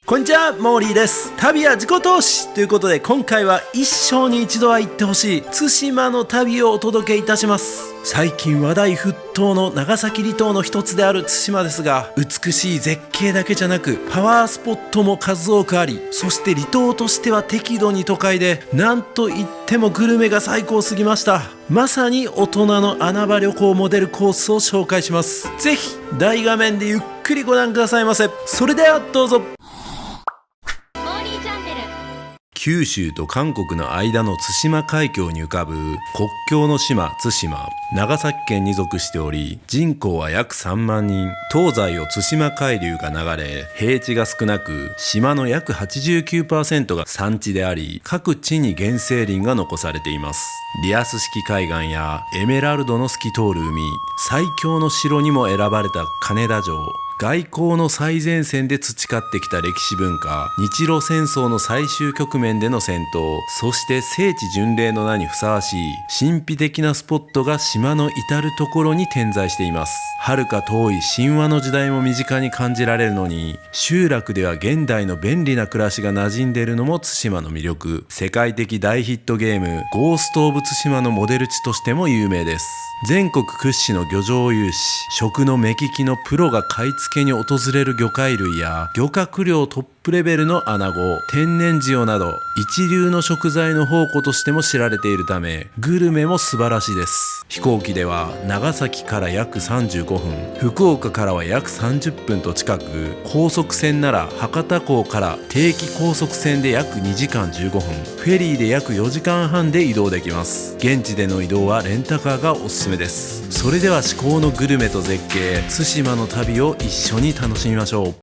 こんにちは、モーリーです。旅は自己投資ということで、今回は一生に一度は行ってほしい対馬の旅をお届けいたします。最近話題沸騰の長崎離島の一つである対馬ですが、美しい絶景だけじゃなくパワースポットも数多くあり、そして離島としては適度に都会で、なんといってもグルメが最高すぎました。まさに大人の穴場旅行モデルコースを紹介します。ぜひ大画面でゆっくりご覧くださいませ。それではどうぞ。九州と韓国の間の対馬海峡に浮かぶ国境の島対馬、長崎県に属しており、人口は約3万人。東西を対馬海流が流れ、平地が少なく、島の約 89% が山地であり、各地に原生林が残されています。リアス式海岸やエメラルドの透き通る海、最強の城にも選ばれた金田城、外交の最前線で培ってきた歴史文化、日露戦争の最終局面での戦闘、そして聖地巡礼の名にふさわしい神秘的なスポットが島の至るところに点在しています。遥か遠い神話の時代も身近に感じられるのに、集落では現代の便利な暮らしが馴染んでいるのも対馬の魅力。世界的大ヒットゲームゴースト・オブ・対馬のモデル地としても有名です。全国屈指の漁場有志、食の目利きのプロが買い付けに訪れる魚介類や漁獲量トップレベルのアナゴ、天然塩など一流の食材の宝庫としても知られているため、グルメも素晴らしいです。飛行機では長崎から約35分、福岡からは約30分と近く、高速船なら博多港から定期高速船で約2時間15分、フェリーで約4時間半で移動できます。現地での移動はレンタカーがおすすめです。それでは至高のグルメと絶景、対馬の旅を一緒に楽しみましょう。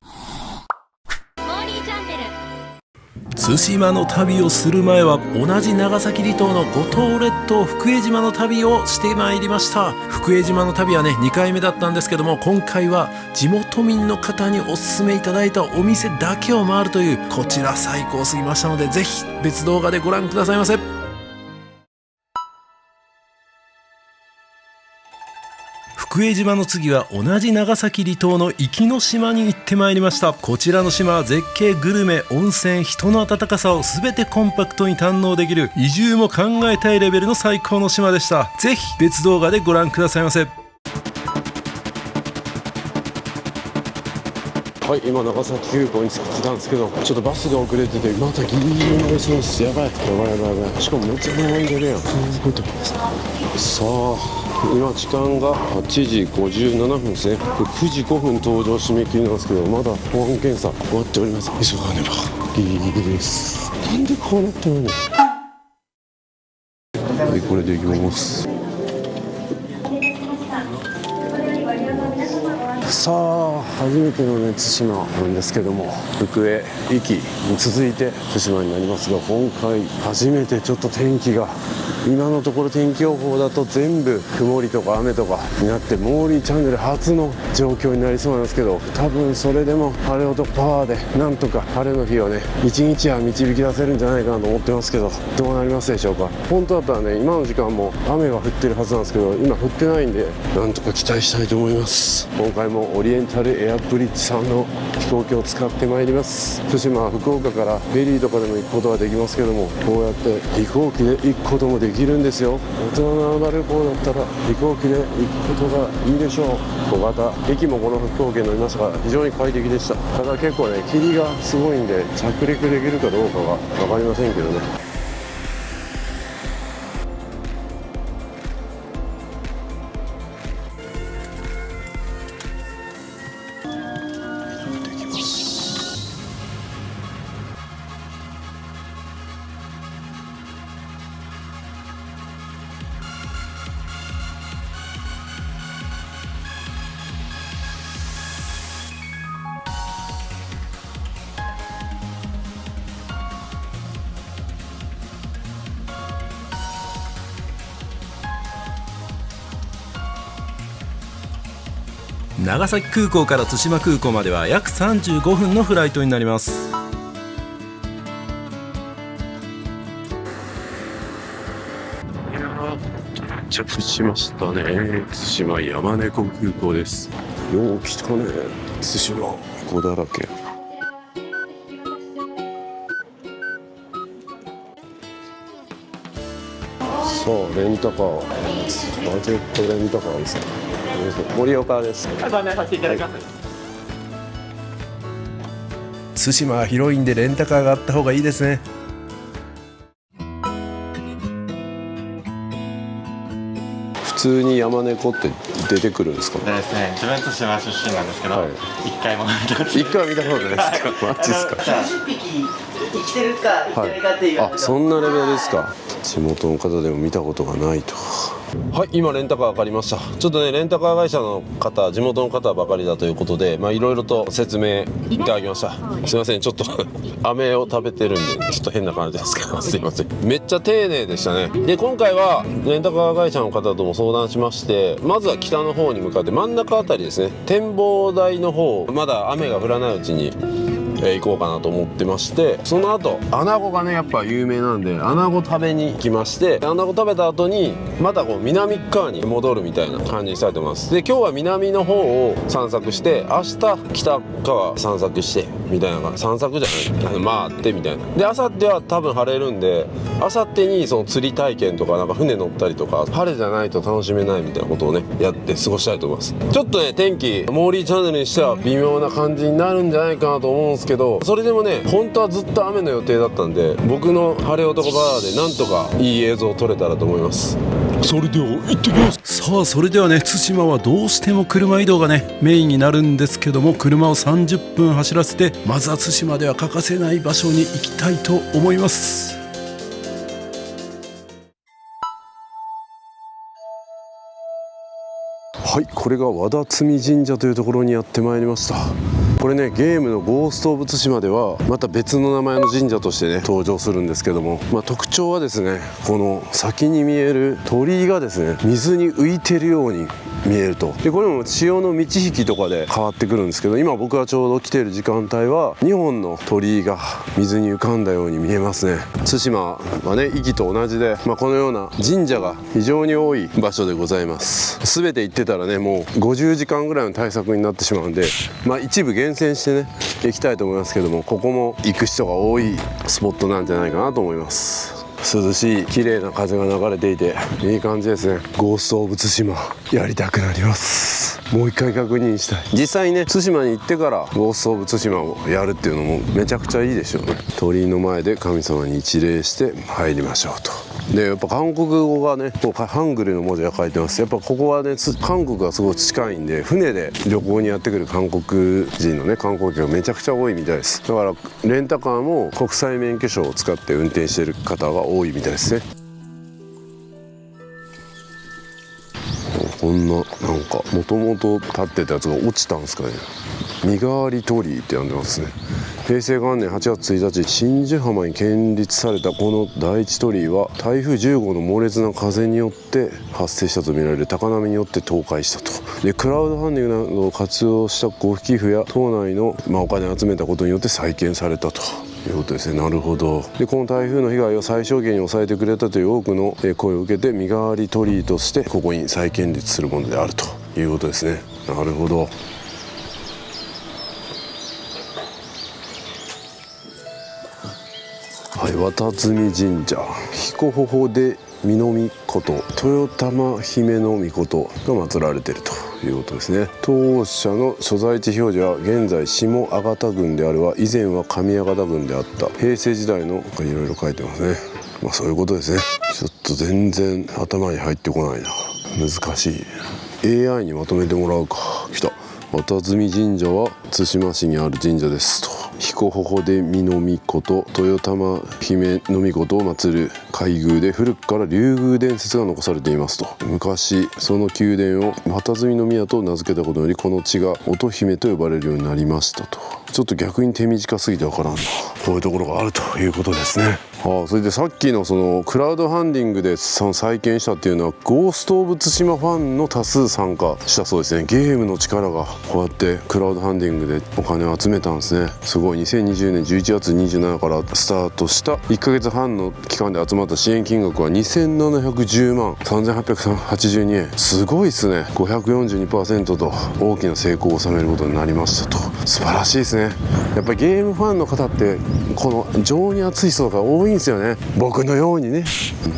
対馬の旅をする前は、同じ長崎離島の五島列島福江島の旅をしてまいりました。福江島の旅はね、2回目だったんですけども、今回は地元民の方におすすめいただいたお店だけを回るという、こちら最高すぎましたので、ぜひ別動画でご覧くださいませ。福江島の次は同じ長崎離島の壱岐の島に行ってまいりました。こちらの島は絶景、グルメ、温泉、人の温かさを全てコンパクトに堪能できる、移住も考えたいレベルの最高の島でした。ぜひ別動画でご覧くださいませ。はい、今長崎空港に着いたんですけど、ちょっとバスが遅れてて、またギリギリになりそうです。やばい。しかもめっちゃ並んでるやん。すごいとこです。さあ、今時間が8時57分ですね。9時5分搭乗締め切りなんですけど、まだ保安検査終わっております。急がねばギリギリです。なんでこうなってるの。はい、これで行きます。さあ、初めてのね対馬なんですけども、福江、壱岐に続いて対馬になりますが、今回初めてちょっと天気が、今のところ天気予報だと全部曇りとか雨とかになって、モーリーチャンネル初の状況になりそうなんですけど、多分それでも晴れ男パワーでなんとか晴れの日をね一日は導き出せるんじゃないかなと思ってますけど、どうなりますでしょうか。本当だったらね、今の時間も雨が降ってるはずなんですけど、今降ってないんで、なんとか期待したいと思います。今回もオリエンタルエアブリッジさんの飛行機を使ってまいります。対馬は福岡からフェリーとかでも行くことができますけども、こうやって飛行機で行くこともできるんですよ。大人の穴場旅行だったら飛行機で行くことがいいでしょう。小型駅もこの飛行機乗りましたが、非常に快適でした。ただ結構ね、霧がすごいんで着陸できるかどうかが分かりませんけどね。長崎空港から対馬空港までは約35分のフライトになります。いやー、到着しましたね。対馬山猫空港です。よう来たね。対馬猫だらけ。さあレンタカー、バジェットレンタカーですね。森岡です。ご案内させていただきます。対馬は広いんでレンタカーがあった方がいいですね。普通に山猫って出てくるんですか？ですね、自分対馬出身なんですけど、はい一回も見たことない。一回見たことないですか？マジですか？90匹生きてるか生きてないかっていう、あ、そんなレベルですか。地元の方でも見たことがないと。はい、今レンタカー借りました。ちょっとねレンタカー会社の方、地元の方ばかりだということで、いろいろと説明いただきました。すいません、ちょっと飴を食べてるんでちょっと変な感じですけど、すいません。めっちゃ丁寧でしたね。で今回はレンタカー会社の方とも相談しまして、まずは北の方に向かって真ん中あたりですね、展望台の方、まだ雨が降らないうちに行こうかなと思ってまして、その後穴子がねやっぱ有名なんで穴子食べに行きまして、穴子食べた後にまたこう南側に戻るみたいな感じにしたいと思います。で今日は南の方を散策して、明日北側散策してみたいな、散策じゃない回ってみたいな。で明後日は多分晴れるんで、明後日にその釣り体験とか、なんか船乗ったりとか、晴れじゃないと楽しめないみたいなことをねやって過ごしたいと思います。ちょっとね天気モーリーチャンネルにしては微妙な感じになるんじゃないかなと思うんですけど、それでもね本当はずっと雨の予定だったんで、僕の晴れ男バーでなんとかいい映像を撮れたらと思います。それでは行ってきます。さあそれではね、対馬はどうしても車移動がねメインになるんですけども、車を30分走らせて、まずは対馬では欠かせない場所に行きたいと思います。はい、これが和田摘神社というところにやってまいりました。これねゲームのゴースト・オブ・対馬ではまた別の名前の神社としてね登場するんですけども、特徴はですね、この先に見える鳥居がですね水に浮いてるように見えると。でこれも潮の満ち引きとかで変わってくるんですけど、今僕がちょうど来ている時間帯は2本の鳥居が水に浮かんだように見えますね。対馬はね壱岐と同じで、このような神社が非常に多い場所でございます。全て行ってたらねもう50時間ぐらいの対策になってしまうんで、一部厳選してね行きたいと思いますけども、ここも行く人が多いスポットなんじゃないかなと思います。涼しい綺麗な風が流れていていい感じですね。ゴースト・オブ・対馬やりたくなります。もう一回確認したい。実際ね対馬に行ってからゴースト・オブ・対馬をやるっていうのもめちゃくちゃいいでしょうね。鳥居の前で神様に一礼して入りましょうと。でやっぱ韓国語がねこうハングルの文字が書いてます。やっぱここはね韓国がすごい近いんで、船で旅行にやってくる韓国人のね観光客がめちゃくちゃ多いみたいです。だからレンタカーも国際免許証を使って運転している方が多いみたいですね。こんななんかもともと立ってたやつが落ちたんですかね。身代わり鳥居って呼んでますね。平成元年8月1日真珠浜に建立されたこの第一鳥居は台風10号の猛烈な風によって発生したとみられる高波によって倒壊したと。でクラウドファンディングなどを活用したご寄付や島内の、お金を集めたことによって再建されたということですね。なるほど。でこの台風の被害を最小限に抑えてくれたという多くの声を受けて身代わり鳥居としてここに再建立するものであるということですね。なるほど。はい、和田摘神社彦頬で美濃命豊玉姫の命が祀られているということですね。当社の所在地表示は現在下阿賀田郡であるは以前は上阿賀田郡であった平成時代のいろいろ書いてますね。そういうことですね。ちょっと全然頭に入ってこないな。難しい。 AI にまとめてもらうか。来た。和田摘神社は対馬市にある神社ですと。彦頬で美濃命豊玉姫の命を祀る海宮で古くから竜宮伝説が残されていますと。昔その宮殿を綿摘の宮と名付けたことによりこの地が乙姫と呼ばれるようになりましたと。ちょっと逆に手短すぎてわからんな。こういうところがあるということですね。それでさっきのそのクラウドファンディングで再建したっていうのはゴースト・オブ・対馬ファンの多数参加したそうですね。ゲームの力がこうやってクラウドファンディングでお金を集めたんですね。すごい。2020年11月27からスタートした1ヶ月半の期間で集まった支援金額は2710万3882円。すごいですね。542% と大きな成功を収めることになりましたと。素晴らしいですね。ね。やっぱりゲームファンの方ってこの情に熱い人が多いんですよね。僕のようにね。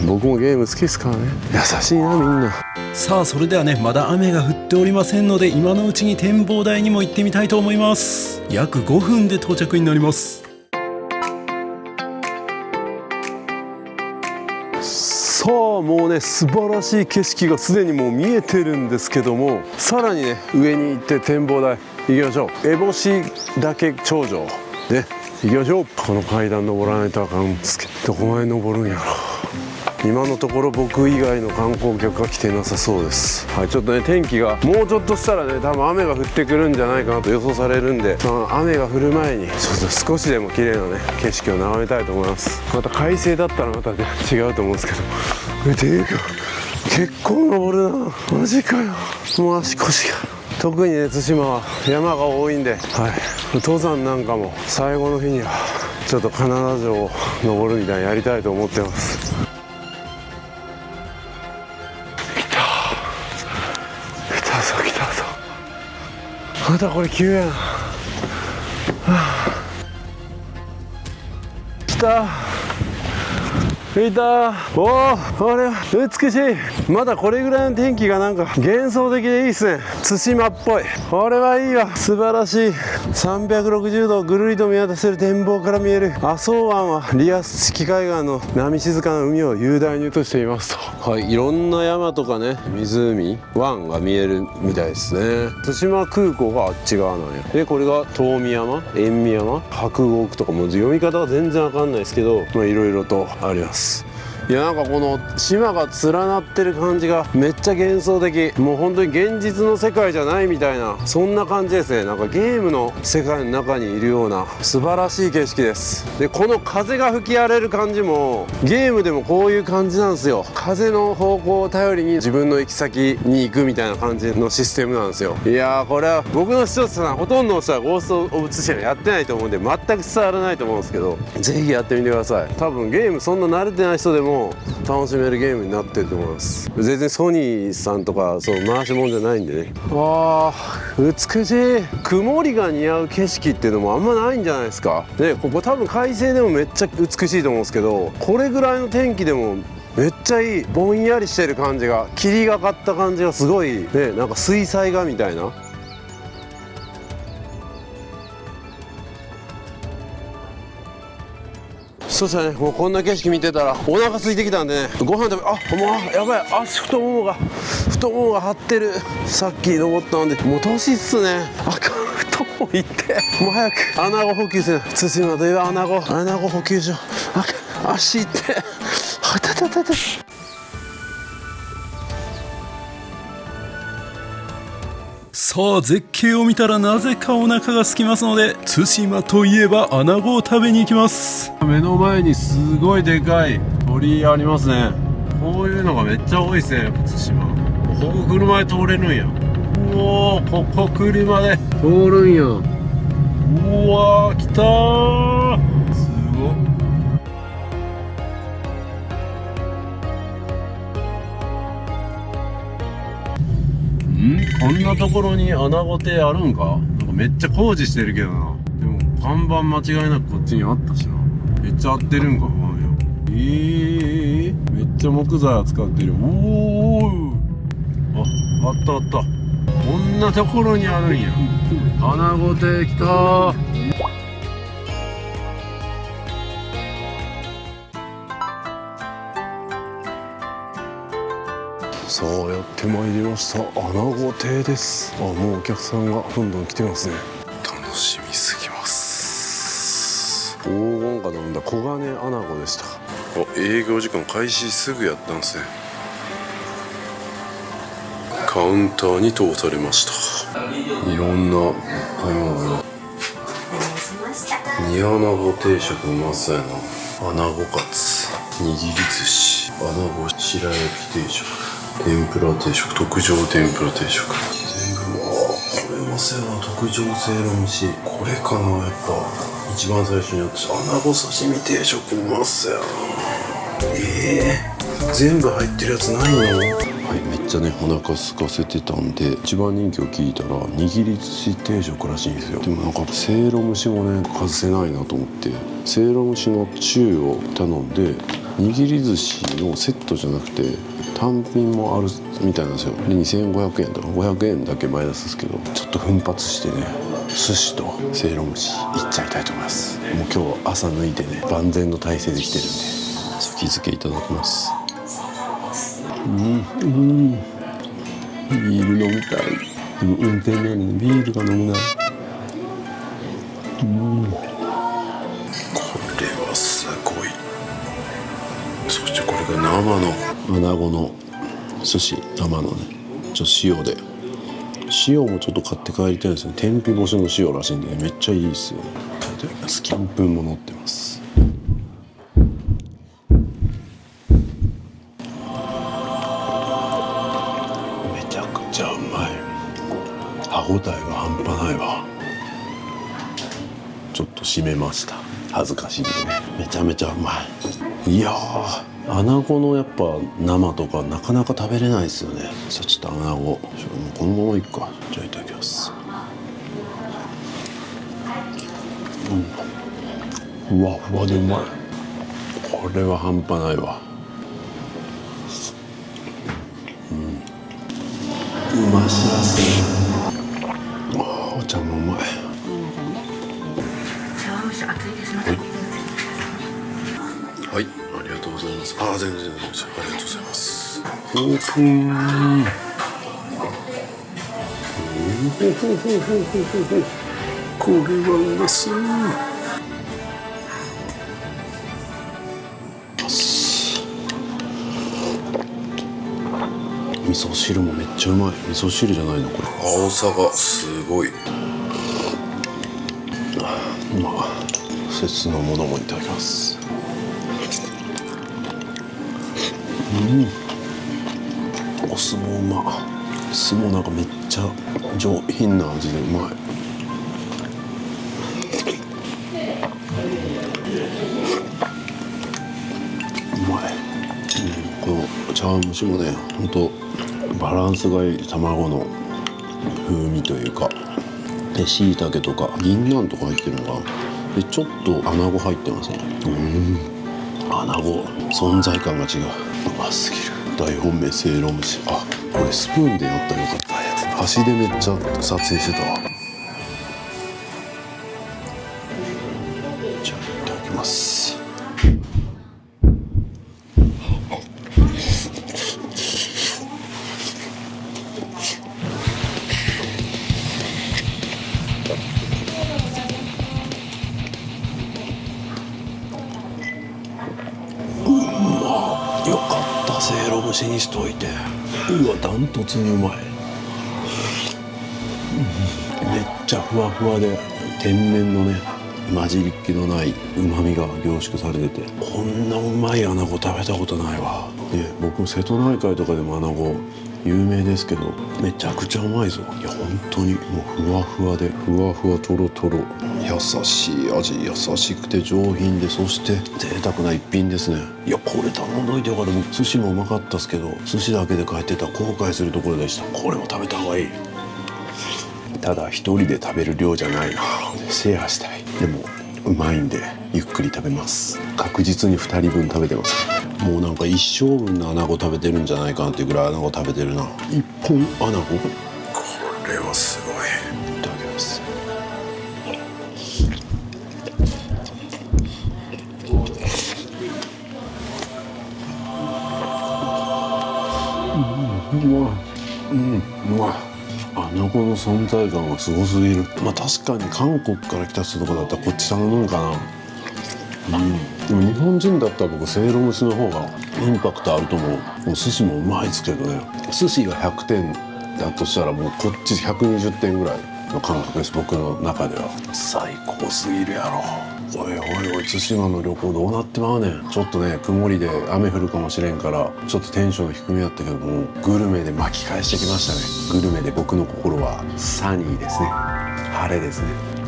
僕もゲーム好きですからね。優しいなみんな。さあそれではね、まだ雨が降っておりませんので、今のうちに展望台にも行ってみたいと思います。約5分で到着になります。さあもうね、素晴らしい景色がすでにもう見えてるんですけども、さらにね上に行って展望台行きましょう。烏帽子岳頂上ね、行きましょう。この階段登らないとあかんですけど、どこまで登るんやろ。今のところ僕以外の観光客が来てなさそうです。はい、ちょっとね天気がもうちょっとしたらね多分雨が降ってくるんじゃないかなと予想されるんで、雨が降る前にちょっと少しでも綺麗なね景色を眺めたいと思います。また快晴だったらまたね違うと思うんですけど、ていうか結構登るな、マジかよ。もう足腰が、特にね対馬は山が多いんで、はい、登山なんかも最後の日にはちょっと金沢城を登るみたいにやりたいと思ってます。来たぞ。またこれ急やな。来た。いた。おお、あれ美しい。まだこれぐらいの天気がなんか幻想的でいいっすね。対馬っぽい。これはいいわ。素晴らしい。360度ぐるりと見渡せる展望から見える麻生湾はリアス式海岸の波静かな海を雄大に映していますと。はい、いろんな山とかね湖、湾が見えるみたいですね。対馬空港があっち側なんや。でこれが遠見山、縁見山、白鸚区とかも読み方が全然わかんないですけど、まあいろいろとあります。いやなんかこの島が連なってる感じがめっちゃ幻想的。もう本当に現実の世界じゃないみたいな、そんな感じですね。なんかゲームの世界の中にいるような素晴らしい景色です。でこの風が吹き荒れる感じもゲームでもこういう感じなんですよ。風の方向を頼りに自分の行き先に行くみたいな感じのシステムなんですよ。いやーこれは僕の視聴者さんほとんどの人はゴースト・オブ・ツシマやってないと思うんで全く伝わらないと思うんですけど、ぜひやってみてください。多分ゲームそんな慣れてない人でも楽しめるゲームになってると思います。全然ソニーさんとかそう回しもんじゃないんでね。わー美しい。曇りが似合う景色っていうのもあんまないんじゃないですかね。ここ多分快晴でもめっちゃ美しいと思うんですけど、これぐらいの天気でもめっちゃいい。ぼんやりしてる感じが、霧がかった感じがすごいね、なんか水彩画みたいな。そしたらね、もうこんな景色見てたらお腹空いてきたんでね、ご飯食べ、もうやばい、太ももが張ってる。さっき登ったんでもう年っすね。あかん、太ももいって、もう早く穴子補給せな。対馬といえば穴子補給所。あかん、足いって、あたたたた。さあ絶景を見たらなぜかお腹が空きますので、対馬といえば穴子を食べに行きます。目の前にすごいでかい鳥居ありますね。こういうのがめっちゃ多いですね、対馬。ここ車で通れるんや。うおー、ここ車で通るんや。うわー、来たー、すごっ。こんなところに穴子亭あるんか。なんかめっちゃ工事してるけどな。でも看板間違いなくこっちにあったしな。めっちゃ合ってるんか、めっちゃ木材扱ってる。おお、あったあった。こんなところにあるんや。穴子亭来たー。さあやってまいりました、穴子亭です。もうお客さんがどんどん来てますね。楽しみすぎます。黄金かなんだ黄金穴子でした。営業時間開始すぐやったんですね。カウンターに通されました。いろんな食べ物が。煮穴子定食うまそうやな。穴子カツ、握り寿司、穴子白焼き定食、天ぷら定食、特上天ぷら定食。全部、これうまそうやな。特上せいろ蒸し、これかな。やっぱ一番最初にやった穴子刺身定食うまそうやな。全部入ってるやつないの？入はい、めっちゃねお腹空かせてたんで、一番人気を聞いたら握り寿司定食らしいんですよ。でもなんかせいろ蒸しもね外せないなと思って、せいろ蒸しの中を頼んで、握り寿司のセットじゃなくて単品もあるみたいなんですよ。で2500円とか500円だけマイナスですけど、ちょっと奮発してね寿司とせいろ蒸しいっちゃいたいと思います。もう今日朝抜いてね万全の体勢できてるんで、先付けいただきます。ビール飲みたい。でも運転なのにビールが飲むな。これはすごい。そしてこれが生の穴子の寿司、生のね塩で、塩もちょっと買って帰りたいですね。天日干しの塩らしいんでめっちゃいいですよね。いただきます。金粉も乗ってます。めちゃくちゃうまい。歯ごたえが半端ないわ。ちょっと締めました。恥ずかしいけどね、めちゃめちゃうまい。いやー、穴子のやっぱ生とかなかなか食べれないですよね。さあちょっと穴子もうこのままいくか。じゃあいただきます。ふわふわでうまい。これは半端ないわ。うましらす。お茶もうまい。はい、ありがとうございます。あ、全然ありがとうございます。オープン。これはうまそう。味噌汁もめっちゃうまい。味噌汁じゃないのこれ。青さがすごい。まあ節のものもいただきます。お酢もうま。酢もなんかめっちゃ上品な味でうまい。うまい。この茶碗蒸しもね、ほんとバランスがいい。卵の風味というかで、椎茸とか銀杏とか入ってるのがで、ちょっと穴子入ってますね。穴子存在感が違う。うますぎる。大本命せいろ蒸し。あ、これスプーンでやったらよかった。箸でめっちゃ撮影してたわ。じゃあいただきます。よかった。せいろ蒸しにしといて。うわ、ダントツにうまい。めっちゃふわふわで天然のね混じりっ気のないうまみが凝縮されてて、こんなうまい穴子食べたことないわ。で、僕瀬戸内海とかでも穴子有名ですけど、めちゃくちゃうまいぞ。いや本当にもうふわふわで、ふわふわとろとろ、優しい味、優しくて上品で、そして贅沢な一品ですね。いやこれ頼んどいてよかった。僕寿司もうまかったですけど、寿司だけで帰ってたら後悔するところでした。これも食べた方がいい。ただ一人で食べる量じゃないな。シェアしたい。でもうまいんでゆっくり食べます。確実に2人分食べてます。もうなんか一生分の穴子食べてるんじゃないかなっていうぐらい穴子食べてるな。1本穴子。これはすごい。いただきます。うまい。穴子の存在感がすごすぎる。まあ確かに韓国から来た人とかだったらこっち頼むんかな。でも日本人だったら僕せいろ蒸しの方がインパクトあると思う。もう寿司もうまいですけどね。寿司が100点だとしたらもうこっち120点ぐらいの感覚です。僕の中では最高すぎるやろ。おいおいおい、対馬の旅行どうなってまうねん。ちょっとね曇りで雨降るかもしれんからちょっとテンション低めだったけども、グルメで巻き返してきましたね。グルメで僕の心はサニーですね。晴れですね。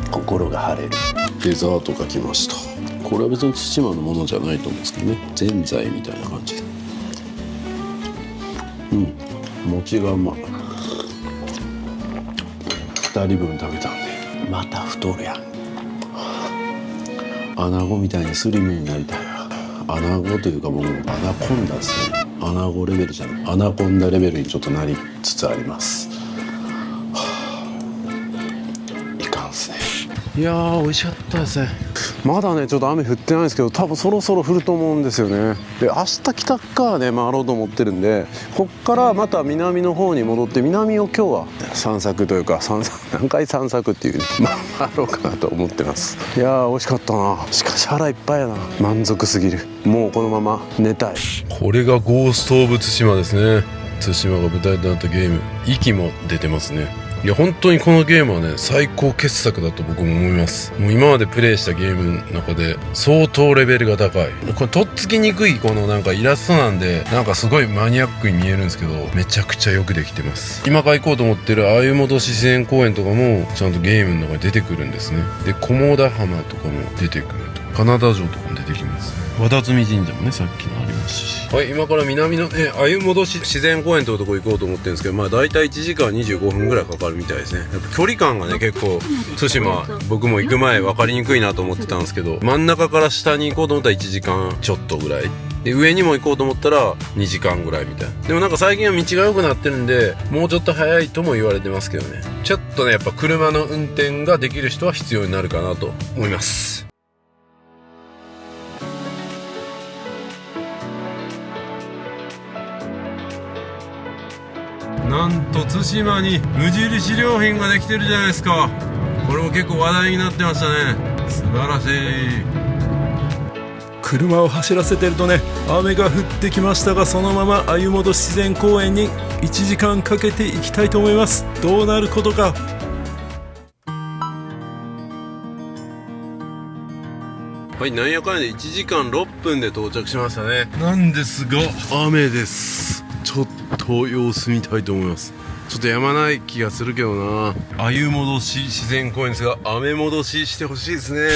心が晴れる。デザートが来ました。これは別に対馬のものじゃないと思うんですけどね、ぜんざいみたいな感じで、餅がうまい。2人分食べたんでまた太るやん。アナゴみたいにスリムになりたいわ。アナゴというか僕もアナコンダですね。アナゴレベルじゃない、アナコンダレベルにちょっとなりつつあります。いかんすね。いやー美味しかったですね。まだねちょっと雨降ってないんですけど、多分そろそろ降ると思うんですよね。で明日北側ね回ろうと思ってるんで、こっからまた南の方に戻って、南を今日は散策というか何回散策っていう回ろうかなと思ってます。いやー美味しかったな。しかし腹いっぱいやな。満足すぎる。もうこのまま寝たい。これがゴースト・オブ・ツシマですね。対馬が舞台となったゲーム、息も出てますね。いや本当にこのゲームはね最高傑作だと僕も思います。もう今までプレイしたゲームの中で相当レベルが高い。これとっつきにくいこのなんかイラストなんで、なんかすごいマニアックに見えるんですけど、めちゃくちゃよくできてます。今から行こうと思ってる鮎戻し自然公園とかもちゃんとゲームの中に出てくるんですね。で菰田浜とかも出てくると、金田城とかも出てきますね。和田摘神社もねさっきのありましたし、はい、今から南の鮎戻し自然公園というところ行こうと思ってるんですけど、まあ大体1時間25分ぐらいかかるみたいですね。やっぱ距離感がね結構対馬僕も行く前分かりにくいなと思ってたんですけど、真ん中から下に行こうと思ったら1時間ちょっとぐらいで、上にも行こうと思ったら2時間ぐらいみたいな。でもなんか最近は道が良くなってるんでもうちょっと早いとも言われてますけどね。ちょっとねやっぱ車の運転ができる人は必要になるかなと思います。なんと対馬に無印良品ができてるじゃないですか。これも結構話題になってましたね。素晴らしい。車を走らせてるとね雨が降ってきましたが、そのまま鮎戻し自然公園に1時間かけて行きたいと思います。どうなることか。はい、なんやかんやで1時間6分で到着しましたね。なんですが雨です。ちょっと様子見たいと思います。ちょっとやまない気がするけどな。鮎戻し自然公園ですが雨戻ししてほしいですね。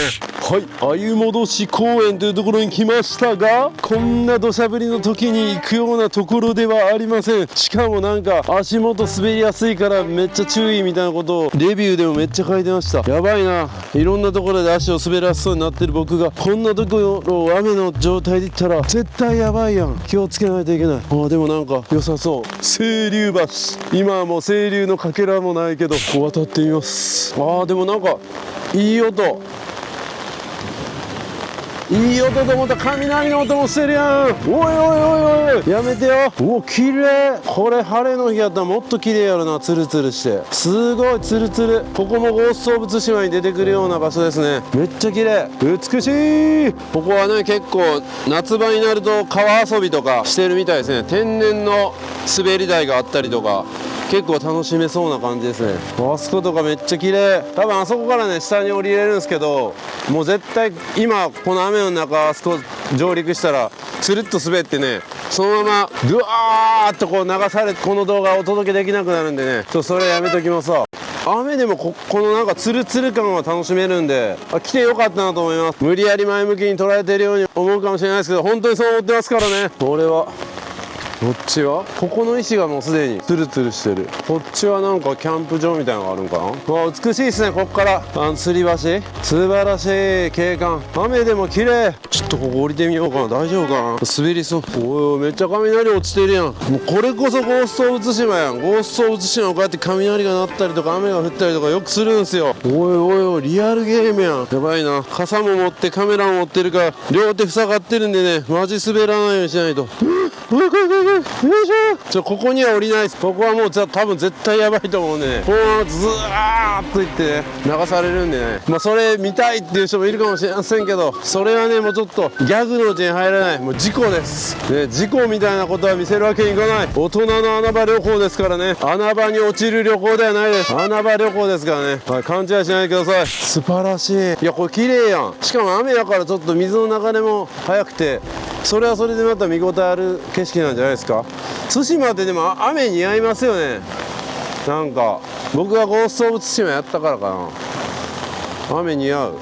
はい、鮎戻し公園というところに来ましたが、こんな土砂降りの時に行くようなところではありません。しかもなんか足元滑りやすいからめっちゃ注意みたいなことをレビューでもめっちゃ書いてました。やばいな。いろんなところで足を滑らしそうになってる僕がこんなところを雨の状態で行ったら絶対やばいやん。気をつけないといけない。でもなんか良さそう。清流橋、今はもう清流のかけらもないけどこう渡ってみます。でもなんかいい音、いい音と思ったら雷の音もしてるやん。おいおいおいおいやめてよ。綺麗。これ晴れの日やったらもっと綺麗やろな。ツルツルしてすごいツルツル。ここもゴースト・オブ・ツシマに出てくるような場所ですね。めっちゃ綺麗、美しい。ここはね結構夏場になると川遊びとかしてるみたいですね。天然の滑り台があったりとか結構楽しめそうな感じですね。あそことかめっちゃ綺麗。多分あそこからね下に降りれるんですけど、もう絶対今この雨の中あそこ上陸したらつるっと滑ってね、そのままぐわーっとこう流されてこの動画をお届けできなくなるんでね、それやめときますわ。雨でもこのなんかツルツル感は楽しめるんで来てよかったなと思います。無理やり前向きに捉えてるように思うかもしれないですけど本当にそう思ってますからね。これはどっちはここの石がもうすでにツルツルしてる。こっちはなんかキャンプ場みたいなのがあるんかな。美しいですね。こっから吊り橋、素晴らしい景観。雨でも綺麗。ちょっとここ降りてみようかな。大丈夫かな。滑りそう。おいめっちゃ雷落ちてるやん。もうこれこそゴースト・オブ・ツシマやん。ゴースト・オブ・ツシマはこうやって雷が鳴ったりとか雨が降ったりとかよくするんすよ。おいおいおいリアルゲームやん。やばいな。傘も持ってカメラも持ってるから両手塞がってるんでね、マジ滑らないようにしないと。ここには降りないです。ここはもう多分絶対やばいと思うんでね、このままずーっといってね流されるんでね、それ見たいっていう人もいるかもしれませんけど、それはねもうちょっとギャグのうちに入らない、もう事故です、ね、事故みたいなことは見せるわけにいかない。大人の穴場旅行ですからね。穴場に落ちる旅行ではないです。穴場旅行ですからね、勘違いしないでください。素晴らしい。いやこれ綺麗やん。しかも雨だからちょっと水の流れも速くて、それはそれでまた見応えある景色なんじゃないですか。対馬ってでも雨似合いますよね。なんか僕がゴースト・オブ・対馬やったからかな、雨似合う。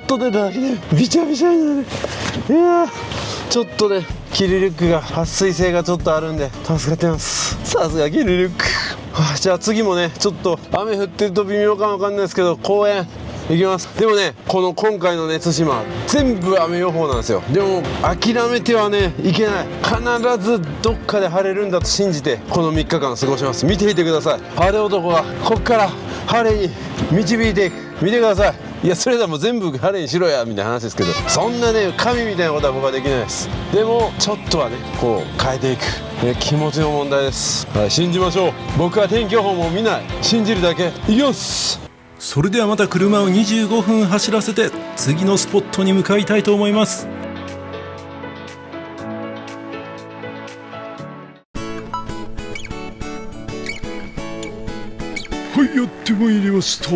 と出ただけでびちゃびちゃになる。いやーちょっとねキルリュックが撥水性がちょっとあるんで助かってます。さすがキルリュック。じゃあ次もねちょっと雨降ってると微妙かもわかんないですけど公園行きます。でもね今回のね対馬全部雨予報なんですよ。でも諦めてはねいけない。必ずどっかで晴れるんだと信じてこの3日間過ごします。見ていてください。晴れ男がこっから晴れに導いていく。見てください。いやそれでもう全部晴れにしろやみたいな話ですけど、そんなね神みたいなことは僕はできないです。でもちょっとはねこう変えていく、気持ちの問題です。はい、信じましょう。僕は天気予報も見ない、信じるだけ。いきます。それではまた車を25分走らせて次のスポットに向かいたいと思います。はい、やってまいりました。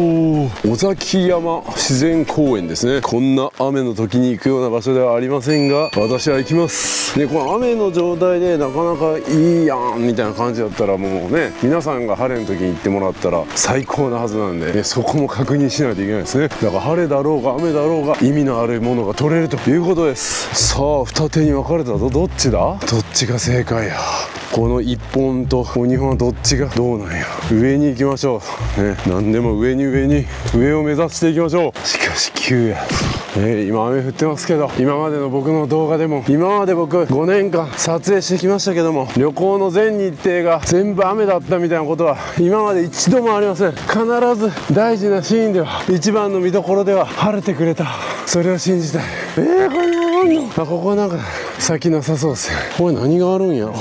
尾崎山自然公園ですね。こんな雨の時に行くような場所ではありませんが私は行きます。でこの雨の状態でなかなかいいやんみたいな感じだったらもうね皆さんが晴れの時に行ってもらったら最高なはずなんで、そこも確認しないといけないですね。だから晴れだろうが雨だろうが意味のあるものが取れるということです。さあ二手に分かれたぞ。どっちだ？どっちが正解や。この1本と2本はどっちがどうなんや。上に行きましょう、ね、何でも上に上を目指していきましょう。しかし急や、今雨降ってますけど、今までの僕の動画でも今まで僕5年間撮影してきましたけども、旅行の全日程が全部雨だったみたいなことは今まで一度もありません。必ず大事なシーンでは一番の見どころでは晴れてくれた。それを信じたい。これもあんの？ここなんか先なさそうですね。これ何があるんやろ。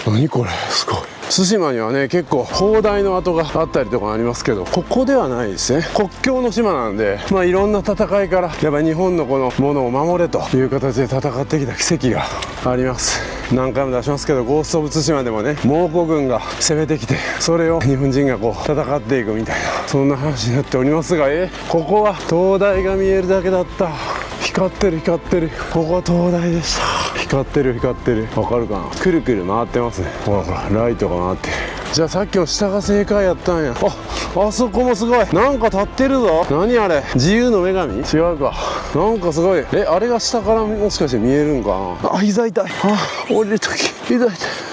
何これすごい。対馬にはね結構砲台の跡があったりとかありますけど、ここではないですね。国境の島なんで、いろんな戦いからやっぱ日本のこのものを守れという形で戦ってきた奇跡があります。何回も出しますけど、ゴースト・オブ・対馬でもね蒙古軍が攻めてきてそれを日本人がこう戦っていくみたいな、そんな話になっておりますが、ここは灯台が見えるだけだった。光ってる光ってる。ここは灯台でした。光ってる光ってる。わかるかな。くるくる回ってますね。ほらほらライトが回ってる。じゃあさっきの下が正解やったんや。あそこもすごいなんか立ってるぞ。何あれ、自由の女神？違うか。なんかすごい。あれが下からもしかして見えるんかな。膝痛い。降りるとき痛い痛い。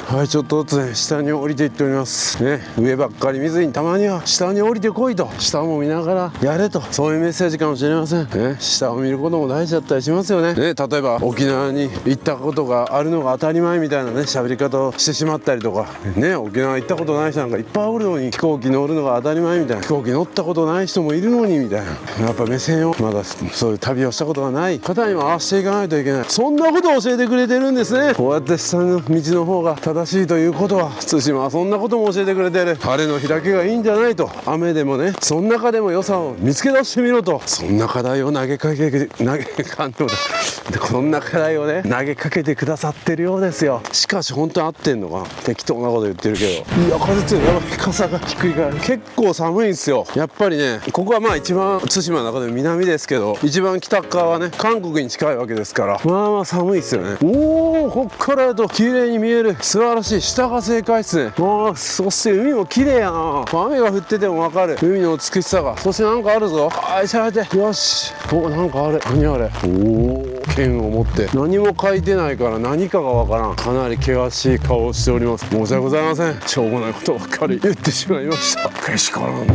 はい、ちょっとずつね下に降りていっておりますね。上ばっかり見ずにたまには下に降りてこいと、下も見ながらやれと、そういうメッセージかもしれませんね。下を見ることも大事だったりしますよね。例えば沖縄に行ったことがあるのが当たり前みたいなね喋り方をしてしまったりとかね、沖縄行ったことない人なんかいっぱいおるのに飛行機乗るのが当たり前みたいな、飛行機乗ったことない人もいるのにみたいな、やっぱ目線をまだそういう旅をしたことがない方にも合わせていかないといけない。そんなことを教えてくれてるんですね。こうやって下の道の方が正しいということは、対馬はそんなことも教えてくれてる。晴れの開けがいいんじゃないと、雨でもねその中でも良さを見つけ出してみろと、そんな課題をそんな課題をね投げかけてくださってるようですよ。しかし本当に合ってんのかな。適当なこと言ってるけど、いや風強い。やばい、傘が低いから結構寒いんですよ。やっぱりねここは一番対馬の中でも南ですけど、一番北側はね韓国に近いわけですから、まあ寒いですよね。こっからだと綺麗に見える。素晴らしい。下が正解ですね。そして海も綺麗やな。雨が降ってても分かる海の美しさが。そしてなんかあるぞ。しゃべって。よし。なんかあれ。何あれ。剣を持って何も書いてないから何かが分からん。かなり険しい顔をしております。申し訳ございません。しょうもないことばっかり言ってしまいました。けしからんな。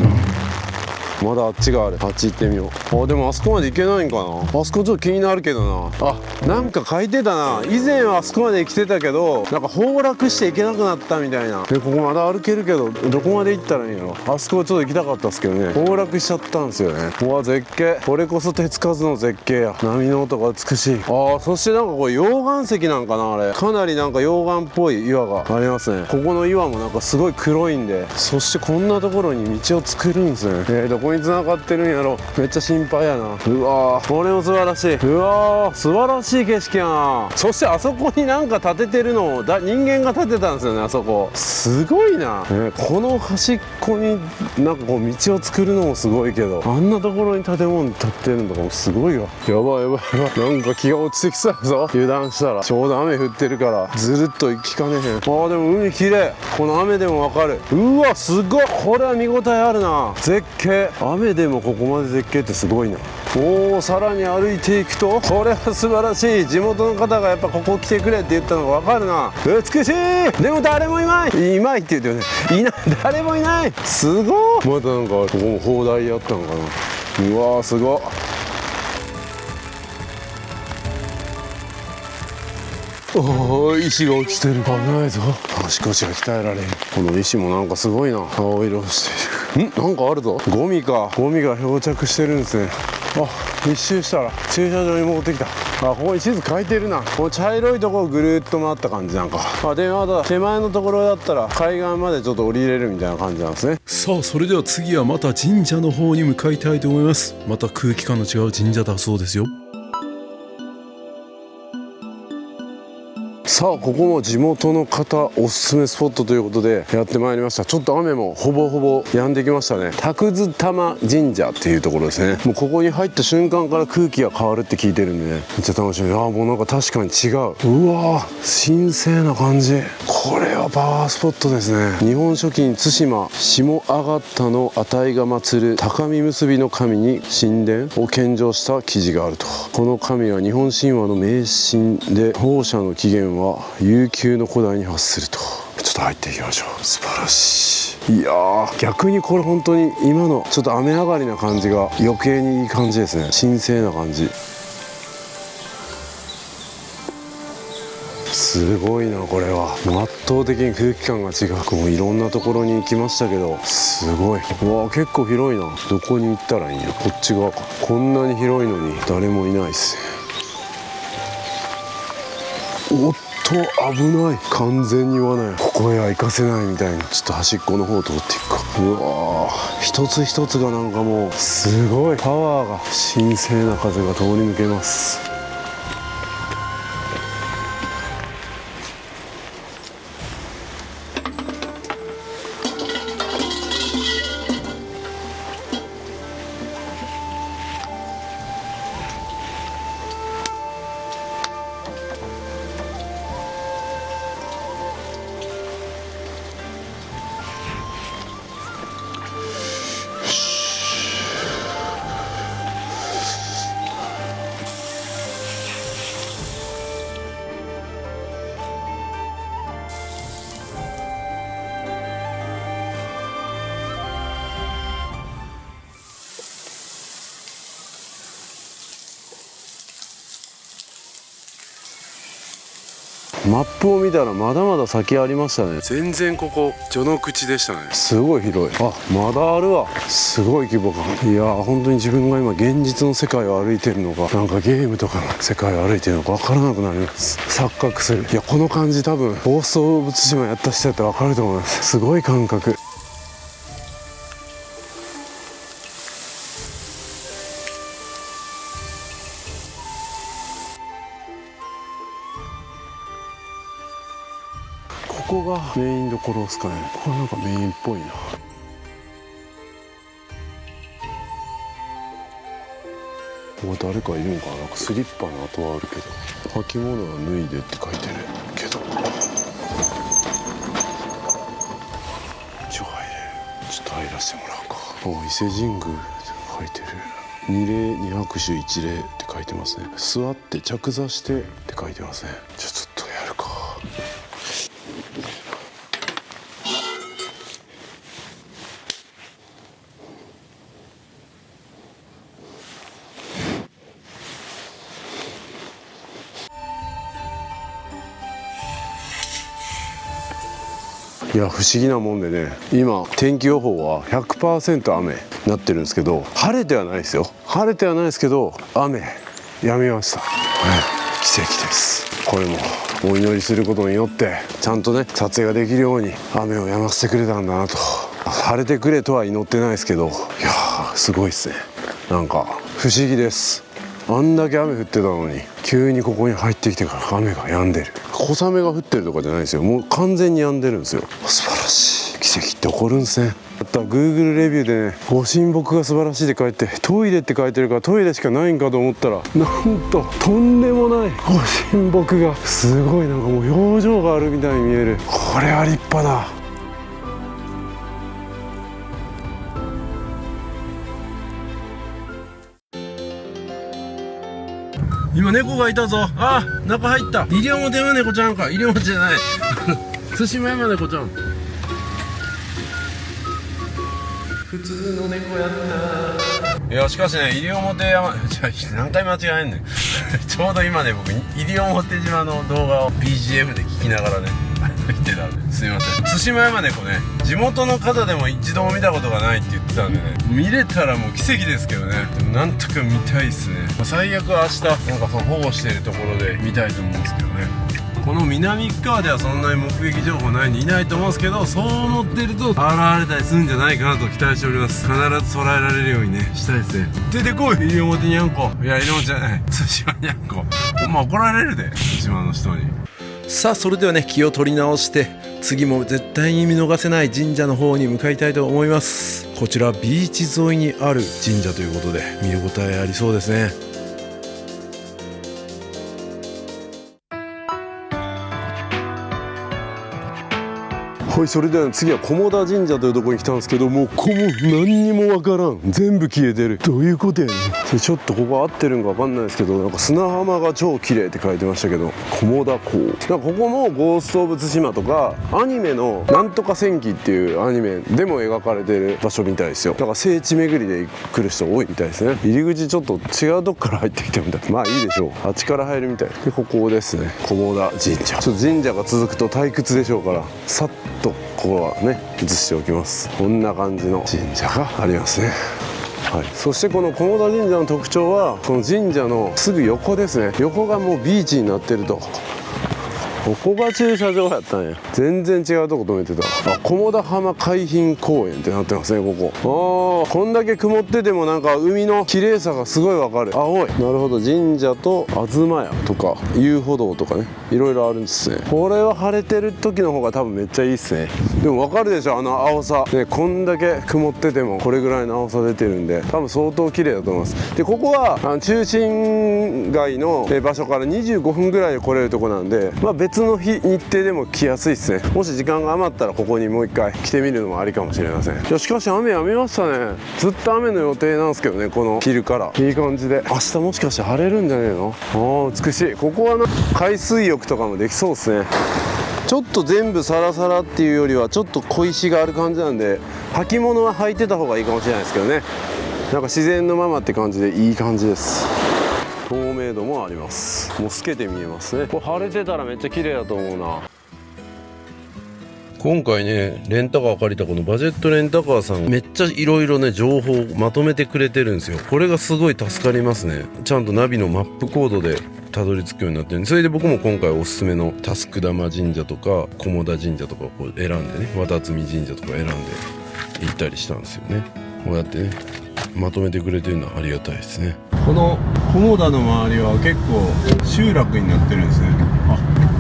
まだあっちがある。あっち行ってみよう。でもあそこまで行けないんかな。あそこちょっと気になるけどな。なんか書いてたな。以前はあそこまで来てたけど、なんか崩落して行けなくなったみたいな。ここまだ歩けるけどどこまで行ったらいいの。あそこちょっと行きたかったですけどね、崩落しちゃったんですよね。絶景。これこそ手つかずの絶景や。波の音が美しい。そしてなんかこれ溶岩石なんかな。あれかなりなんか溶岩っぽい岩がありますね。ここの岩もなんかすごい黒いんで、そしてこんなところに道を作るんですね。どこに繋がってるんやろ。めっちゃ心配やな。うわー、これも素晴らしい。うわー、素晴らしい景色やな。そしてあそこになんか建ててるのを人間が建てたんですよね。あそこすごいな。この端っこになんかこう道を作るのもすごいけど、あんなところに建物建ってるのとかもすごいわ。やばいやばいやばい。なんか気が落ちてきそうやぞ。油断したら。ちょうど雨降ってるからずるっと行きかねへん。でも海綺麗。この雨でもわかる。うわすごい。これは見応えあるな。絶景。雨でもここまで絶景ってすごいな。おお、さらに歩いていくと、これは素晴らしい。地元の方がやっぱここ来てくれって言ったのが分かるな。美しい。でも誰もいない、いないって言ってるね。いない、誰もいない。すごい。またなんかここも砲台やったのかな。うわー、すごい。おー、石が落ちてる。危ないぞ。足腰が鍛えられる。この石もなんかすごいな。青色してる。なんかあるぞ。ゴミか。ゴミが漂着してるんですね。あ、一周したら駐車場に戻ってきた。あ、ここに地図書いてるな。この茶色いところをぐるっと回った感じなんか。あ、でまた手前のところだったら海岸までちょっと降りれるみたいな感じなんですね。さあ、それでは次はまた神社の方に向かいたいと思います。また空気感の違う神社だそうですよ。さあ、ここも地元の方おすすめスポットということでやってまいりました。ちょっと雨もほぼほぼ止んできましたね。沢津玉神社っていうところですね。もうここに入った瞬間から空気が変わるって聞いてるんでね、めっちゃ楽しみ。ああ、もうなんか確かに違う。うわー、神聖な感じ。これはパワースポットですね。日本書紀に対馬下上田の値が祀る高見結びの神に神殿を献上した記事があると。この神は日本神話の迷信で、放射の起源は悠久の古代に発すると。ちょっと入っていきましょう。素晴らしい。いやー、逆にこれ本当に今のちょっと雨上がりな感じが余計にいい感じですね。神聖な感じ。すごいな、これは。圧倒的に空気感が違う。もういろんなところに行きましたけど、すごい。うわ、結構広いな。どこに行ったらいいんや。こっち側か。こんなに広いのに誰もいないっすね。おっと、危ない。完全に罠や。ここへは行かせないみたいな。ちょっと端っこの方を通っていくか。うわー、一つ一つがなんかもうすごいパワーが。神聖な風が通り抜けます。マップを見たらまだまだ先ありましたね。全然ここ序の口でしたね。すごい広い。あ、まだあるわ。すごい規模感。いやー、本当に自分が今現実の世界を歩いてるのか、なんかゲームとかの世界を歩いてるのか分からなくなります。錯覚する。いや、この感じ多分放送物島やった人やったら分かると思います。すごい感覚。ここがメインどころですかね。ここはなんかメインっぽいな。ここ誰かいるのかな。なんかスリッパの跡はあるけど、履物は脱いでって書いてるけど、一応入れる。ちょっと入らせてもらうか。伊勢神宮って書いてる。二礼二拍手一礼って書いてますね。座って着座してって書いてますね。じゃあちょっとやるか。いや、不思議なもんでね、今天気予報は 100% 雨になってるんですけど、晴れてはないですよ。晴れてはないですけど、雨やみました、奇跡です。これもお祈りすることによってちゃんとね、撮影ができるように雨を止ませてくれたんだなと。晴れてくれとは祈ってないですけど、いやー、すごいですね。なんか不思議です。あんだけ雨降ってたのに、急にここに入ってきてから雨が止んでる。小雨が降ってるとかじゃないですよ。もう完全に止んでるんですよ。素晴らしい。奇跡って起こるんですね。あとは Google レビューでね、ご神木が素晴らしいって書いて、トイレって書いてるからトイレしかないんかと思ったら、なんととんでもないご神木が、すごいなんかもう表情があるみたいに見える。これは立派だ。今猫がいたぞ。あ、中入った。西表山猫ちゃんか。西表じゃない対馬山猫ちゃん。普通の猫やった。いやしかしね、西表山じゃあ何回間違えんねんちょうど今ね、僕西表島の動画を BGM で聞きながらね見てたんで、すいません。対馬山猫ね、地元の方でも一度も見たことがないって言ってたんでね、見れたらもう奇跡ですけどね。でもなんとか見たいっすね。最悪明日なんかその保護してるところで見たいと思うんですけどね。この南側ではそんなに目撃情報ないんでいないと思うんですけど、そう思ってると現れたりするんじゃないかなと期待しております。必ず捉えられるようにねしたいですね。出てこい西表にゃんこ。いや西表じゃない、対馬にゃんこ。ほんま怒られるで、対馬の人に。さあそれではね、気を取り直して次も絶対に見逃せない神社の方に向かいたいと思います。こちらビーチ沿いにある神社ということで見応えありそうですね。はい、それでは次は菰田神社というところに来たんですけども、ここも何にもわからん。全部消えてる。どういうことやねん。でちょっとここ合ってるんかわかんないですけど、なんか砂浜が超綺麗って書いてましたけど、菰田港。なんかここもゴースト・オブ・ツシマとかアニメのなんとか戦記っていうアニメでも描かれてる場所みたいですよ。だから聖地巡りで来る人多いみたいですね。入り口ちょっと違うとこから入ってきたみたい。まあいいでしょう。あっちから入るみたいで、ここですね、菰田神社。ちょっと神社が続くと退屈でしょうから、さっとここはね移しておきます。こんな感じの神社がありますね。はい、そしてこの菰田神社の特徴は、この神社のすぐ横ですね。横がもうビーチになってると。ここが駐車場やったんや。全然違うとこ止めてた。あ、菰田浜海浜公園ってなってますね、ここ。ああ、こんだけ曇っててもなんか海の綺麗さがすごいわかる。青い。なるほど。神社と東屋とか遊歩道とかね、いろいろあるんですね。これは晴れてる時の方が多分めっちゃいいっすね。でもわかるでしょ、あの青さね。こんだけ曇っててもこれぐらいの青さ出てるんで、多分相当綺麗だと思います。でここは中心街の場所から25分ぐらいで来れるとこなんで、まあ別の日程でも来やすいですね。もし時間が余ったらここにもう一回来てみるのもありかもしれません。いやしかし雨やみましたね。ずっと雨の予定なんですけどね、この昼からいい感じで。明日もしかして晴れるんじゃねえの。ああ美しい。ここはな海水浴とかもできそうですね。ちょっと全部サラサラっていうよりはちょっと小石がある感じなんで、履物は履いてた方がいいかもしれないですけどね。なんか自然のままって感じでいい感じです。透明度もあります。もう透けて見えますね。これ晴れてたらめっちゃ綺麗だと思うな。今回ねレンタカー借りたこのバジェットレンタカーさん、めっちゃいろいろね情報をまとめてくれてるんですよ。これがすごい助かりますね。ちゃんとナビのマップコードでたどり着くようになってるんで、それで僕も今回おすすめの佑玉神社とか菰田神社とかをこう選んでね、綿積神社とか選んで行ったりしたんですよね。こうやってねまとめてくれてるのはありがたいですね。この菰田の周りは結構集落になってるんですね。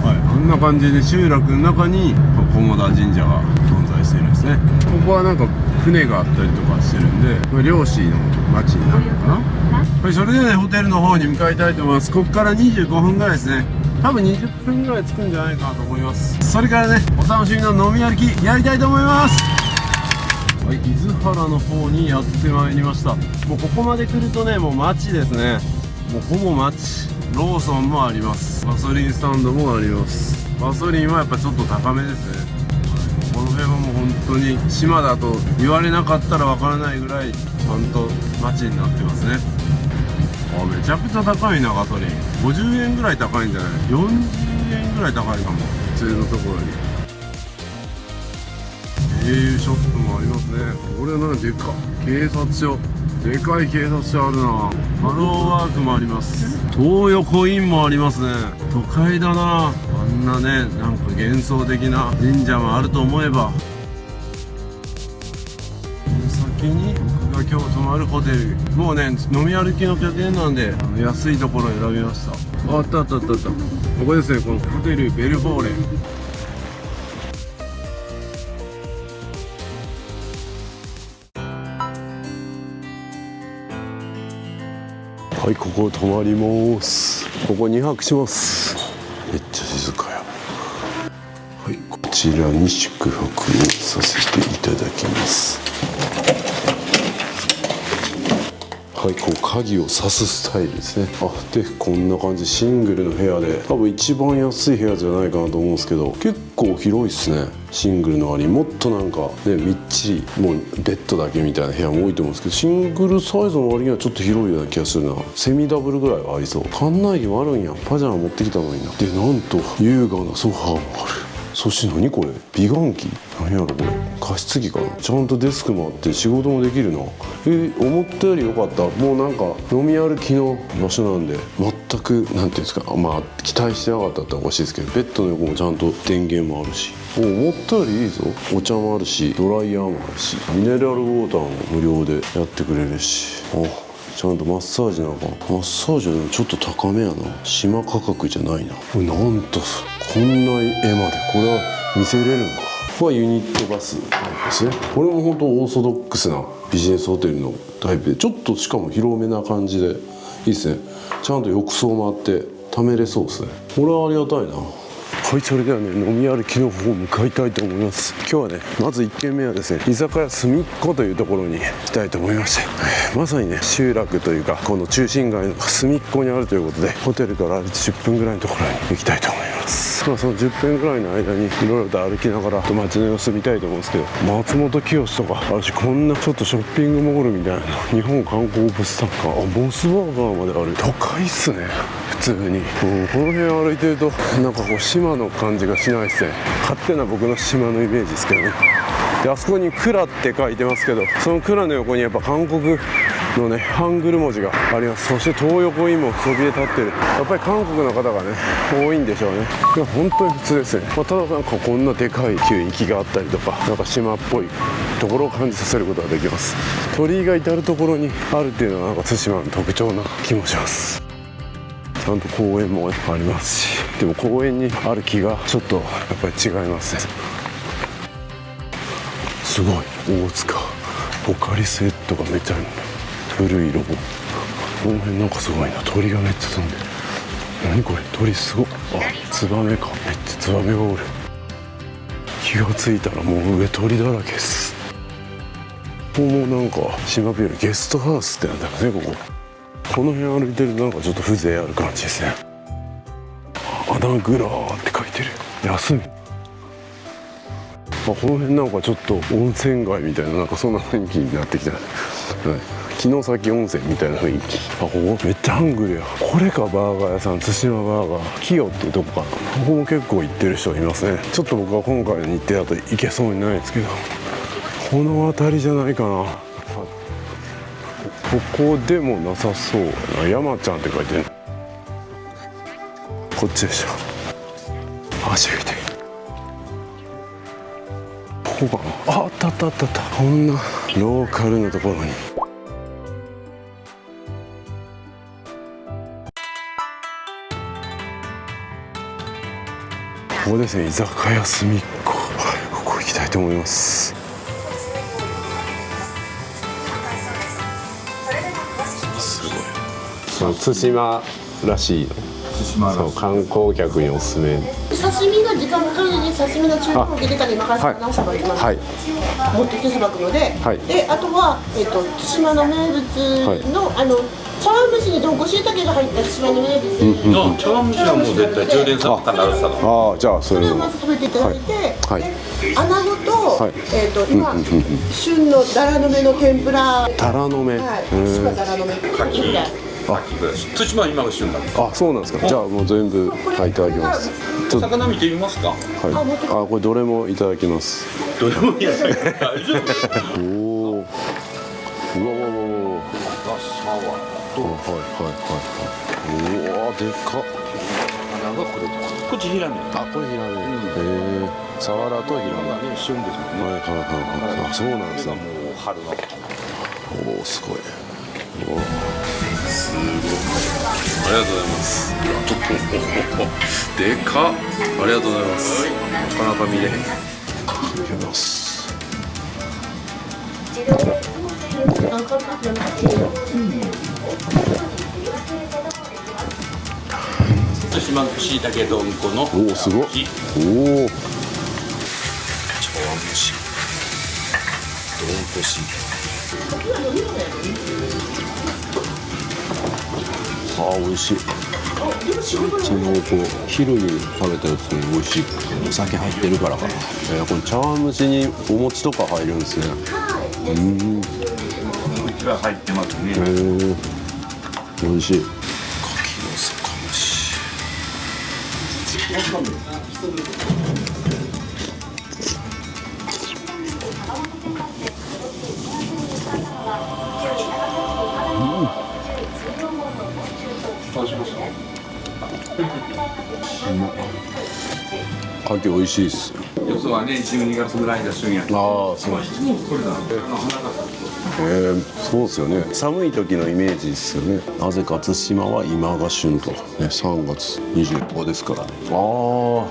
はい、あんな感じで集落の中に菰田神社が存在してるんですね。ここはなんか船があったりとかしてるんで、これ漁師の町になるのかな。はい、それでねホテルの方に向かいたいと思います。ここから25分ぐらいですね。多分20分ぐらい着くんじゃないかなと思います。それからねお楽しみの飲み歩きやりたいと思います。はい、伊豆原の方にやってまいりました。もうここまで来るとねもう街ですね。もうほぼ街。ローソンもあります。ガソリンスタンドもあります。ガソリンはやっぱちょっと高めですね。この辺はもう本当に島だと言われなかったらわからないぐらいちゃんと街になってますね。あ、めちゃくちゃ高いな。ガソリン50円ぐらい高いんじゃない。40円ぐらい高いかも、普通のところに。au ショップもありますね。これはなんでか警察署、でかい警察署あるな。ハローワークもあります。東横インもありますね。都会だな。あんなねなんか幻想的な神社もあると思えば、先に僕が今日泊まるホテル、もうね飲み歩きの拠点なんで安いところを選びました。あったあったあったあった。ここですね、このホテルベルフォーレ。はい、ここ泊まります。ここ2泊します。めっちゃ静かや。はい、こちらに宿泊をさせていただきます。ははい、こう鍵を挿すスタイルですね。あ、でこんな感じ、シングルの部屋で多分一番安い部屋じゃないかなと思うんですけど、結構広いですね。シングルの割にもっとなんかね、みっちりもうベッドだけみたいな部屋も多いと思うんですけど、シングルサイズの割にはちょっと広いような気がするな。セミダブルぐらいはありそう。館内着もあるんや。パジャマ持ってきたのにな。でなんと優雅なソファーもある。そして何これ、美顔器、何やろこれ、加湿器かな。ちゃんとデスクもあって仕事もできるな。思ったより良かった。もうなんか飲み歩きの場所なんで全くなんていうんですか、まあ期待してなかったっておかしいですけど、ベッドの横もちゃんと電源もあるし、思ったよりいいぞ。お茶もあるし、ドライヤーもあるし、ミネラルウォーターも無料でやってくれるし、ちゃんとマッサージなんか、マッサージはでもちょっと高めやな。島価格じゃないな。これなんとこんな絵まで、これは見せれるのか。ここはユニットバスなんですね。これも本当オーソドックスなビジネスホテルのタイプで、ちょっとしかも広めな感じでいいですね。ちゃんと浴槽もあって貯めれそうですね。これはありがたいな。はい、それではね、飲み歩きの方向かいたいと思います。今日はね、まず1軒目はですね、居酒屋すみっこというところに来たいと思いまして、まさにね、集落というかこの中心街の隅っこにあるということで、ホテルから歩いて10分ぐらいのところに行きたいと思います。まあその10分ぐらいの間にいろいろと歩きながら街の様子見たいと思うんですけど、松本清とかあるし、こんなちょっとショッピングモールみたいな日本観光物産館、モスバーガーまである。都会っすね普通に。この辺歩いてるとなんかこう島の感じがしないですね。勝手な僕の島のイメージですけどね。であそこに蔵って書いてますけど、その蔵の横にやっぱ韓国のねハングル文字があります。そして東横インもそびえ立ってる。やっぱり韓国の方がね多いんでしょうね。いや本当に普通ですね。ただなんかこんなでかい急域があったりとか、なんか島っぽいところを感じさせることができます。鳥居が至る所にあるっていうのはなんか対馬の特徴な気もします。ちゃんと公園もありますし、でも公園にある木がちょっとやっぱり違いますね。すごい大塚ポカリスエットがめっちゃある。古いロゴ。この辺なんかすごいな。鳥がめっちゃ飛んでる。何これ、鳥すごっ。ツバメか。めっちゃツバメがおる。気がついたらもう上鳥だらけです。ここもなんか島ビルゲストハウスってなんだろうね。この辺歩いてるとなんかちょっと風情ある感じですね。アナグラーって書いてる。休み。この辺なんかちょっと温泉街みたいな、なんかそんな雰囲気になってきた、はい、城崎温泉みたいな雰囲気。ここめっちゃハングルや。これかバーガー屋さん、対馬バーガーキヨっていうとこかな。ここも結構行ってる人いますね。ちょっと僕は今回の日程だと行けそうにないですけど、この辺りじゃないかな。ここでもなさそうな。山ちゃんって書いてる。こっちでしょ。足拭いて。ここかな。あったあったあったあった。こんなローカルなところに。ここですね、居酒屋すみっこ。はい、ここ行きたいと思います。すごい。対馬らしいの。そう観光客におすすめ。刺身が時間かかるので、刺身の注文を入れたり任せて直さばきます。はい。持ってきてさばくので、はい、であとは対馬の名物の、茶碗蒸しにどんこしいたけが入った対馬の名物。茶碗蒸しはもう絶対充電されたらさ。ああ、じゃあそれをまず食べていただいて、はい。穴子と今旬のダラの芽の天ぷら。ダラの芽。はい。ダラの芽。牡蠣。対馬は今が旬なんです。あ、そうなんですか。じゃあもう全部、はい、いただきます。魚見てみますか。はい。あ、これどれもいただきます。どれもいいやつ。大丈夫。おお。うわわわわ。はいはいはいはい。うわでかっ。こっちヒラメ。あ、これヒラメ。サワラとヒラメ。ね、旬ですもんね。はいはいはいはい。あ、そうなんですね。もう春の。おお、すごい。すごい。ありがとうございます。でかっ。ありがとうございます。なかなか見れへん。いただきます。対馬のしいたけどんこの。おお、すごい。おお。茶碗蒸し。どんこし。あ美味しい。めっちゃ濃厚。昼に食べたやつも美味しい。お酒入ってるからかな。これ茶碗蒸しにお餅とか入るんですね。うちは入ってますね。美味しい。柿の酒蒸し。牡蠣美味しいです。よそはね、1、2月ぐらいが旬や。ああ、そうです。そうですよね。寒い時のイメージですよね。なぜか対馬は今が旬と、ね、3月25ですから。ああ。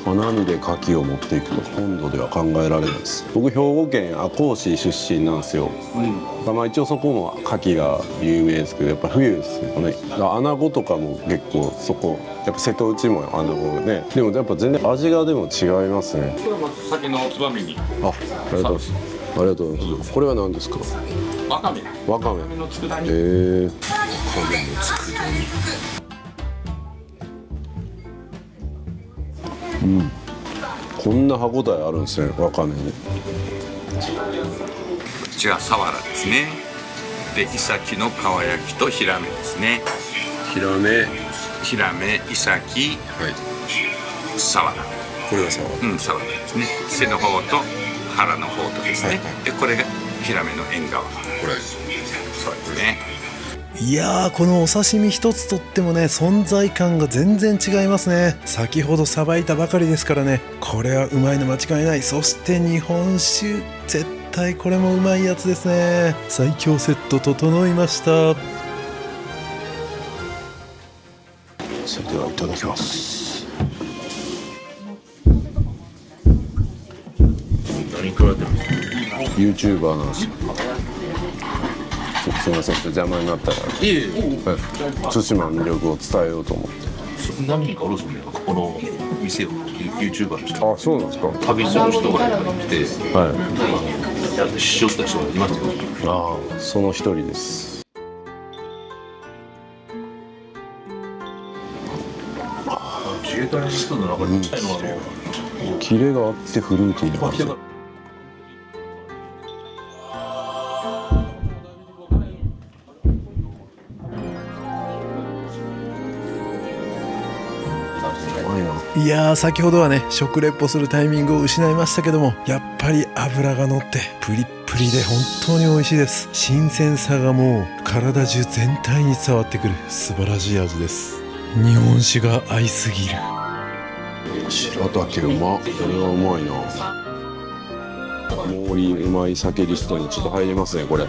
花見で牡蠣を持っていくと本土では考えられないです。僕兵庫県赤穂市出身なんですよ。まあ一応そこも牡蠣が有名ですけど、やっぱ冬ですよね。穴子とかも結構そこやっぱ瀬戸内も穴子ね。でもやっぱ全然味がでも違いますね。酒のつまみに。ありがとうございます。ありがとうございます。これは何ですか？わかめ。わかめ。の佃煮。こんな歯ごたえあるんですね、わかめに。こっちはサワラですね。で、イサキの皮焼きとヒラメですね。ヒラメ、ヒラメ、イサキ、サワラ。これがサワラ。サワラですね。背の方と腹の方とですね。で、これがヒラメの縁側。これ。そうですね。いやー、このお刺身一つとってもね、存在感が全然違いますね。先ほどさばいたばかりですからね、これはうまいの間違いない。そして日本酒、絶対これもうまいやつですね。最強セット整いました。それではいただきます。何食われてるんですか？ YouTuber なんですよ。すみません、邪魔になったら。いえいえ。対馬の魅力を伝えようと思って。何人かおるんですね。この店を YouTuber の人。あ、そうなんですか。旅する人がいて、はい。しよった人がいますよ。ああ、その一人です。自衛隊の人の中に近いのはキレがあってフルーティーな感じ。いやー、先ほどはね、食レポするタイミングを失いましたけども、やっぱり脂が乗ってプリップリで本当に美味しいです。新鮮さがもう体中全体に伝わってくる素晴らしい味です。日本酒が合いすぎる。白竹うま。これはうまいな。モーリーうまい酒リストにちょっと入りますね、これ。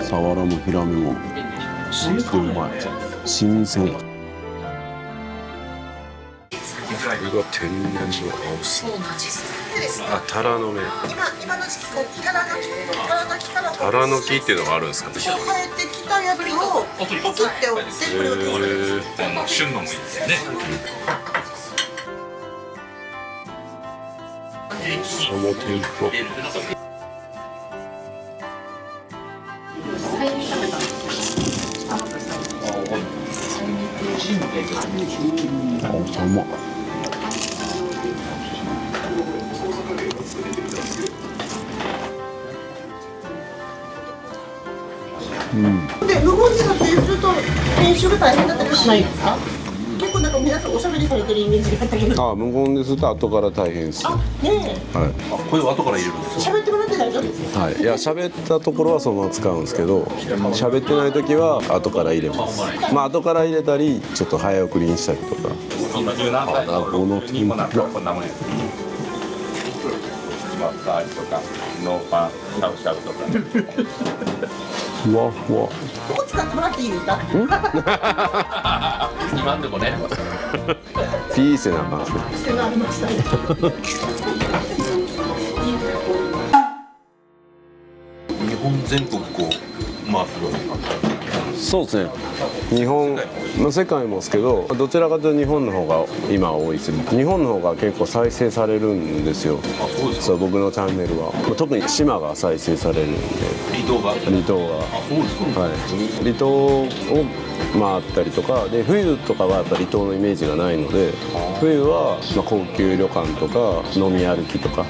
サワラもヒラメもすっごいうまい。新鮮。これが天然の青さ。あ、タラの芽。今の時期タラの木っていうのがあるんですか。生えてきたやつをポキって折ってこれを旬のもいいですよね。サモテンポ。あ、甘っ。で、無言で撮影すると編集が大変だったりしないですか？結構なんか皆さんおしゃべりされてるイメージがあったけど。あ、無言ですと後から大変です。ねえ。はい。これを後から入れるんですよ。喋ってもらって大丈夫ですよ。はい。いや、喋ったところはそのまま使うんですけど、喋ってない時は後から入れます。まあ後から入れたり、ちょっと早送りにしたりとか。柔軟剤あ、この天ぷら。こんなもんや。マッサージとかノーパンしゃぶしゃぶとか。ふわふわ。ここ使ってもらっていいですか？今でもね。ピーセな感じ。してなりましたね。日本全国こう回ってるわけか。そうですね。日本の世界もですけど、どちらかというと日本の方が今は多いですね。日本の方が結構再生されるんですよ。そう、僕のチャンネルは特に島が再生されるんで。離島が。はい。離島を回ったりとかで、冬とかはやっぱ離島のイメージがないので、冬は高級旅館とか飲み歩きとか、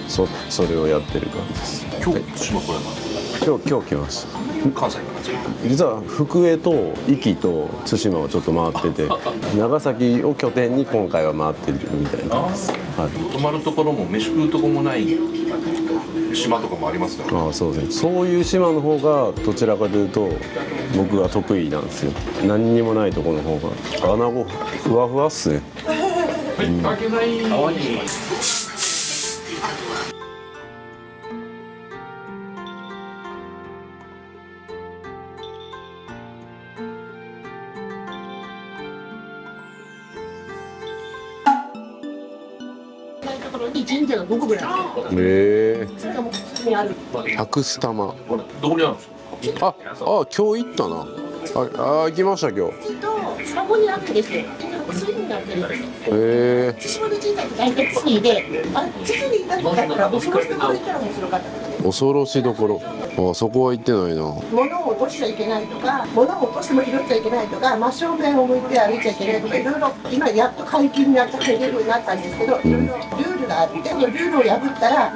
それをやってる感じです。今日島これ今日来ました。関西から実は福江と壱岐と対馬をちょっと回ってて、長崎を拠点に今回は回ってるみたいなんです。はい、泊まるところも飯食うとこもない島とかもありますから、ああ、そうですね。そういう島の方がどちらかというと僕は得意なんですよ。何にもないところの方が。穴子ふわふわっすね。神社が5個ぐらいある。それがもう普通にある。百須玉。どこにあるんですか？今日行ったな。行きました今日。そこにあってですね、水になってるんですよ。対馬の神社って大体水で、筒になってたから恐ろしいところ行ったら面白かったですね。恐ろしいところ。そこは行ってないな。物を落としちゃいけないとか、物を落としても拾っちゃいけないとか、真正面を向いて歩いちゃいけないとか、いろいろ今やっと解禁になって入れるようになったんですけど、いろいろルールがあって、そのルールを破ったら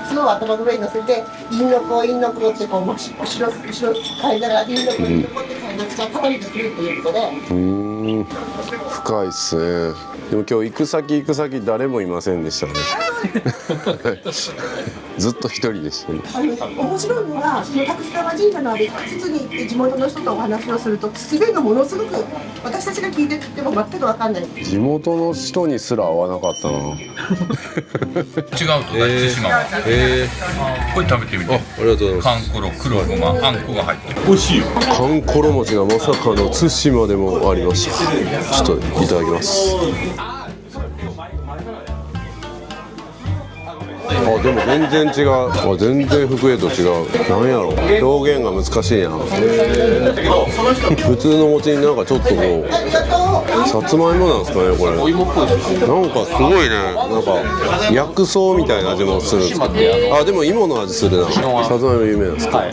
靴を頭の上に乗せて陰の子ってこう後ろ階段が陰の子って階段がたどりできるということで。深いっすね。でも今日行く先誰もいませんでしたね。ずっと一人でしたね。面白いのが、その百須玉神社のある筒に行って地元の人とお話をすると、筒弁がものすごく私たちが聞いてても全く分かんない。地元の人にすら会わなかったな。違うと対馬はこれ食べてみて。ありがとうございます。かんころ、黒ごま、あんこが入ってる。美味しいよ。かんころ餅がまさかの対馬でもありました。ちょっといただきます。でも全然違う。全然福江と違う。なんやろ、表現が難しいな。普通の餅になんかちょっとこうさつまいもなんですかね、これ。お芋っぽいですか？なんかすごいね、なんか薬草みたいな味もするんですけど、でも芋の味するな。さつまいも有名なんですか？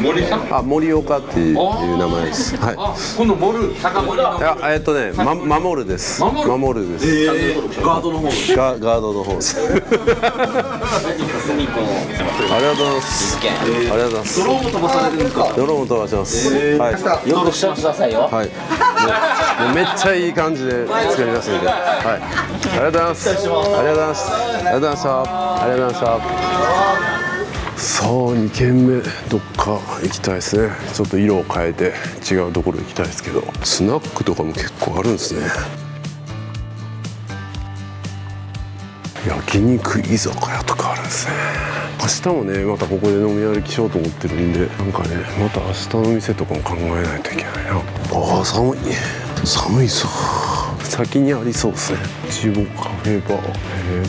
森さん？森岡っていう名前です。はい。このモル、高森の。守るです。守るです。ガードの方。ガードの方です。ありがとうございます。ありがとうございます。ドローンも飛ばされるんですか？ドローンも飛ばします。はい。よくしとってくださいよ。はい。もうめっちゃいい感じで作りますんで。はい。ありがとうございます。ありがとうございます。ありがとうございました。ありがとうございました。さあ2軒目どっか行きたいですね。ちょっと色を変えて違うところ行きたいですけど、スナックとかも結構あるんですね。焼肉居酒屋とかあるんですね。明日もねまたここで飲み歩きしようと思ってるんで、なんかねまた明日の店とかも考えないといけないな。寒いぞ。先にありそうですね。一応カフェバー、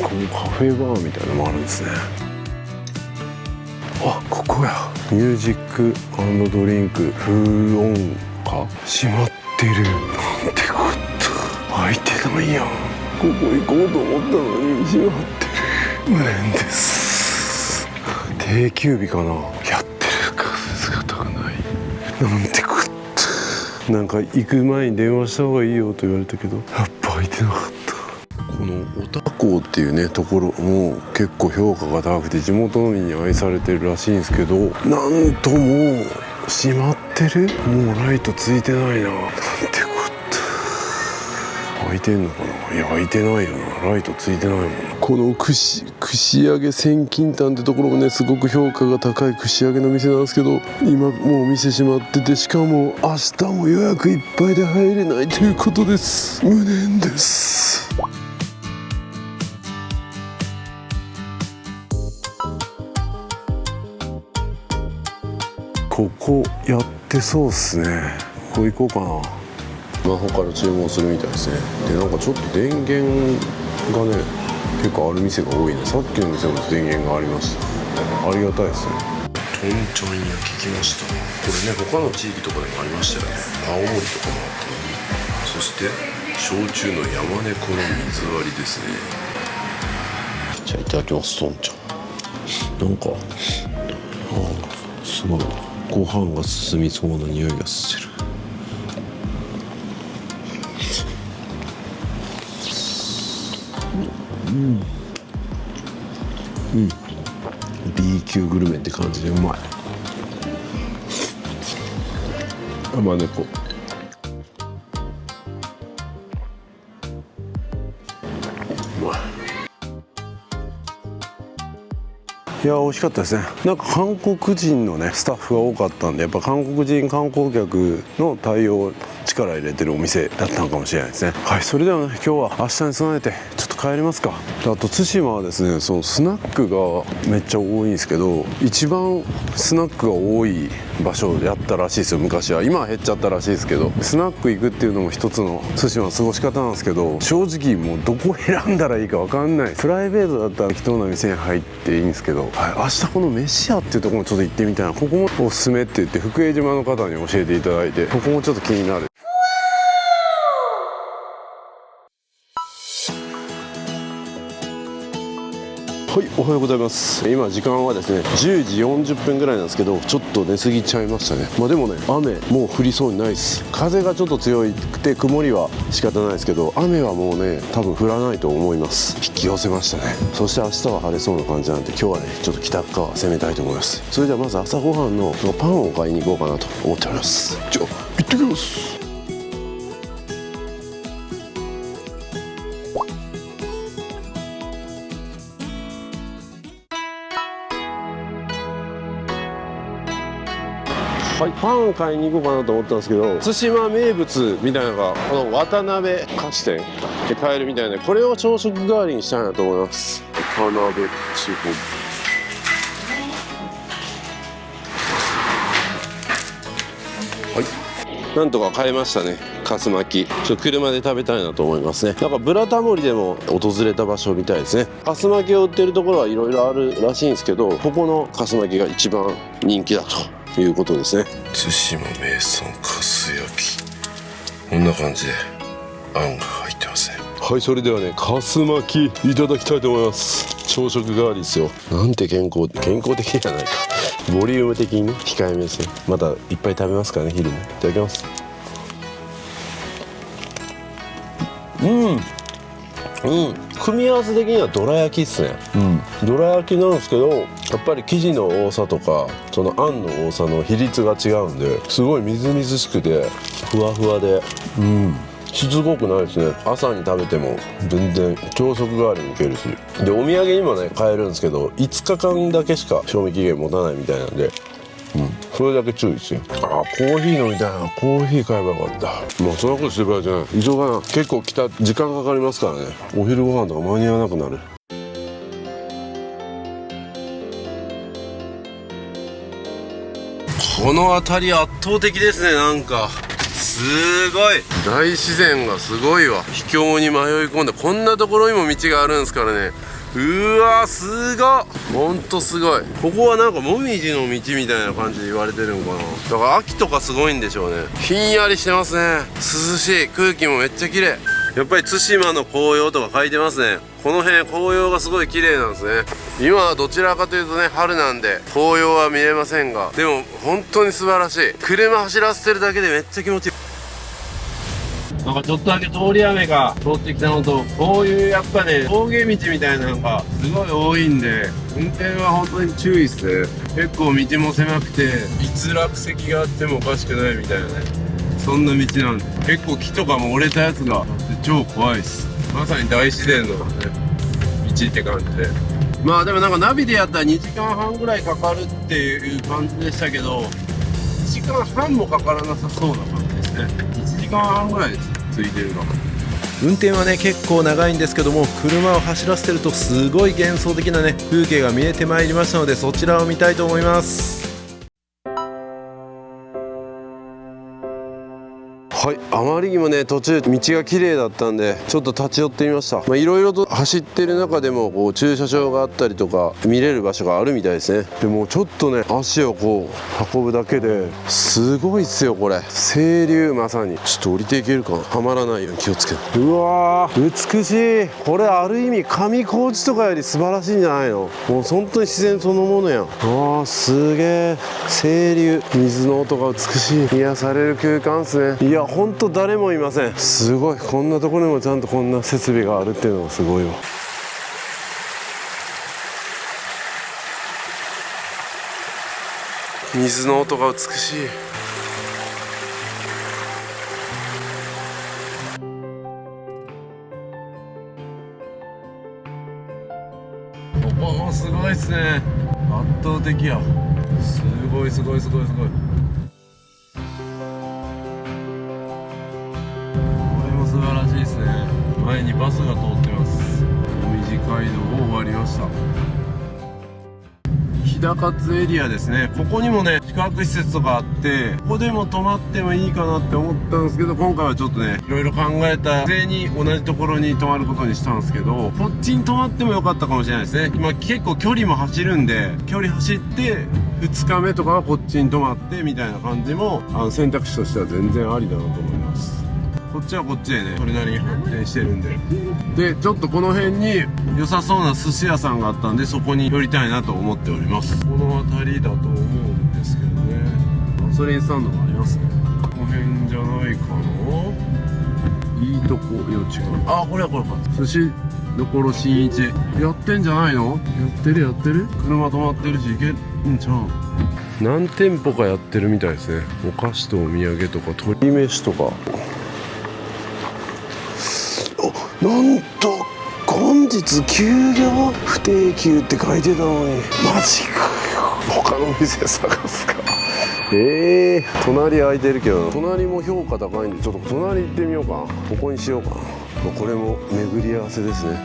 このカフェバーみたいなのもあるんですね。ここや。ミュージック&ドリンク風音か閉まってる。なんてこと開いてないやん。ここ行こうと思ったのに閉まってる。無念です。定休日かな。やってるか姿がない。なんてこと。なんか行く前に電話した方がいいよと言われたけど、やっぱ開いてなかった。この小田港っていうねところも結構評価が高くて地元の民に愛されてるらしいんですけど、なんともう閉まってる。もうライトついてないな。なんてこと開いてんのかな。いや開いてないよな。ライトついてないもん。この串揚げ千金丹ってところもねすごく評価が高い串揚げの店なんですけど、今もうお店閉まってて、しかも明日も予約いっぱいで入れないということです。無念です。ここやってそうっすね。ここ行こうかな。魔法から注文するみたいですね。でなんかちょっと電源がね結構ある店が多いね。さっきの店も電源がありました。ありがたいですね。本ちゃん焼き来ました。これね他の地域とかでもありましたよね。青森とかもあって、そして焼酎の山猫の水割りですね。じゃあいただきます。とんちゃんなんかすごいご飯が進みそうな匂いがしてる。B 級グルメって感じでうまい。山猫うまい。いや美味しかったですね。なんか韓国人のねスタッフが多かったんで、やっぱ韓国人観光客の対応力入れてるお店だったのかもしれないですね。はい、それではね今日は明日に備えてちょっと帰りますか。あと対馬はですね、そのスナックがめっちゃ多いんですけど、一番スナックが多い場所やったらしいですよ昔は。今は減っちゃったらしいですけど、スナック行くっていうのも一つの対馬の過ごし方なんですけど、正直もうどこ選んだらいいか分かんない。プライベートだったら適当な店に入っていいんですけど、はい、明日この飯屋っていうところもちょっと行ってみたいな。ここもおすすめって言って福江島の方に教えていただいて、ここもちょっと気になる。はい、おはようございます。今時間はですね10時40分ぐらいなんですけど、ちょっと寝すぎちゃいましたね。まあでもね、雨もう降りそうにないです。風がちょっと強くて曇りは仕方ないですけど、雨はもうね多分降らないと思います。引き寄せましたね。そして明日は晴れそうな感じなんで、今日はねちょっと北側攻めたいと思います。それではまず朝ごはんのパンを買いに行こうかなと思っております。じゃあ行ってきます。はい、パンを買いに行こうかなと思ったんですけど、対馬名物みたいなのがこの渡辺菓子店で買えるみたいで、これを朝食代わりにしたいなと思います。渡辺地方はい、なんとか買えましたね。かす巻きちょっと車で食べたいなと思いますね。なんかブラタモリでも訪れた場所みたいですね。かす巻きを売ってるところはいろいろあるらしいんですけど、ここのかす巻きが一番人気だということですね。対馬名産かす焼き、こんな感じであんが入ってますね。はい、それではねかす巻きいただきたいと思います。朝食代わりですよ。なんて健康的じゃないか、ボリューム的にね控えめですね。またいっぱい食べますからね、昼も。いただきます。組み合わせ的にはどら焼きっすね。どら焼きなんですけど、やっぱり生地の多さとかそのあんの多さの比率が違うんで、すごいみずみずしくてふわふわで、しつこくないですね。朝に食べても全然朝食代わりにいけるし、でお土産にもね買えるんですけど、5日間だけしか賞味期限持たないみたいなんで、それだけ注意ですよ。コーヒー飲みたいな。コーヒー買えばよかった。もうそんなことしてる場合じゃない。急がな。結構時間かかりますからね。お昼ご飯とか間に合わなくなる。この辺り圧倒的ですね。なんかすごい大自然がすごいわ。秘境に迷い込んで、こんなところにも道があるんですからね。うわすごっ、ほんとすごい。ここはなんかもみじの道みたいな感じで言われてるのかな。だから秋とかすごいんでしょうね。ひんやりしてますね。涼しい。空気もめっちゃ綺麗。やっぱり対馬の紅葉とか書いてますね。この辺紅葉がすごい綺麗なんですね。今はどちらかというとね春なんで紅葉は見えませんが、でも本当に素晴らしい。車走らせてるだけでめっちゃ気持ちいい。なんかちょっとだけ通り雨が通ってきたのと、こういうやっぱね峠道みたいなのがすごい多いんで、運転は本当に注意っすね。結構道も狭くて、いつ落石があってもおかしくないみたいなね、そんな道なんで、結構木とかも折れたやつが超怖いっす。まさに大自然のね道って感じで。まあでもなんかナビでやったら2時間半ぐらいかかるっていう感じでしたけど、1時間半もかからなさそうな感じですね。1時間半ぐらいついてるの。運転はね結構長いんですけども、車を走らせてるとすごい幻想的なね風景が見えてまいりましたので、そちらを見たいと思います。はい、あまりにもね途中道が綺麗だったんでちょっと立ち寄ってみました。いろいろと走ってる中でもこう駐車場があったりとか見れる場所があるみたいですね。でもちょっとね足をこう運ぶだけですごいっすよこれ。清流、まさに。ちょっと降りていけるかな、はまらないように気をつけて。うわー美しい。これある意味上高地とかより素晴らしいんじゃないの。もう本当に自然そのものやん。あーすげえ清流、水の音が美しい。癒される空間っすね。いやほんと誰もいません。すごい、こんなところにもちゃんとこんな設備があるっていうのがすごいわ。水の音が美しい。ここもすごいっすね。圧倒的や。すごいすごいすごいすごい。これも素晴らしいですね。前にバスが通ってます。紅葉街道を終わりました。日高津エリアですね。ここにもね宿泊施設とかあって、ここでも泊まってもいいかなって思ったんですけど、今回はちょっとねいろいろ考えた末に同じところに泊まることにしたんですけど、こっちに泊まってもよかったかもしれないですね。今結構距離も走るんで、距離走って2日目とかはこっちに泊まってみたいな感じも選択肢としては全然ありだなと思います。こっちはこっちでねそれなりに発展してるんで、ちょっとこの辺に良さそうな寿司屋さんがあったんで、そこに寄りたいなと思っております。この辺りだと思うんですけどね。ガソリンスタンドもありますね。この辺じゃないかな。いいとこ、いや違う。あ、これはこれか。寿司どころ新一やってんじゃないの。やってるやってる。車止まってるし行けんちゃう。何店舗かやってるみたいですね。お菓子とお土産とか鶏飯とか。なんと本日休業、不定休って書いてたのにマジかよ。他の店探すか。隣空いてるけど、隣も評価高いんでちょっと隣行ってみようかな。ここにしようかな。これも巡り合わせですね。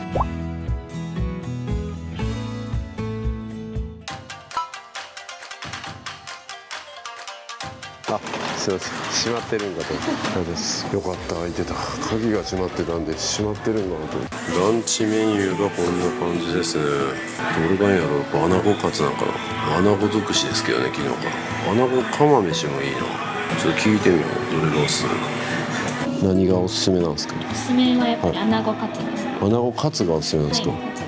あ、すいません、閉まってるんかと思ったです。よかった、開いてた。鍵が閉まってたんで閉まってるんかなと思って。ランチメニューがこんな感じですね。どれがいいやろ。アナゴカツなんかな。アナゴ尽くしですけどね、昨日から。アナゴ釜飯もいいな。ちょっと聞いてみよう、どれがおすすめか。何がおすすめなんですか。おすすめはやっぱりアナゴカツです。アナゴカツがおすすめなんですか。はい、カツで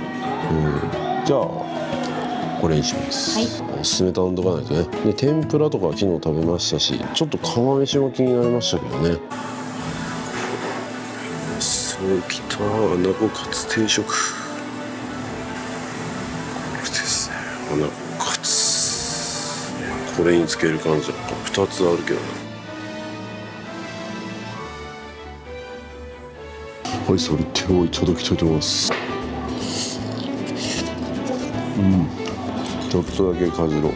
す。じゃあこれにします、はい、おすすめ頼んどかないとね。で天ぷらとか昨日食べましたし、ちょっと釜飯も気になりましたけどね。そうきた、アナゴカツ定食。これですね、アナゴカツ。これにつける感じだ。2つあるけどな。はい、それ手をいただきたいと思います。ちょっとだけかじろう。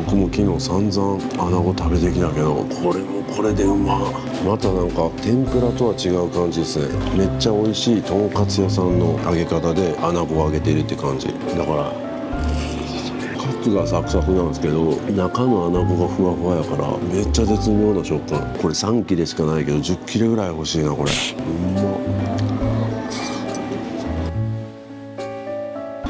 僕も昨日散々アナゴ食べてきたけど、これもこれでうま。またなんか天ぷらとは違う感じですね。めっちゃ美味しいとんかつ屋さんの揚げ方でアナゴを揚げてるって感じだから、カツがサクサクなんですけど中のアナゴがふわふわやからめっちゃ絶妙な食感。これ3切れしかないけど10切れぐらい欲しいなこれ。うまっ。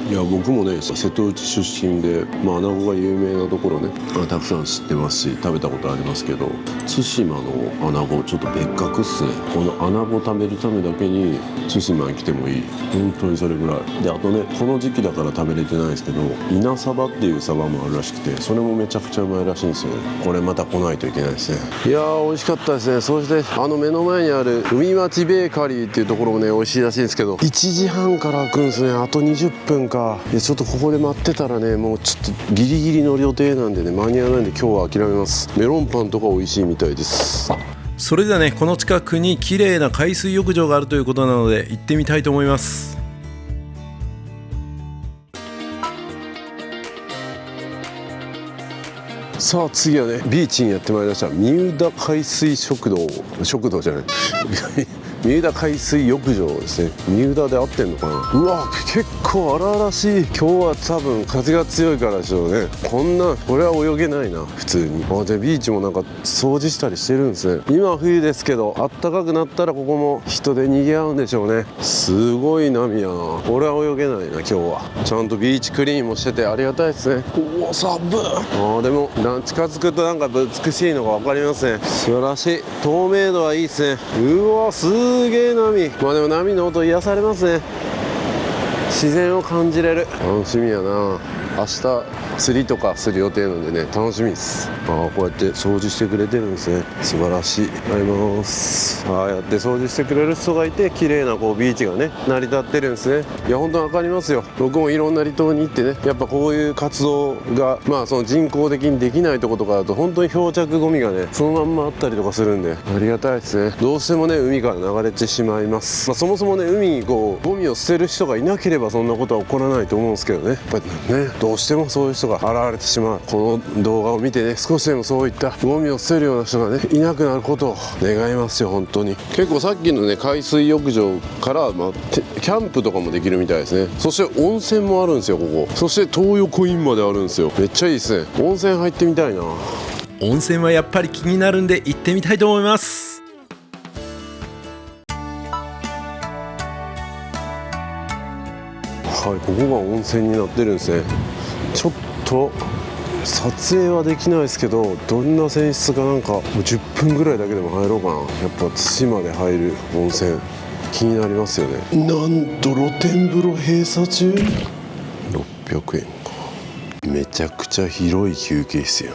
いや僕もね瀬戸内出身で、アナゴが有名なところねたくさん知ってますし食べたことありますけど、対馬のアナゴちょっと別格っすね。このアナゴ食べるためだけに対馬に来てもいい。本当にそれぐらいで、あとねこの時期だから食べれてないですけど稲サバっていうサバもあるらしくて、それもめちゃくちゃうまいらしいんですよ。これまた来ないといけないですね。いやー美味しかったですね。そして目の前にある海町ベーカリーっていうところもね美味しいらしいんですけど、1時半から開くんですね。あと20分か。ちょっとここで待ってたらねもうちょっとギリギリの予定なんでね間に合わないんで今日は諦めます。メロンパンとか美味しいみたいです。それではね、この近くに綺麗な海水浴場があるということなので行ってみたいと思います。さあ次はねビーチにやってまいりました。三浦海水食堂じゃない三浦海水浴場ですね。三浦で合ってんのかな。うわ結構荒々しい。今日は多分風が強いからでしょうね。これは泳げないな普通に。でビーチもなんか掃除したりしてるんですね。今は冬ですけど、あったかくなったらここも人で賑わうんでしょうね。すごい波やな。俺は泳げないな今日は。ちゃんとビーチクリーンもしててありがたいですね。うわ寒い。でも近づくとなんか美しいのが分かりますね。素晴らしい。透明度はいいですね。うわすげえ波。でも波の音癒されますね。自然を感じれる。楽しみやな。明日釣りとかする予定なんでね、楽しみです。こうやって掃除してくれてるんですね。素晴らしい。あります。やって掃除してくれる人がいて、綺麗なこうビーチがね成り立ってるんですね。いや本当わかりますよ。僕もいろんな離島に行ってね、やっぱこういう活動がその人工的にできないとことかだと本当に漂着ゴミがねそのまんまあったりとかするんで、ありがたいですね。どうしてもね海から流れてしまいます。そもそもね海にこうゴミを捨てる人がいなければそんなことは起こらないと思うんですけどね。やっぱりねどうしてもそういう人が現れてしまう。この動画を見てね、少しでもそういったゴミを捨てるような人がねいなくなることを願いますよ。本当に。結構さっきのね海水浴場から、キャンプとかもできるみたいですね。そして温泉もあるんですよここ。そして東横インまであるんですよ。めっちゃいいですね。温泉入ってみたいな。温泉はやっぱり気になるんで行ってみたいと思います。ここが温泉になってるんですね。ちょっと撮影はできないですけど、どんな泉質かなんかもう10分ぐらいだけでも入ろうかな。やっぱ対馬で入る温泉気になりますよね。なんと露天風呂閉鎖中。600円か。めちゃくちゃ広い休憩室やん。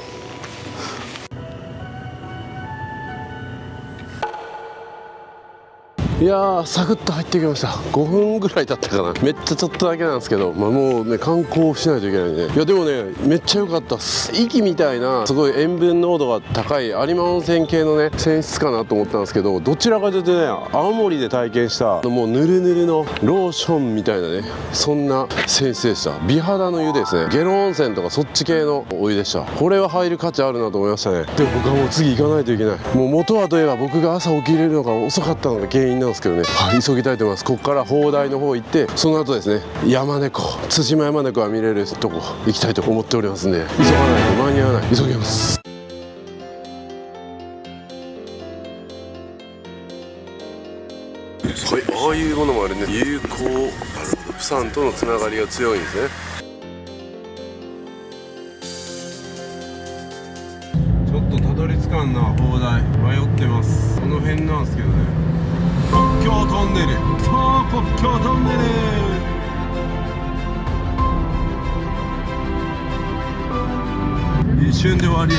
いやーサクッと入ってきました。5分ぐらい経ったかな。めっちゃちょっとだけなんですけど、もうね観光しないといけないね。いやでもねめっちゃ良かったっす。壱岐みたいなすごい塩分濃度が高い有馬温泉系のね泉質かなと思ったんですけど、どちらかというとね青森で体験したもうぬるぬるのローションみたいなね、そんな泉質でした。美肌の湯ですね。下呂温泉とかそっち系のお湯でした。これは入る価値あるなと思いましたね。でも僕はもう次行かないといけない。もう元はといえば僕が朝起きれるのが遅かったのが原因なんですけどね、急ぎたいと思います。ここから砲台の方行って、その後ですね山猫、対馬山猫が見れるとこ行きたいと思っておりますんで、急がないと間に合わない。急ぎます。はい、ああいうものもあるね。友好、釜山とのつながりが強いんですね。ちょっとたどり着かんな砲台。迷ってます。この辺なんですけどね。国境トンネル。そう国境トンネル。一瞬で終わりや。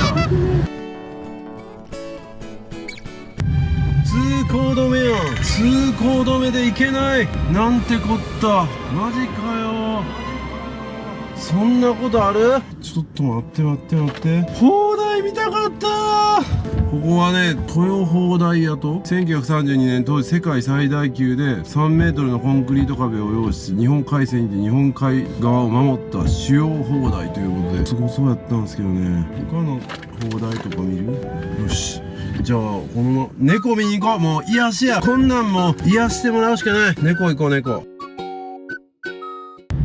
通行止めやん。通行止めで行けない。なんてこった。マジかよ。そんなことある？ちょっと待って待って待って。砲台見たかった。ここはね豊砲台屋と1932年当時世界最大級で3メートルのコンクリート壁を擁し、日本海戦で日本海側を守った主要砲台ということで、すごそうやったんですけどね。他の砲台とか見る？よし、じゃあこの猫見に行こう。もう癒しや。こんなんもう癒してもらうしかない。猫行こう猫。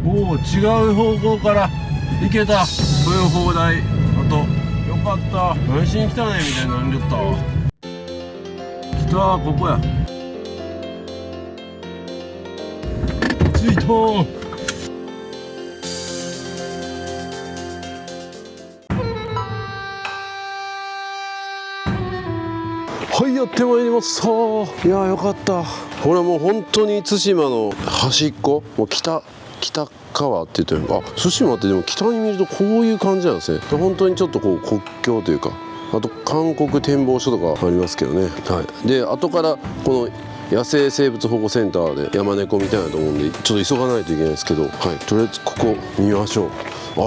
おお、違う方向から行けた。豊砲台。あとよかった。何しに来たねみたいになりよったわ。来たー、ここや。着いたー。はい、やってまいりました。いやーよかった。これはもう本当に対馬の端っこ、もう北川って言ってる。対馬ってでも北に見るとこういう感じなんですね。本当にちょっとこう国境というか、あと韓国展望所とかありますけどね。はい。で後からこの野生生物保護センターで山猫みたいなと思うんでちょっと急がないといけないですけど、はい、とりあえずここ見ましょう。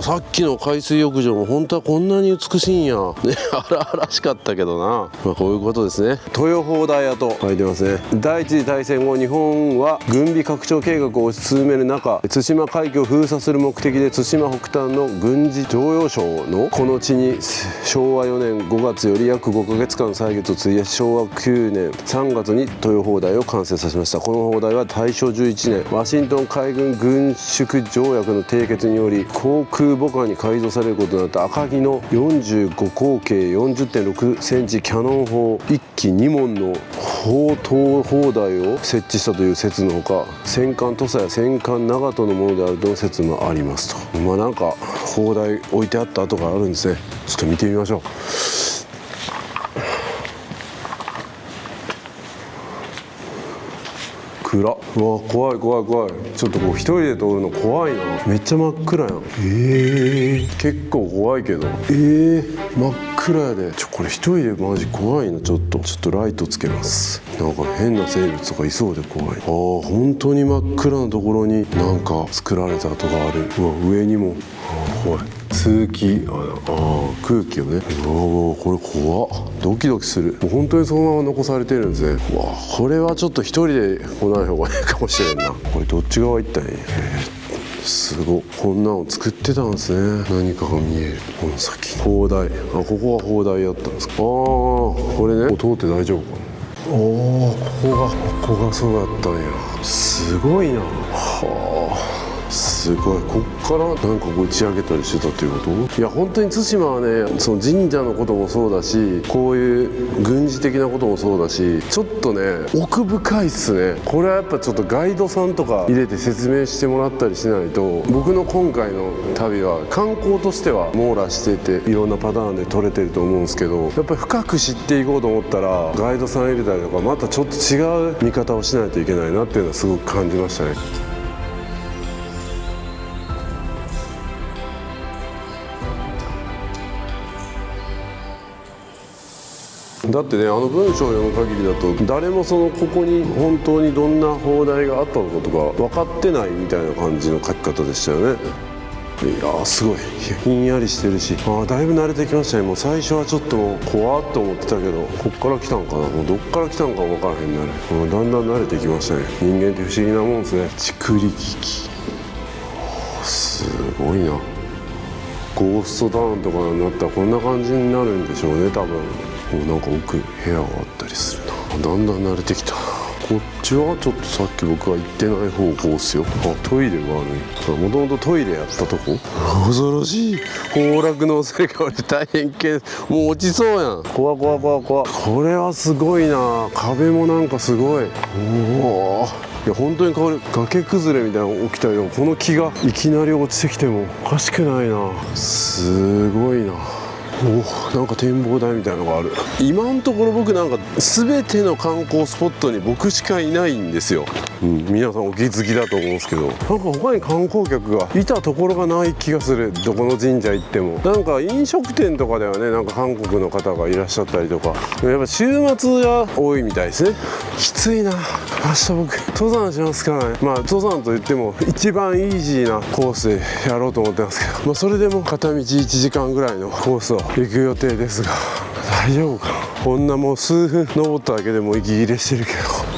さっきの海水浴場も本当はこんなに美しいんやね。荒々しかったけどな。こういうことですね。豊砲台屋と書いてますね。第一次大戦後日本は軍備拡張計画を推し進める中、対馬海峡を封鎖する目的で対馬北端の軍事徴用省のこの地に昭和4年5月より約5ヶ月間歳月を費やし、昭和9年3月に豊砲台台を完成させました。この砲台は大正11年ワシントン海軍軍縮条約の締結により航空母艦に改造されることになった赤城の45口径 40.6 センチキャノン砲1機2門の砲塔砲台を設置したという説のほか、戦艦土佐や戦艦長門のものであるとの説もありますと。まあなんか砲台置いてあった跡があるんですね。ちょっと見てみましょう。暗っ。うわ怖い怖い怖い。ちょっとこう一人で通るの怖いな。めっちゃ真っ暗やん。結構怖いけど。真っ暗やで。これ一人でマジ怖いな。ちょっとライトつけます。なんか変な生物とかいそうで怖い。本当に真っ暗なところになんか作られた跡がある。うわ上にも。怖い。通気空気をね。これ怖っ。ドキドキする。もう本当にそのまま残されてるんですね。うわこれはちょっと一人で来ない方がいいかもしれんな。これどっち側行ったんや。すごい。こんなの作ってたんですね。何かが見える。この先砲台。ここは砲台やったんですか。これね通って大丈夫かな。ここがそうだったんや。すごいな。すごい。こっからなんか打ち上げたりしてたっていうこと。いや本当に対馬はね、その神社のこともそうだし、こういう軍事的なこともそうだし、ちょっとね奥深いっすね。これはやっぱちょっとガイドさんとか入れて説明してもらったりしないと。僕の今回の旅は観光としては網羅してていろんなパターンで撮れてると思うんですけど、やっぱり深く知っていこうと思ったらガイドさん入れたりとか、またちょっと違う見方をしないといけないなっていうのはすごく感じましたね。だってね、文章を読む限りだと誰もここに本当にどんな砲台があったのかとか分かってないみたいな感じの書き方でしたよね。いやーすごいひんやりしてるし、だいぶ慣れてきましたね。もう最初はちょっともう怖っと思ってたけど、こっから来たんかな。もうどっから来たんか分からへんなる。だんだん慣れてきましたね。人間って不思議なもんですね。蓄力機すごいな。ゴーストタウンとかになったらこんな感じになるんでしょうね多分。なんか奥部屋があったりするな。だんだん慣れてきた。こっちはちょっとさっき僕が行ってない方向っすよ。トイレがある。もともとトイレやったとこ。恐ろしい。崩落の恐れがある。大変系。もう落ちそうやん。怖。これはすごいな。壁もなんかすごい。いや本当にこれ崖崩れみたいなの起きたり、この木がいきなり落ちてきてもおかしくないな。すごいな。なんか展望台みたいなのがある。今のところ僕なんか全ての観光スポットに僕しかいないんですよ。皆さんお気づきだと思うんですけど、なんか他に観光客がいたところがない気がする。どこの神社行ってもなんか飲食店とかではね、なんか韓国の方がいらっしゃったりとか、やっぱ週末が多いみたいですね。きついな。明日僕登山しますからね。登山といっても一番イージーなコースでやろうと思ってますけど、それでも片道1時間ぐらいのコースを行く予定ですが、大丈夫かな。こんなもう数分登っただけでも息切れしてるけ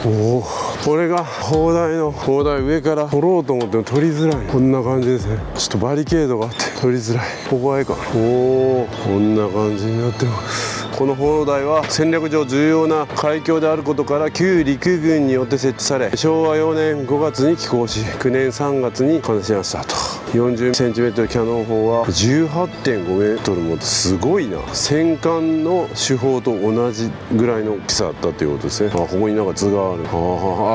ど、これが砲台上から取ろうと思っても取りづらい。こんな感じですね。ちょっとバリケードがあって取りづらい。ここはええか。こんな感じになってます。この砲台は戦略上重要な海峡であることから旧陸軍によって設置され、昭和4年5月に起工し9年3月に完成しましたと。40cm キャノン砲は 18.5m もすごいな。戦艦の主砲と同じぐらいの大きさだったということですね。ここになんか図がある。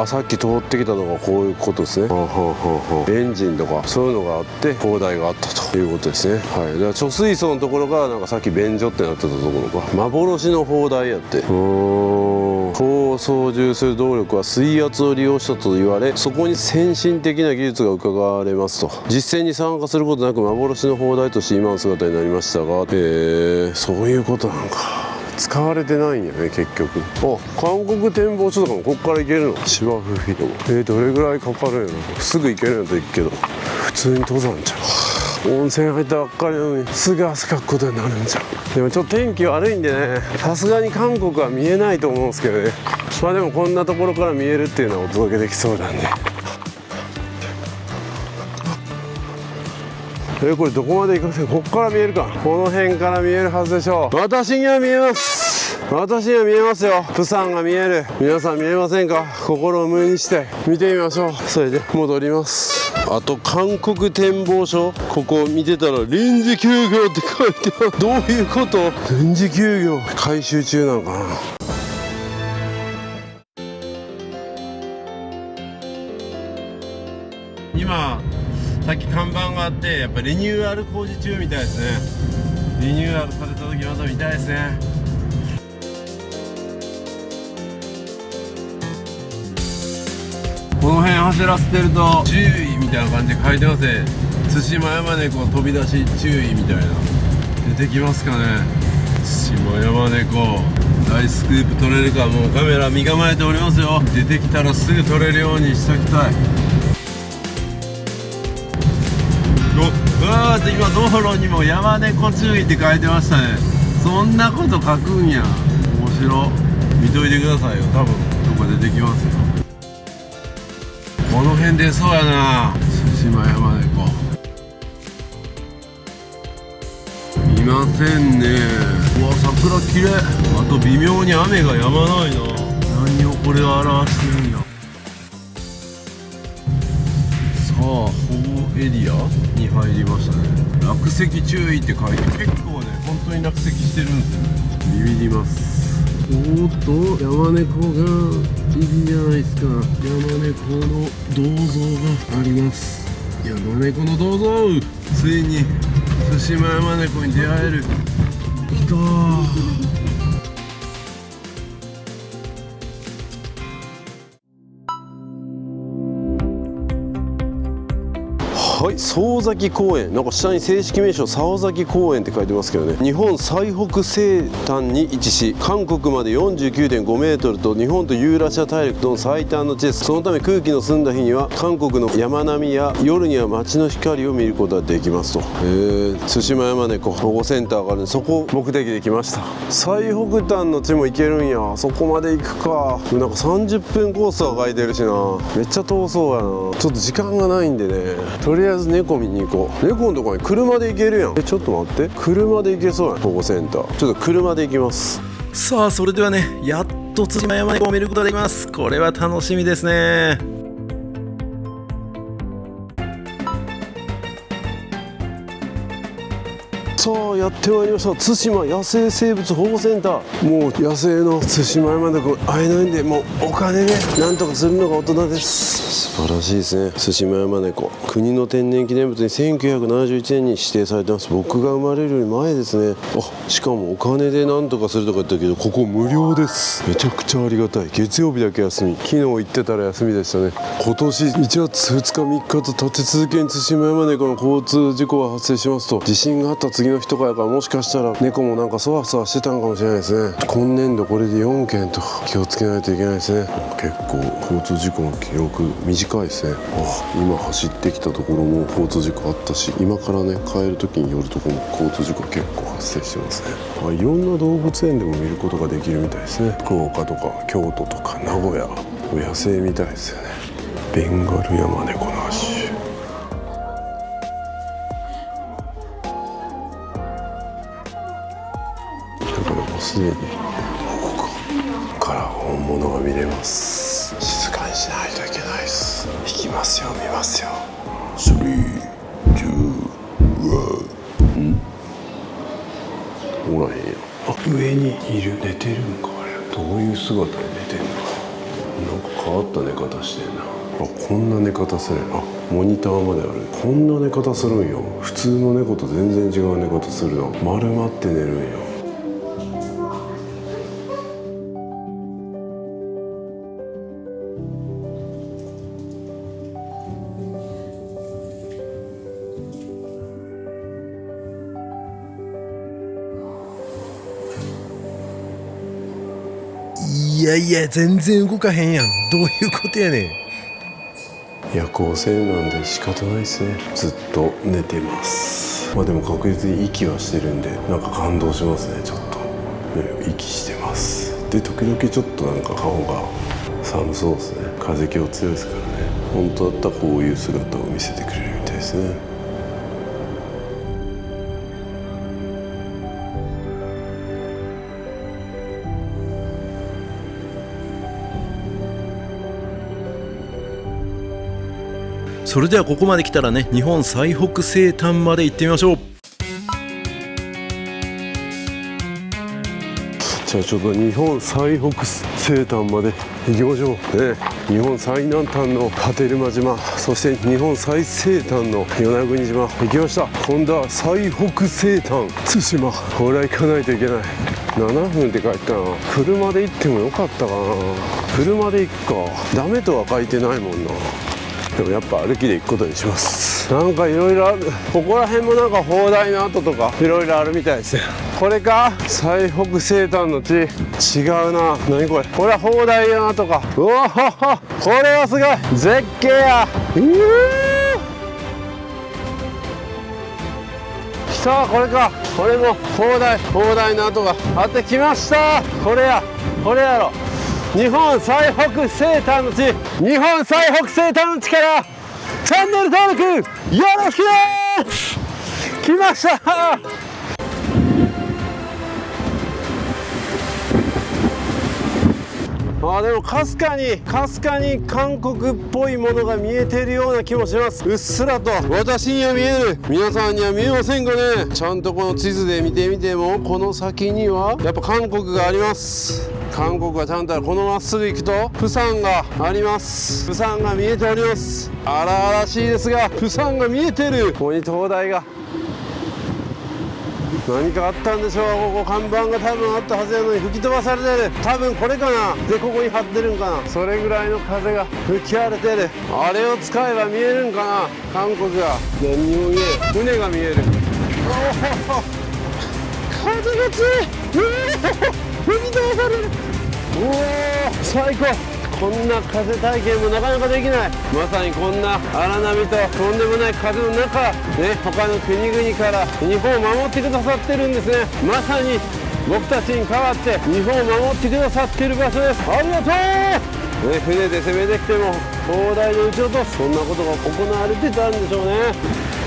さっき通ってきたのがこういうことですね。エンジンとかそういうのがあって砲台があったということですね。だから貯水槽のところがなんかさっき便所ってなってたところか。幻の砲台やって。砲を操縦する動力は水圧を利用したと言われ、そこに先進的な技術が伺われますと。実戦に参加することなく幻の砲台として今の姿になりましたが、そういうことなんか。使われてないんやね結局。韓国展望所とかもこっから行けるの。芝生フィルム。どれぐらいかかるんやろ。すぐ行けるんやと行くけど、普通に登山じゃん。温泉入ったばっかりなのにすぐ汗かくことになるんじゃん。でもちょっと天気悪いんでね、さすがに韓国は見えないと思うんですけどね。でもこんなところから見えるっていうのはお届けできそうなんで。これどこまで行かせる。こっから見えるか。この辺から見えるはずでしょう。私には見えます。私には見えますよ。プサンが見える。皆さん見えませんか？心を無にして見てみましょう。それで戻ります。あと韓国展望所、ここ見てたら臨時休業って書いてある。どういうこと？臨時休業改修中なのかな。今さっき看板があって、やっぱリニューアル工事中みたいですね。リニューアルされた時また見たいですね。この辺走らせてると注意みたいな感じで書いてますね。対馬山猫飛び出し注意みたいな。出てきますかね。対馬山猫大スクープ撮れるか。もうカメラ身構えておりますよ。出てきたらすぐ撮れるようにしときたい。今道路にも山猫注意って書いてましたね。そんなこと書くんや。面白。見といてくださいよ。多分どこか出てきますよ。この辺でそうやな。対馬山猫いませんね。うわ、桜綺麗。あと微妙に雨が止まないな。何をこれ表してるんや。さあ、保護エリアに入りましたね。落石注意って書いて、結構ね本当に落石してるんですよね。ビビります。おーっと、山猫がいるじゃないですか。山猫の銅像があります。山猫の銅像、ついに対馬山猫に出会える。来たー。はい、曽崎公園、なんか下に正式名称曽崎公園って書いてますけどね。日本最北西端に位置し、韓国まで 49.5 メートルと日本とユーラシア大陸との最短の地です。そのため空気の澄んだ日には韓国の山並みや夜には街の光を見ることができますと。対馬山猫保護センターがあるんで、そこ目的で来ました。最北端の地も行けるんや。そこまで行くか。なんか30分コースが書いてるしな。めっちゃ遠そうやな。ちょっと時間がないんでね、とりあえず猫見に行こう。猫のところに車で行けるやん。ちょっと待って、車で行けそうやん。保護センターちょっと車で行きます。さあそれではね、やっと対馬山猫を見ることができます。これは楽しみですね。さあやってまいりました。対馬野生生物保護センター。もう野生の対馬山猫会えないんで、もうお金でなんとかするのが大人です。素晴らしいですね。対馬山猫、国の天然記念物に1971年に指定されてます。僕が生まれるより前ですね。あ、しかもお金でなんとかするとか言ったけど、ここ無料です。めちゃくちゃありがたい。月曜日だけ休み。昨日行ってたら休みでしたね。今年1月2日3日と立て続けに対馬山猫の交通事故が発生しますと。地震があった次の日とかやから、もしかしたら猫もなんかそわそわしてたんかもしれないですね。今年度これで4件と気をつけないといけないですね。結構交通事故の記録短いですね。今走ってきたところも交通事故あったし、今からね帰る時に寄るところも交通事故結構発生してますね。いろんな動物園でも見ることができるみたいですね。福岡とか京都とか名古屋、野生みたいですよね。ベンガル山猫の足。すでにここから本物が見れます。静かにしないといけないです。引きますよ、見ますよ。3、2、1。おらへんや。上にいる。寝てるんか。あれどういう姿で寝てんのか。なんか変わった寝方してんな。こんな寝方する。モニターまである。こんな寝方するんよ。普通の猫と全然違う寝方するな。丸まって寝るんよ。いやいや、全然動かへんやん。どういうことやねん。夜行性なんで仕方ないですね。ずっと寝てます。でも確実に息はしてるんで、なんか感動しますね。ちょっと、息してます。で時々ちょっとなんか顔が寒そうですね。風今日強いですからね。本当だったらこういう姿を見せてくれるみたいですね。それではここまで来たらね、日本最北西端まで行ってみましょう。じゃあちょっと日本最北西端まで行きましょうね。日本最南端の波照間島、そして日本最西端の与那国島行きました。今度は最北西端対馬、これは行かないといけない。7分って書いてたな。車で行ってもよかったかな。車で行くか。ダメとは書いてないもんな。でもやっぱ歩きで行くことにします。なんかいろいろある。ここら辺もなんか砲台の跡とかいろいろあるみたいですね。これか最北西端の地。違うな。何これ。これは砲台の跡か。うわはは、これはすごい絶景や。来た、これか。これも砲台の跡があってきました。これやろ。日本最北西端の地、日本最北西端の地からチャンネル登録よろしくです。来ました。でもかすかに韓国っぽいものが見えているような気もします。うっすらと。私には見える、皆さんには見えませんかね。ちゃんとこの地図で見てみても、この先にはやっぱ韓国があります。韓国がちゃんとある。このまっすぐ行くと釜山があります。釜山が見えております。荒々しいですが釜山が見えてる。ここに灯台が、何かあったんでしょう。ここ看板が多分あったはずやのに吹き飛ばされてる。多分これかな。でここに張ってるんかな。それぐらいの風が吹き荒れてる。あれを使えば見えるんかな、韓国が。何にも見える。船が見える。おお、風が強い。吹き飛ばされる。おお、最高。こんな風体験もなかなかできない。まさにこんな荒波ととんでもない風の中、ね、他の国々から日本を守ってくださってるんですね。まさに僕たちに代わって日本を守ってくださってる場所です。ありがとう、ね、船で攻めてきても砲台の撃ち落とす、そんなことが行われてたんでしょうね。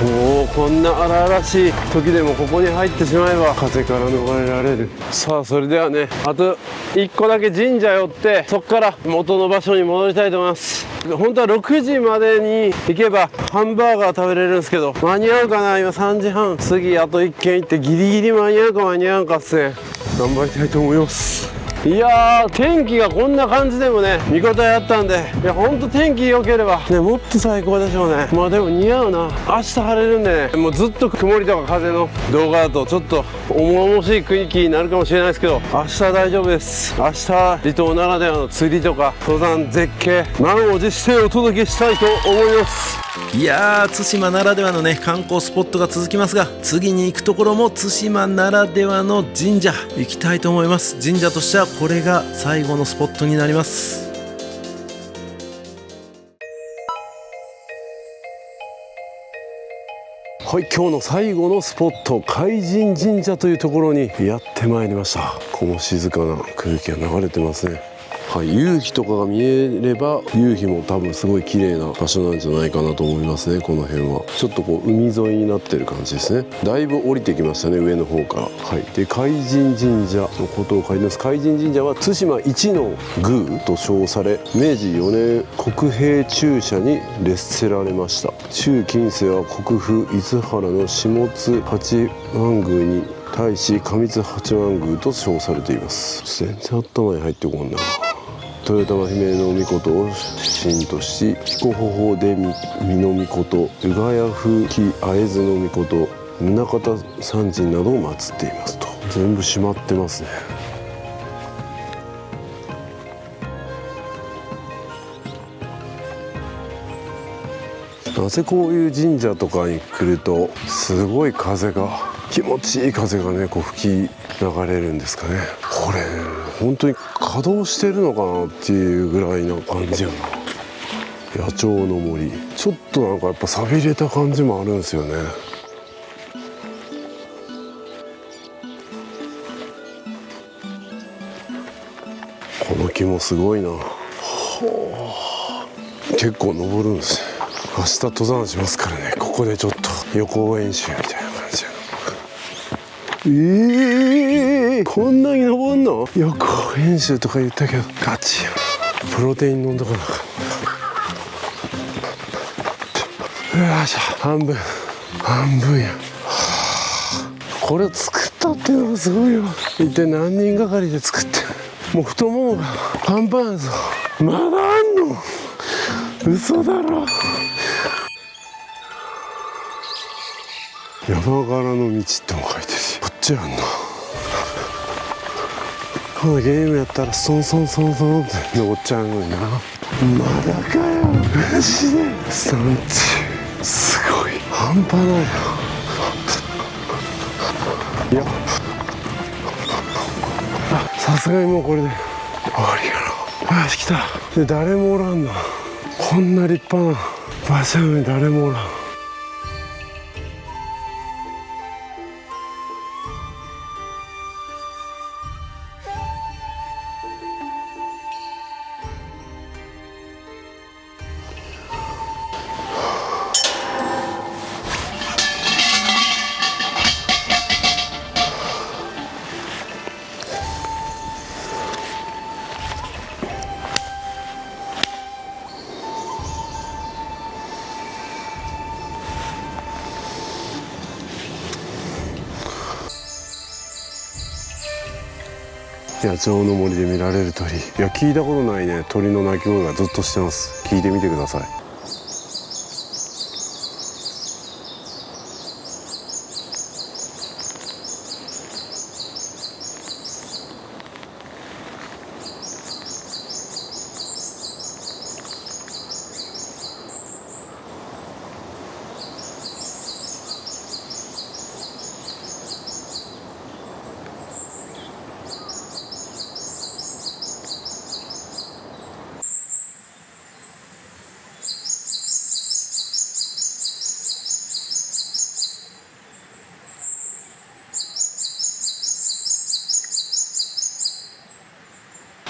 おお、こんな荒々しい時でもここに入ってしまえば風から逃れられる。さあそれではね、あと1個だけ神社寄ってそこから元の場所に戻りたいと思います。本当は6時までに行けばハンバーガー食べれるんですけど、間に合うかな。今3時半過ぎ、あと1軒行ってギリギリ間に合うか間に合うかっすね。頑張りたいと思います。いやー、天気がこんな感じでもね、見応えあったんで、いやほんと天気良ければね、もっと最高でしょうね。まあでも似合うな。明日晴れるんでね、もうずっと曇りとか風の動画だとちょっと重々しい雰囲気になるかもしれないですけど、明日大丈夫です。明日離島ならではの釣りとか登山絶景満を持してお届けしたいと思います。いやー、対馬ならではのね観光スポットが続きますが、次に行くところも対馬ならではの神社行きたいと思います。神社としてはこれが最後のスポットになります。はい、今日の最後のスポット、海神神社というところにやってまいりました。この静かな空気が流れてますね。はい、夕日とかが見えれば、夕日も多分すごい綺麗な場所なんじゃないかなと思いますね。この辺はちょっとこう海沿いになってる感じですね。だいぶ降りてきましたね、上の方から。はい、で海神神社のことを書いてます。海神神社は対馬一の宮と称され、明治4年国兵中社に列せられました。中近世は国府伊豆原の下津八幡宮に対し上津八幡宮と称されています。全然頭に入ってこんな。豊玉姫の御事を神とし、彦頬で美の御事、宇賀谷風紀会津の御事、宗像三神などを祀っていますと。全部閉まってますね。なぜこういう神社とかに来るとすごい風が、気持ちいい風がねこう吹き流れるんですかね。これ本当に稼働してるのかなっていうぐらいな感じやな。野鳥の森、ちょっとなんかやっぱ寂れた感じもあるんですよね。この木もすごいな。結構登るんですね。明日登山しますからね。ここでちょっと予行演習みたいな感じやな。こんなに登んの？予行演習とか言ったけどガチやん。プロテイン飲んどかなあかん。よいしょ、半分や。これを作ったっていうのがすごいよ。一体何人がかりで作ってる。もう太ももがパンパンやぞ。まだあんの？嘘だろ。山柄の道っても書いてるし、こっちやんな。このゲームやったらソンソンソンソンって登っちゃうのにな。まだかよ。マジで産地すごい半端ないよ。いや、さすがにもうこれで終わりやろ。よし、来た。で、誰もおらんな。こんな立派な場所なのに誰もおらん。野鳥の森で見られる鳥。いや、聞いたことないね。鳥の鳴き声がずっとしてます。聞いてみてください。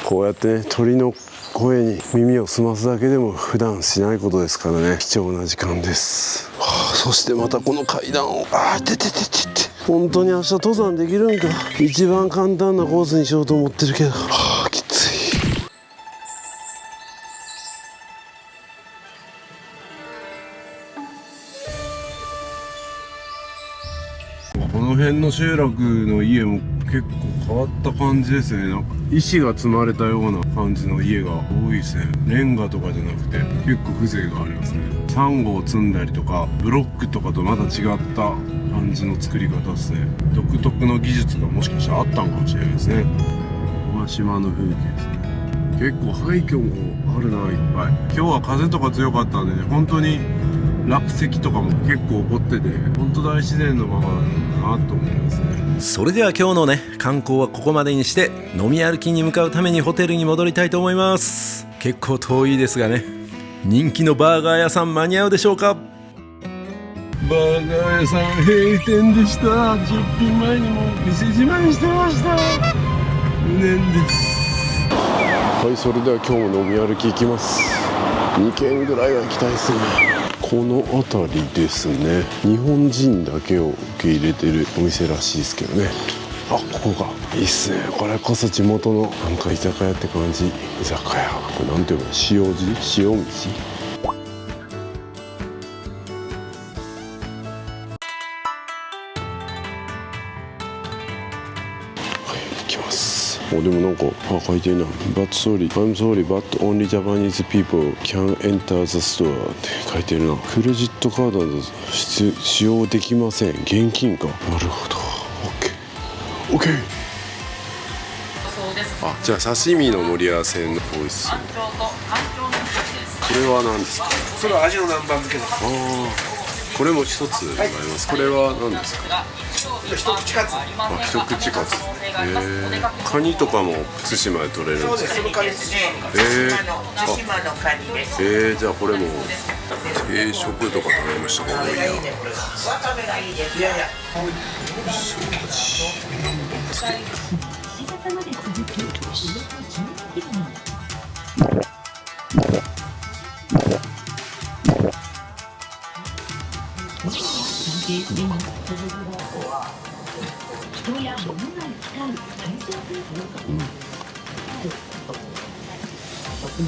こうやってね、鳥の声に耳を澄ますだけでも普段しないことですからね、貴重な時間です。そしてまたこの階段を本当に明日登山できるんか。一番簡単なコースにしようと思ってるけど、きつい。この辺の集落の家も結構変わった感じですね。なんか石が積まれたような感じの家が多いですね。レンガとかじゃなくて結構風情がありますね。サンゴを積んだりとかブロックとかとまた違った感じの作り方ですね。独特の技術がもしかしたらあったのかもしれないですね。ここは島の風景ですね。結構廃墟もあるな、いっぱい。今日は風とか強かったんでね、本当に落石とかも結構起こってて、本当大自然のままなと思いますね。それでは今日のね観光はここまでにして、飲み歩きに向かうためにホテルに戻りたいと思います。結構遠いですがね、人気のバーガー屋さん間に合うでしょうか。バーガー屋さん閉店でした。10分前にも店じまいしてました。無念です。はい、それでは今日も飲み歩き行きます。2軒ぐらいは行きたいですね。この辺りですね。日本人だけを受け入れてるお店らしいですけどね。あ、ここがいいっすね。これこそ地元のなんか居酒屋って感じ。居酒屋、これなんていうの、塩道、塩道。でもなんか書いてるな。But sorry, I'm sorry, but only Japanese people can enter the store って書いてるな。クレジットカードなど使用できません。現金か。なるほど。OK。あ、じゃあ刺身の盛り合わせの多いっすね。これは何ですか。それは味の南蛮漬けです。ああ、これも一つあります。これは何ですか。一口カツ。あ、一口カツ。カニとかも対馬で取れるんですか。そうです。そのカニ対馬のカニです。じゃあこれも定食とか食べました方がいいな。わかめがいいです。いやいや。は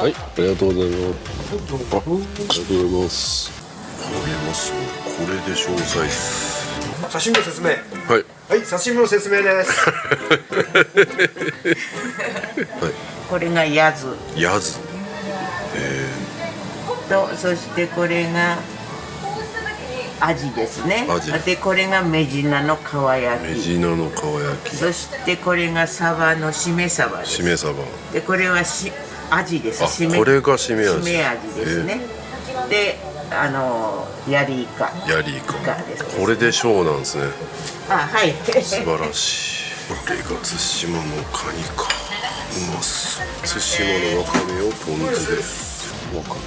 い、ありがとうございます。ありがとうございます。これもすごい。これで詳細です。刺身の説明。はい。はい、刺身の説明です。これがヤズヤズ。と、そしてこれがアジですね。アジ。でこれがメジナの皮焼メき。ジナの皮焼き。そしてこれがサバのしめサバです。しめサバ。でこれはアジです。あ、これがしめ味。しめ味ですね。で、ヤリイカ。ヤリイカ。です。これで小なんですね。あ、はい。素晴らしい。これが対馬のカニか。うまそう。対馬のわかめをポン酢で。わかめ。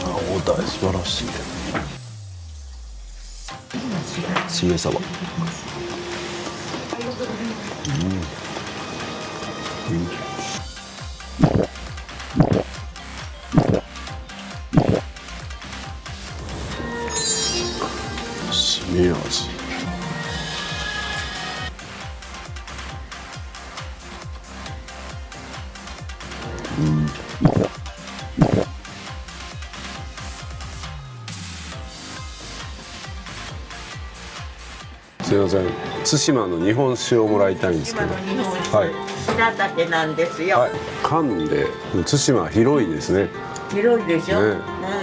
歯応え素晴らしい。しめ鯖。しめ味。すみません、対馬の日本酒をもらいたいんですけど。はい。白酒なんですよ。はい。缶で対馬広いですね。広いでしょ。ね、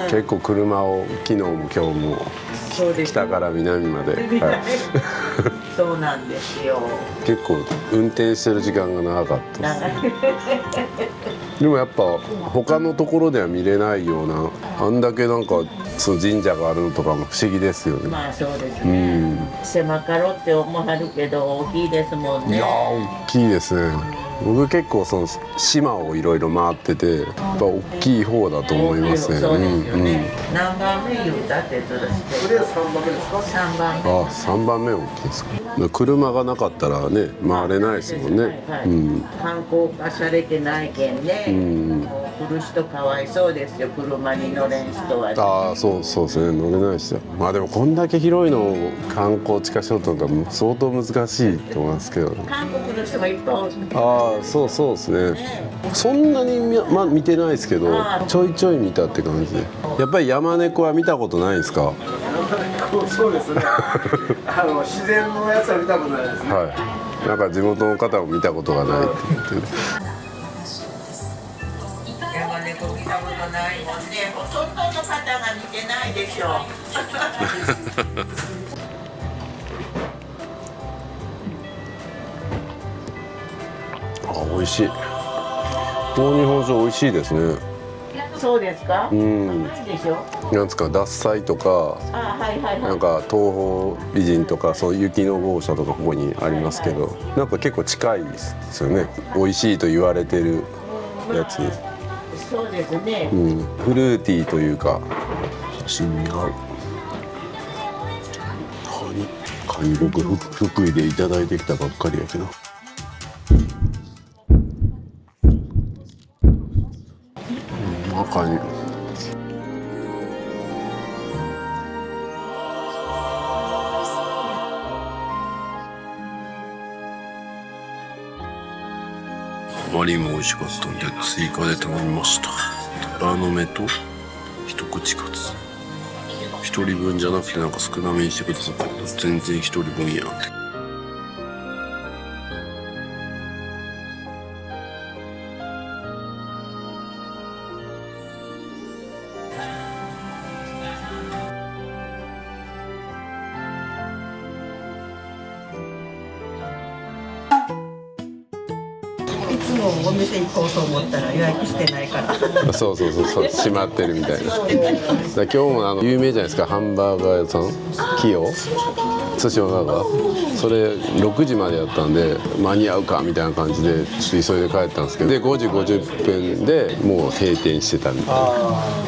結構車を昨日も今日も北から南まで。はい。そうなんですよ。結構運転してる時間が長かったです。でもやっぱ他のところでは見れないようなあんだけなんかその神社があるのとかも不思議ですよね。まあそうですね。狭かろって思わはるけど大きいですもんね。いや大きいですね。僕結構その島をいろいろ回っててやっぱ大きい方だと思いますね。そうですよね。何番目言うたってずらして。これは3番目ですか？3番目。あ、3番目大きいですか。車がなかったらね回れないですもんね。観光化されてないけんね。来る人かわいそうですよ。車に乗れん人は。ああ、そうですね。乗れないですよ。まあでもこんだけ広いのを観光地化しようとか相当難しいと思いますけど。韓国の人がいっぱいおる。ああ、そうですね。そんなに見てないですけど、ちょいちょい見たって感じで。やっぱり山猫は見たことないですか？そうですね。自然のやつは見たことないですね。はい。なんか地元の方も見たことがないって言ってる。山猫見たことないもんね。ほとんどの方が見てないでしょう。あ、美味しい。この日本酒美味しいですね。そうですか？甘いでしょ？なんですか、獺祭とか、なんか東方美人とか、そういう雪の豪奢とかここにありますけど、なんか結構近いですよね。美味しいと言われてるやつ。そうですね。フルーティーというか、写真に合う。カニ僕福井でいただいてきたばっかりやけど。カニ。あまりにも美味しかったんで追加で頼みました。タラの芽と一口カツ。一人分じゃなくてなんか少なめにしてくださったけど全然一人分やん。いつもお店行こうと思ったら予約してないからそう閉まってるみたいな。今日も有名じゃないですか、ハンバーガー屋さんキヨ対馬バーガー、それ6時までやったんで間に合うかみたいな感じでちょっと急いで帰ったんですけど、で5時50分でもう閉店してたみたいな。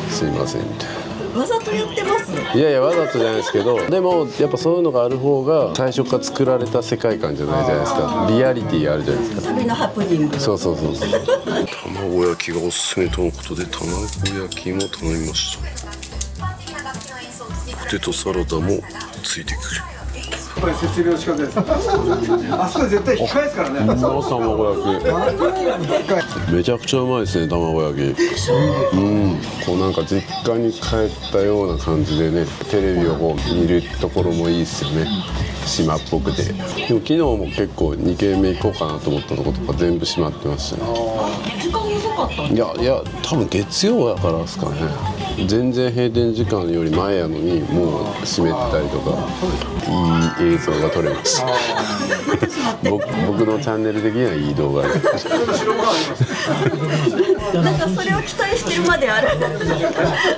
すいませんみたいな。わざと言ってますね。いやいやわざとじゃないですけど、でもやっぱそういうのがある方が最初から作られた世界観じゃないじゃないですか。リアリティあるじゃないですか。旅のハプニング。そうそうそうそう。卵焼きがおすすめとのことで卵焼きも頼みました。ポテトサラダもついてくる。これ設備の仕方です。あそこ絶対控えですからね。卵焼き。めちゃくちゃうまいですね、卵焼き。こうなんか実家に帰ったような感じでね、テレビをこう見るところもいいですよね。島っぽくて。でも昨日も結構2軒目行こうかなと思ったとことか全部閉まってましたね。時間遅かった。いや多分月曜やからですかね。全然閉店時間より前やのにもう閉めてたりとか、いい映像が撮れました。僕のチャンネル的にはいい動画で。なんかそれを期待してるまである。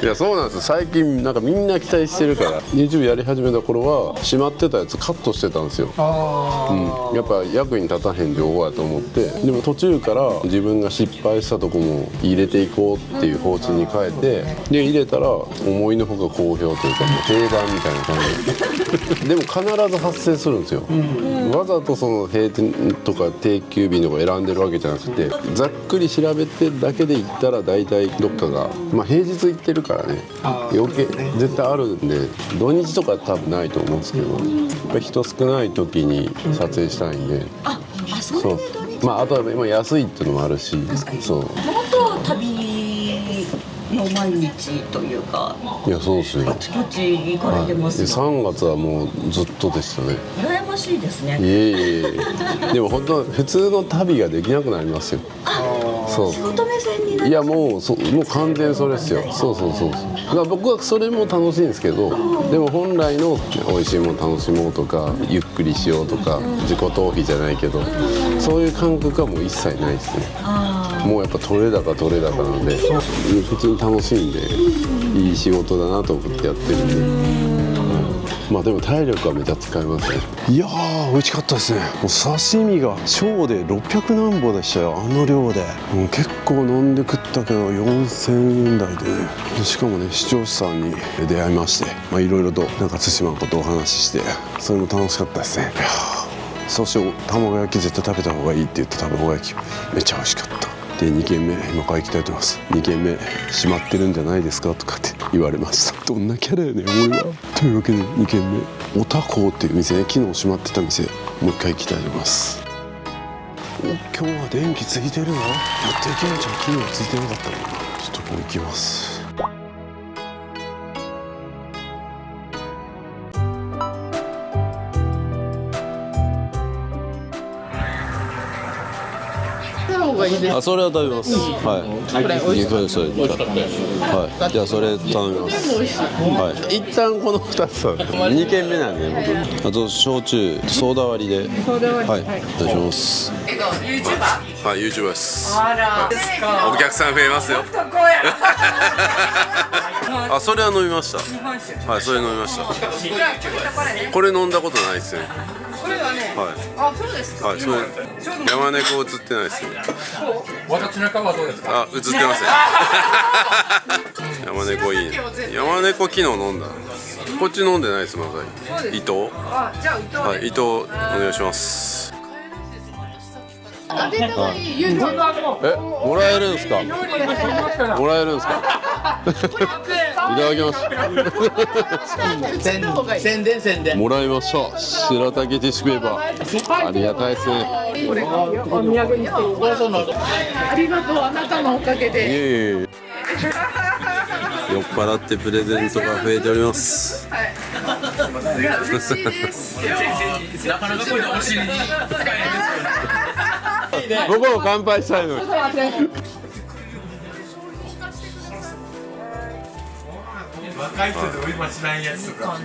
いやそうなんですよ。最近なんかみんな期待してるから、YouTube やり始めた頃は閉まってたやつカットしてたんですよ。やっぱ役に立たへん情報やと思って、でも途中から自分が失敗したとこも入れていこうっていう方針に変えて、で入れたら思いのほか好評というか、もう定番みたいな感じでも必ず発生するんですよ。わざとその閉店とか定休日とか選んでるわけじゃなくて、ざっくり調べてだけで行ったら大体どっかが、まあ平日行ってるからね、余計絶対あるんで、土日とかは多分ないと思うんですけど、やっぱり人少ない時に撮影したいんで。そう。まああとは今安いっていうのもあるし、そう。もっと旅の毎日というか。いやそうですよ。あちこち行かれてます。3月はもうずっとでしたね。羨ましいですね。いえいえ。でも本当普通の旅ができなくなりますよ。そう。仕事目線になっいやもう完全それですよ。そう。だから僕はそれも楽しいんですけど、でも本来の美味しいもの楽しもうとか、ゆっくりしようとか、自己逃避じゃないけど、そういう感覚はもう一切ないですね。もうやっぱ取れ高なんで、普通に楽しいんで、いい仕事だなと思ってやってるんで。まあでも体力はめちゃ使いますね。いやー美味しかったですね。もう刺身が小で600何本でしたよ、あの量で。もう結構飲んで食ったけど4000円台でね。しかもね、視聴者さんに出会いまして、まあいろいろとなんか対馬のことをお話しして、それも楽しかったですね。いやそして卵焼き絶対食べた方がいいって言った卵焼きめっちゃ美味しかった。で2軒目今から行きたいと思います。2軒目閉まってるんじゃないですかとかって言われました。どんなキャラやねん俺は。というわけで2軒目おたこっていう店ね、昨日閉まってた店、もう一回行きたいと思います。お今日は電気ついてるの？持っていけんじゃん。昨日はついてなかったのかな。ちょっとこう行きます。あ、それは食べます。はい。肉でそれ。はい。じゃあそれ頼みます。はい。一旦この2つ2軒目なんで僕。あと焼酎ソーダ割りで。はい。お願いします。はい、YouTuber です。お客さん増えますよ。あ、それは飲みました。はい、それ飲みました。これ飲んだことないですね。これはね、はい。あ、そうですか。はい、それ山猫映ってないですね。私の顔はどうですか？あ、映ってません。山猫いいね。山猫昨日飲んだ。こっち飲んでないですまだ。伊藤。あ、じゃあ伊藤。はい、伊藤お願いします。あ、出たらいい。もらえるんですか？もらえるんですか？いただきます。宣伝。もらいました。白竹ティッシュペーパー。ありがたいですね。お土産にしてありがとう、あなたのおかげで。いえいえ。酔っ払ってプレゼントが増えております。嬉しいです。なかなかこれお尻に。僕も乾杯したいのに。若い人でお今しないやつとか。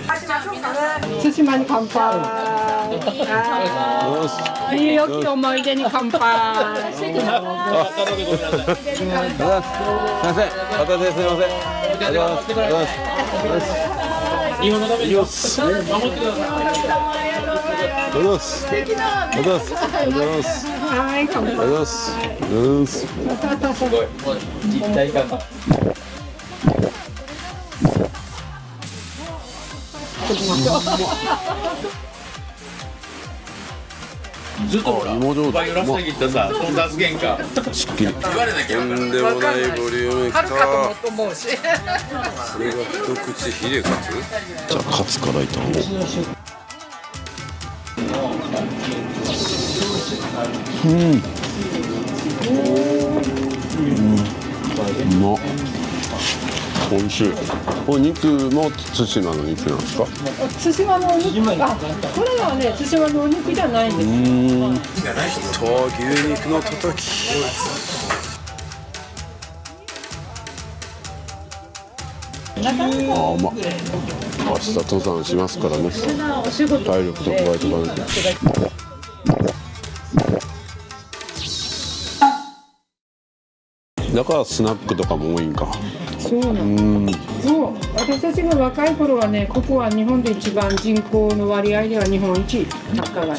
対馬に乾杯。いいよき思い出に乾杯。すいません、片手すいません。ありがとうございます。日本のために守ってください。ありがとうございます。ありがとうございます。はい、乾杯。ありがとうございます。ありがとうございます。すごい。一体感が。ときましょう。ずっとほらバイオラスギったさトンダス喧嘩すっきり。言われなきゃとんでもないボリュームきた。はるかと思うし。それが一口ヒレカツ。じゃあカツからいたの。うまっ。美味しい。これ肉も対馬の肉なんですか？対馬のお肉、あ、これはね、対馬のお肉じゃないんです。牛肉のたたき。あ、うまっ。明日登山しますからね。体力と加えとかないと。だからスナックとかも多いんか。そうなの。そう、私たちが若い頃はね、ここは日本で一番人口の割合では日本一高い。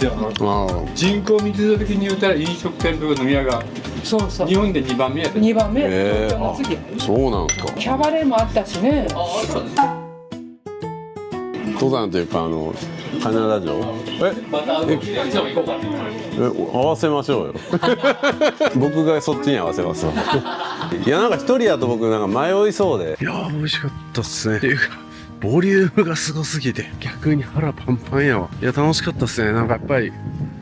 人口見てた時に言うたら飲食店とか飲み屋がそうそう。日本で2番目やった。2番目。東京の次。そうなんですか。キャバレーもあったしね。登山というかカナダ城。合わせましょうよ。僕がそっちに合わせますわ。いやなんか一人だと僕なんか迷いそうで。いや美味しかったっすね。っていうかボリュームがすごすぎて逆に腹パンパンやわ。いや楽しかったっすね。なんかやっぱり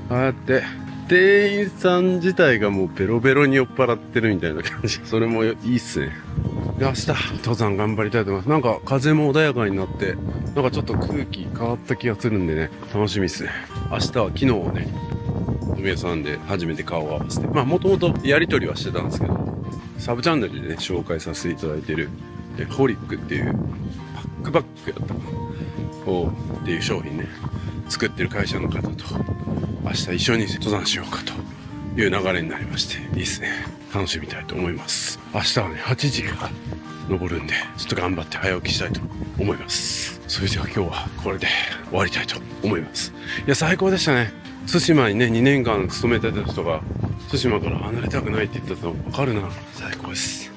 ああやって店員さん自体がもうベロベロに酔っ払ってるみたいな感じ。それもいいっすね。で明日登山頑張りたいと思います。なんか風も穏やかになってなんかちょっと空気変わった気がするんでね、楽しみっすね。明日は昨日ね飲み屋さんで初めて顔を合わせて、まあもともとやり取りはしてたんですけど、サブチャンネルでね紹介させていただいてるホリックっていうパックバッグやったかなっていう商品ね作ってる会社の方と明日一緒に登山しようかという流れになりまして、いいですね。楽しみたいと思います。明日はね8時から登るんでちょっと頑張って早起きしたいと思います。それでは今日はこれで終わりたいと思います。いや最高でしたね。対馬にね2年間勤めてた人が対馬から離れたくないって言ったの分かるな。最高です。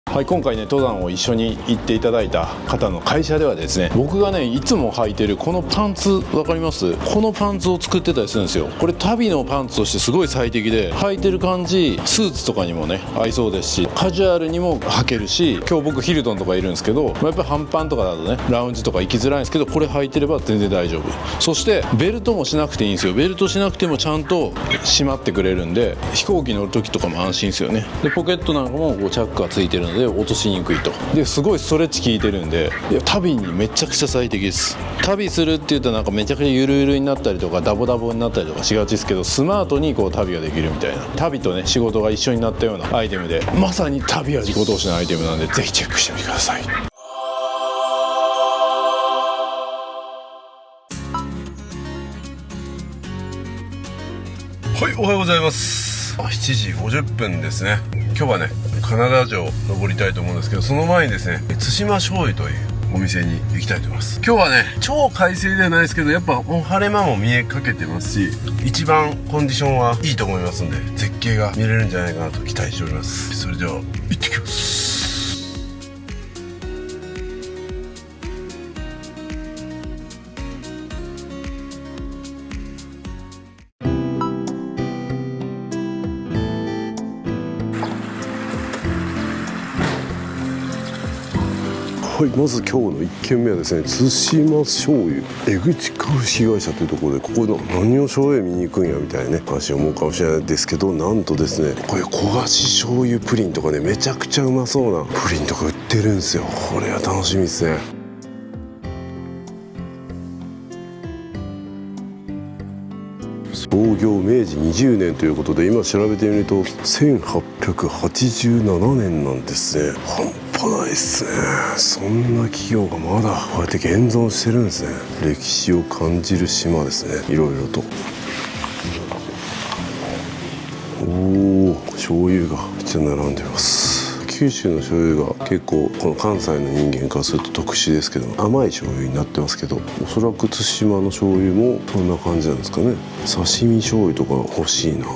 はい、今回ね登山を一緒に行っていただいた方の会社ではですね、僕がねいつも履いてるこのパンツ分かります？このパンツを作ってたりするんですよ。これ旅のパンツとしてすごい最適で、履いてる感じスーツとかにもね合いそうですし、カジュアルにも履けるし、今日僕ヒルトンとかいるんですけど、やっぱり半パンとかだとねラウンジとか行きづらいんですけど、これ履いてれば全然大丈夫。そしてベルトもしなくていいんですよ。ベルトしなくてもちゃんと締まってくれるんで、飛行機乗る時とかも安心ですよね。でポケットなんかもこうチャックがついてるので落としにくいと。ですごいストレッチ効いてるんで、いや旅にめちゃくちゃ最適です。旅するっていうとなんかめちゃくちゃゆるゆるになったりとかダボダボになったりとかしがちですけど、スマートにこう旅ができるみたいな、旅とね仕事が一緒になったようなアイテムで、まさに旅は自己投資のアイテムなんでぜひチェックしてみてください。はい、おはようございます。7時50分ですね。今日はねカナダ城登りたいと思うんですけど、その前にですね対馬醤油というお店に行きたいと思います。今日はね超快晴ではないですけど、やっぱもう晴れ間も見えかけてますし、一番コンディションはいいと思いますんで、絶景が見れるんじゃないかなと期待しております。それでは行ってきます。はい、まず今日の1軒目はですね対馬醤油江口株式会社というところで、ここの何を醤油見に行くんやみたいなね話を思うかもしれないですけど、なんとですねこれ焦がし醤油プリンとかね、めちゃくちゃうまそうなプリンとか売ってるんですよ。これは楽しみですね。創業明治20年ということで、今調べてみると1887年なんですね。半端ないっすね。そんな企業がまだこうやって現存してるんですね。歴史を感じる島ですね。いろいろと。おお、醤油がめっちゃ並んでます。九州の醤油が結構この関西の人間からすると特殊ですけど、甘い醤油になってますけど、おそらく対馬の醤油もそんな感じなんですかね。刺身醤油とか欲しいな。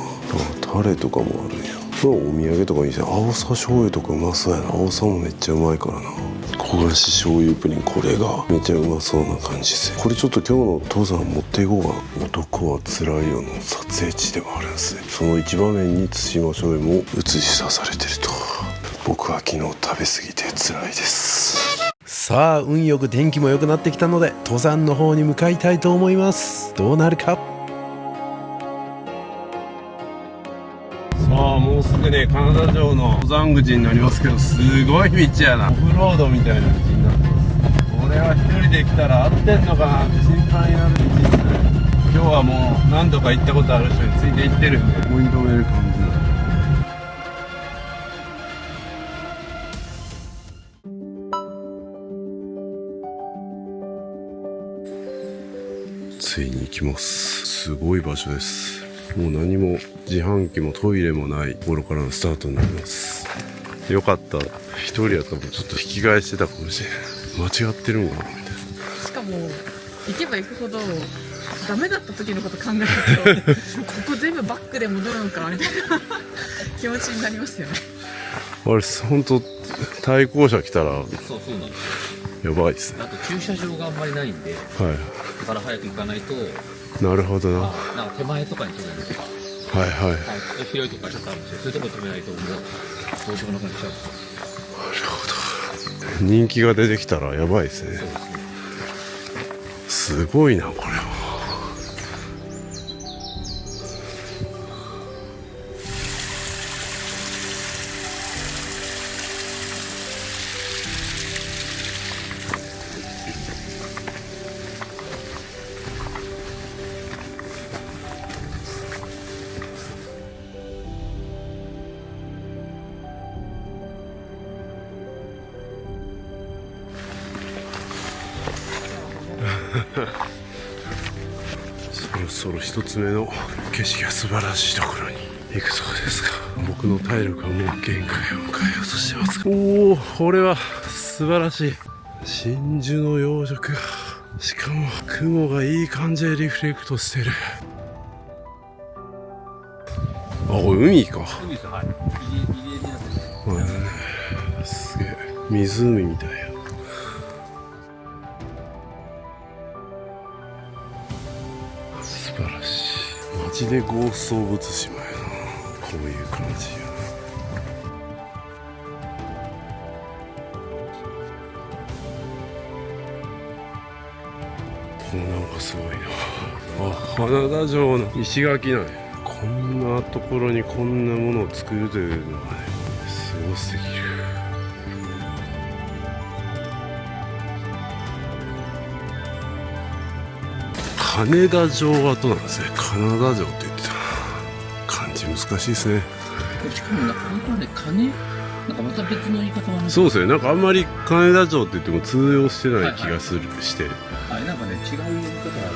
タレとかもあるんや。お土産とかいいですね。青さ醤油とかうまそうやな。青さもめっちゃうまいからな。焦がし醤油プリン、これがめっちゃうまそうな感じですね。これちょっと今日の登山持っていこうかな。男はつらいよの撮影地でもあるんですね。その一場面に対馬醤油も映し出されてると。僕は昨日食べ過ぎてつらいです。さあ運よく天気も良くなってきたので登山の方に向かいたいと思います。どうなるか。さあもうすぐね金田城の登山口になりますけど、すごい道やな。オフロードみたいな道になってます。これは一人で来たら合ってんのかなって心配になる道ですね。今日はもう何度か行ったことある人について行ってるんでここに止める感じだ。ついに行きます。すごい場所です。もう何も自販機もトイレもないところからのスタートになります。よかった。一人やったらちょっと引き返してたかもしれない。間違ってるんかなみたいな。しかも行けば行くほどダメだった時のこと考えるとここ全部バックで戻るのかみたいな気持ちになりますよね。あれ本当対向車来たらそうなんですやばいですね。あと駐車場があんまりないんで、はい。だから早く行かないと。なるほどな。なんか手前とかに止めるとか。はいはい。広いとこからちょっとあるんですよ。そういうところに止めないともうどうしようもなくなっちゃう。なるほど。人気が出てきたらやばいですね。すごいなこれは。そろそろ一つ目の景色が素晴らしいところに行くそうですが、僕の体力はもう限界を迎えようとしてます。おお、これは素晴らしい。真珠の養殖が、しかも雲がいい感じでリフレクトしてる。あ、これ海か。海ですよ、はい。入り江になってる。すげえ、湖みたいや。素晴らしい。マジでゴースト・オブ・ツシマやな。こういう感じやな。このなんかすごいな。あ、花田城の石垣なんや。こんなところにこんなものを作るというのがね、すごすぎる。金田城跡なんですね。金田城って言ってた。漢字難しいですね。しかもなんかね、金なんかまた別の言い方はね。そうですね。なんかあんまり金田城って言っても通用してない気がする、して。はい、なんかね、違う言い方がある。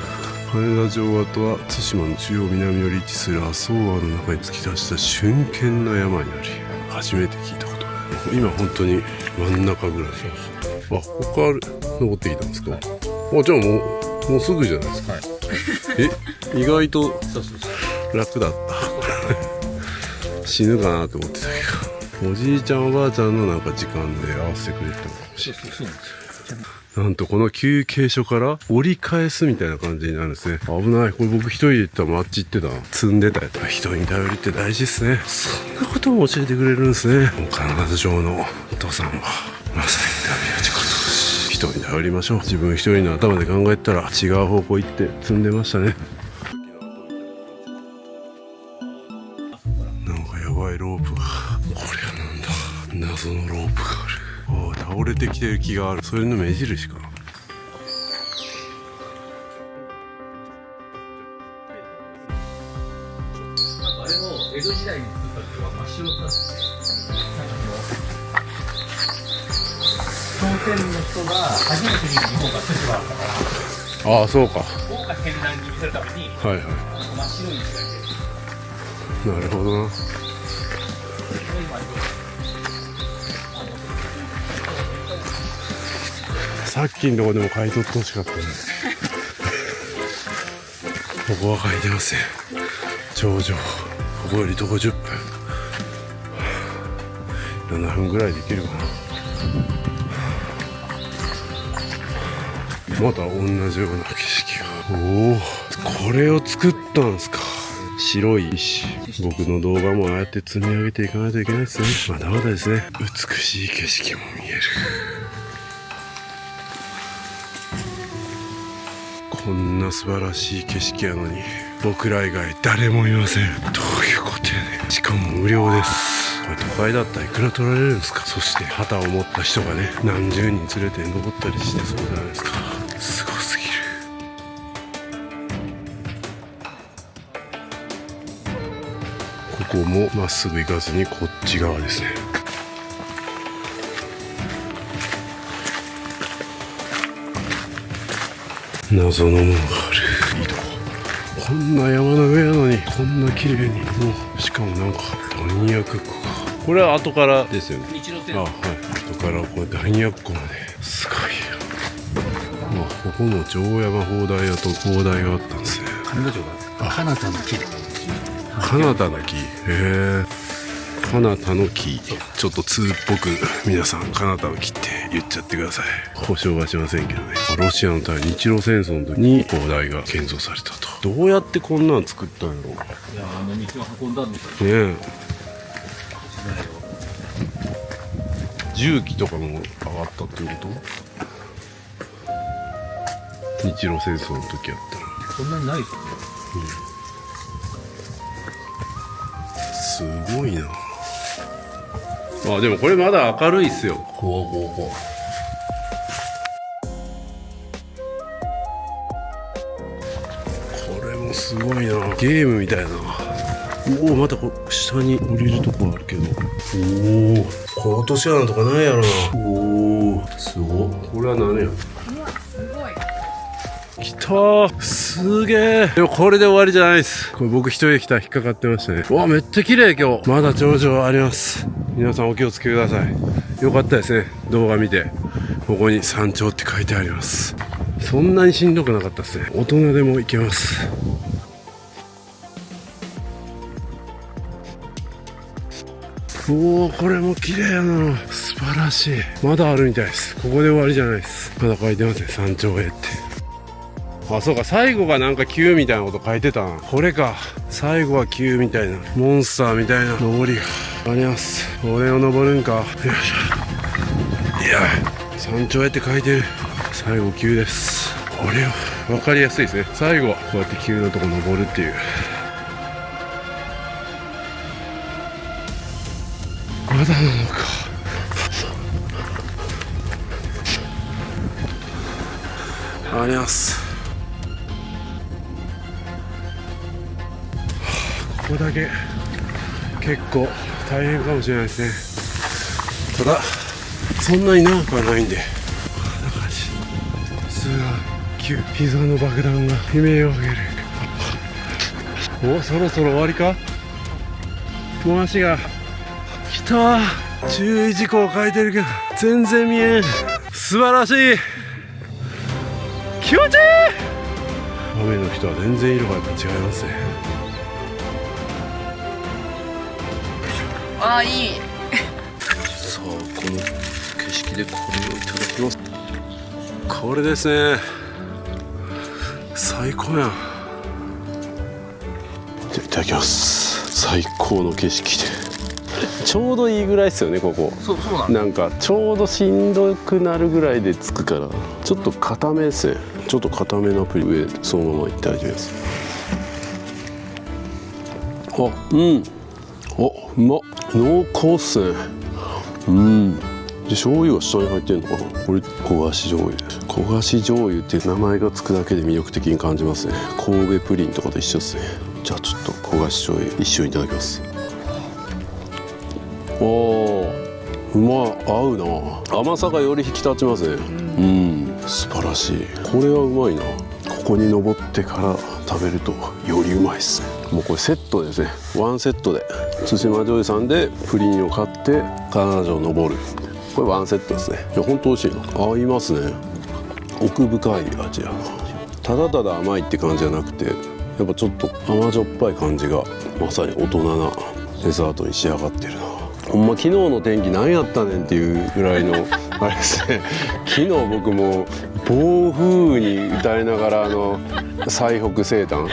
金田城跡は対馬の中央南より位置する麻生湾の中に突き出した峻険な山にあり、初めて聞いたことある。今本当に真ん中ぐらい。あ、ここから登ってきたんですか。あ、じゃあもうすぐじゃないですか。はい、意外と楽だった。死ぬかなと思ってたけど、おじいちゃんおばあちゃんのなんか時間で合わせてくれてたのかもしれない。そうなんですよ。なんとこの休憩所から折り返すみたいな感じになるんですね。危ない。これ僕一人で行ったらあっち行ってた。積んでたやつ。人に頼りって大事ですね。そんなことも教えてくれるんですね。金田城の登山はまさに旅の時間です。人に頼りましょう。自分一人の頭で考えたら違う方向行って積んでましたね。なんかやばいロープが。これはなんだ。謎のロープがある。倒れてきてる木がある。それの目印かな。あれも江戸時代に作った時は真っ白だった。朝鮮の人が初めて見る日本が対馬だったから。ああ、そうか。豪華絢爛に見せるために、はいはい。真っ白い石がいてる。なるほどな。さっきのとこでも買い取ってほしかったね。ここは書いてません。頂上ここより徒歩10分。7分ぐらいで行けるかな。また同じような景色が。おお、これを作ったんですか。白い石。僕の動画もああやって積み上げていかないといけないですね。まだまだですね。美しい景色も見える。こんな素晴らしい景色やのに僕ら以外誰もいません。どういうことやねん。しかも無料です。これ都会だったらいくら取られるんですか。そして旗を持った人がね、何十人連れて登ったりしてそうじゃないですか。すごすぎる。ここもまっすぐ行かずにこっち側ですね。謎のものがある。いいとこ。こんな山の上なのにこんな綺麗に。もうしかもなんか弾薬庫が、これは後からですよね。あ、はい、後からこれ弾薬庫まですごいよ。まあここも城山砲台屋と砲台があったんですね。彼女が彼方の木。彼方の木。へえ。彼方の木。ちょっと通っぽく皆さん彼方の木って言っちゃってください。保証はしませんけどね。ロシアの対日露戦争の時に砲台が建造されたと。どうやってこんなん作ったんやろう。いや、道を運んだんですよね。重機とかも上がったっていうこと？日露戦争の時やったらそんなにないですよね。すごいな。あ、でもこれまだ明るいっすよ。これもすごいな。ゲームみたいな。おお、またこ下に降りるとこあるけど。おお、これ落とし穴とかないやろな。おお、すごい。これは何や。来たー、すげえ。でもこれで終わりじゃないです。これ僕一人で来たら引っかかってましたね。うわ、めっちゃ綺麗今日。まだ頂上あります。皆さんお気をつけください。よかったですね、動画見て。ここに山頂って書いてあります。そんなにしんどくなかったですね。大人でも行けます。おお、これも綺麗やな。素晴らしい。まだあるみたいです。ここで終わりじゃないです。まだ書いてますね、山頂へって。あ、そうか、最後がなんか急みたいなこと書いてたな。これか、最後は急みたいな、モンスターみたいな登りがあります。これを登るんか。よいしょ。いや、山頂へって書いてる。最後急です。これは分かりやすいですね。最後はこうやって急なとこ登るっていう。まだなのか。あります。ここだけ結構大変かもしれないですね。ただそんなに長くはないんで。なんかすごい急、ピザの爆弾が悲鳴を上げる。お、そろそろ終わりか。もう足が来た。注意事項書いてるけど全然見えん。素晴らしい。気持ちいい。雨の人は全然色がやっぱ違いますね。ああ、いい。さあ、この景色でこれをいただきます。これですね。最高やん。じゃあいただきます。最高の景色で。ちょうどいいぐらいですよね、ここ。そうなんかちょうどしんどくなるぐらいでつくから、ちょっと固めですね。ちょっと固めのプリ上そのままいただきます。あ、うん。お、うまっ。濃厚っすね。うん。で、醤油は下に入ってんのかな。これ焦がし醤油。焦がし醤油っていう名前がつくだけで魅力的に感じますね。神戸プリンとかと一緒ですね。じゃあちょっと焦がし醤油一緒にいただきます。おー、うまい。合うな。甘さがより引き立ちますね。うん、素晴らしい。これはうまいな。ここに登ってから食べるとよりうまいですね。もうこれセットですね。ワンセットで対馬醤油さんでプリンを買って金沢城を登る。これワンセットですね。いや、本当美味しいな。合いますね。奥深い味やな。ただただ甘いって感じじゃなくて、やっぱちょっと甘じょっぱい感じがまさに大人なデザートに仕上がってるな。ほんま昨日の天気何やったねんっていうぐらいのあれですね。昨日僕も暴風雨に歌いながら最北西端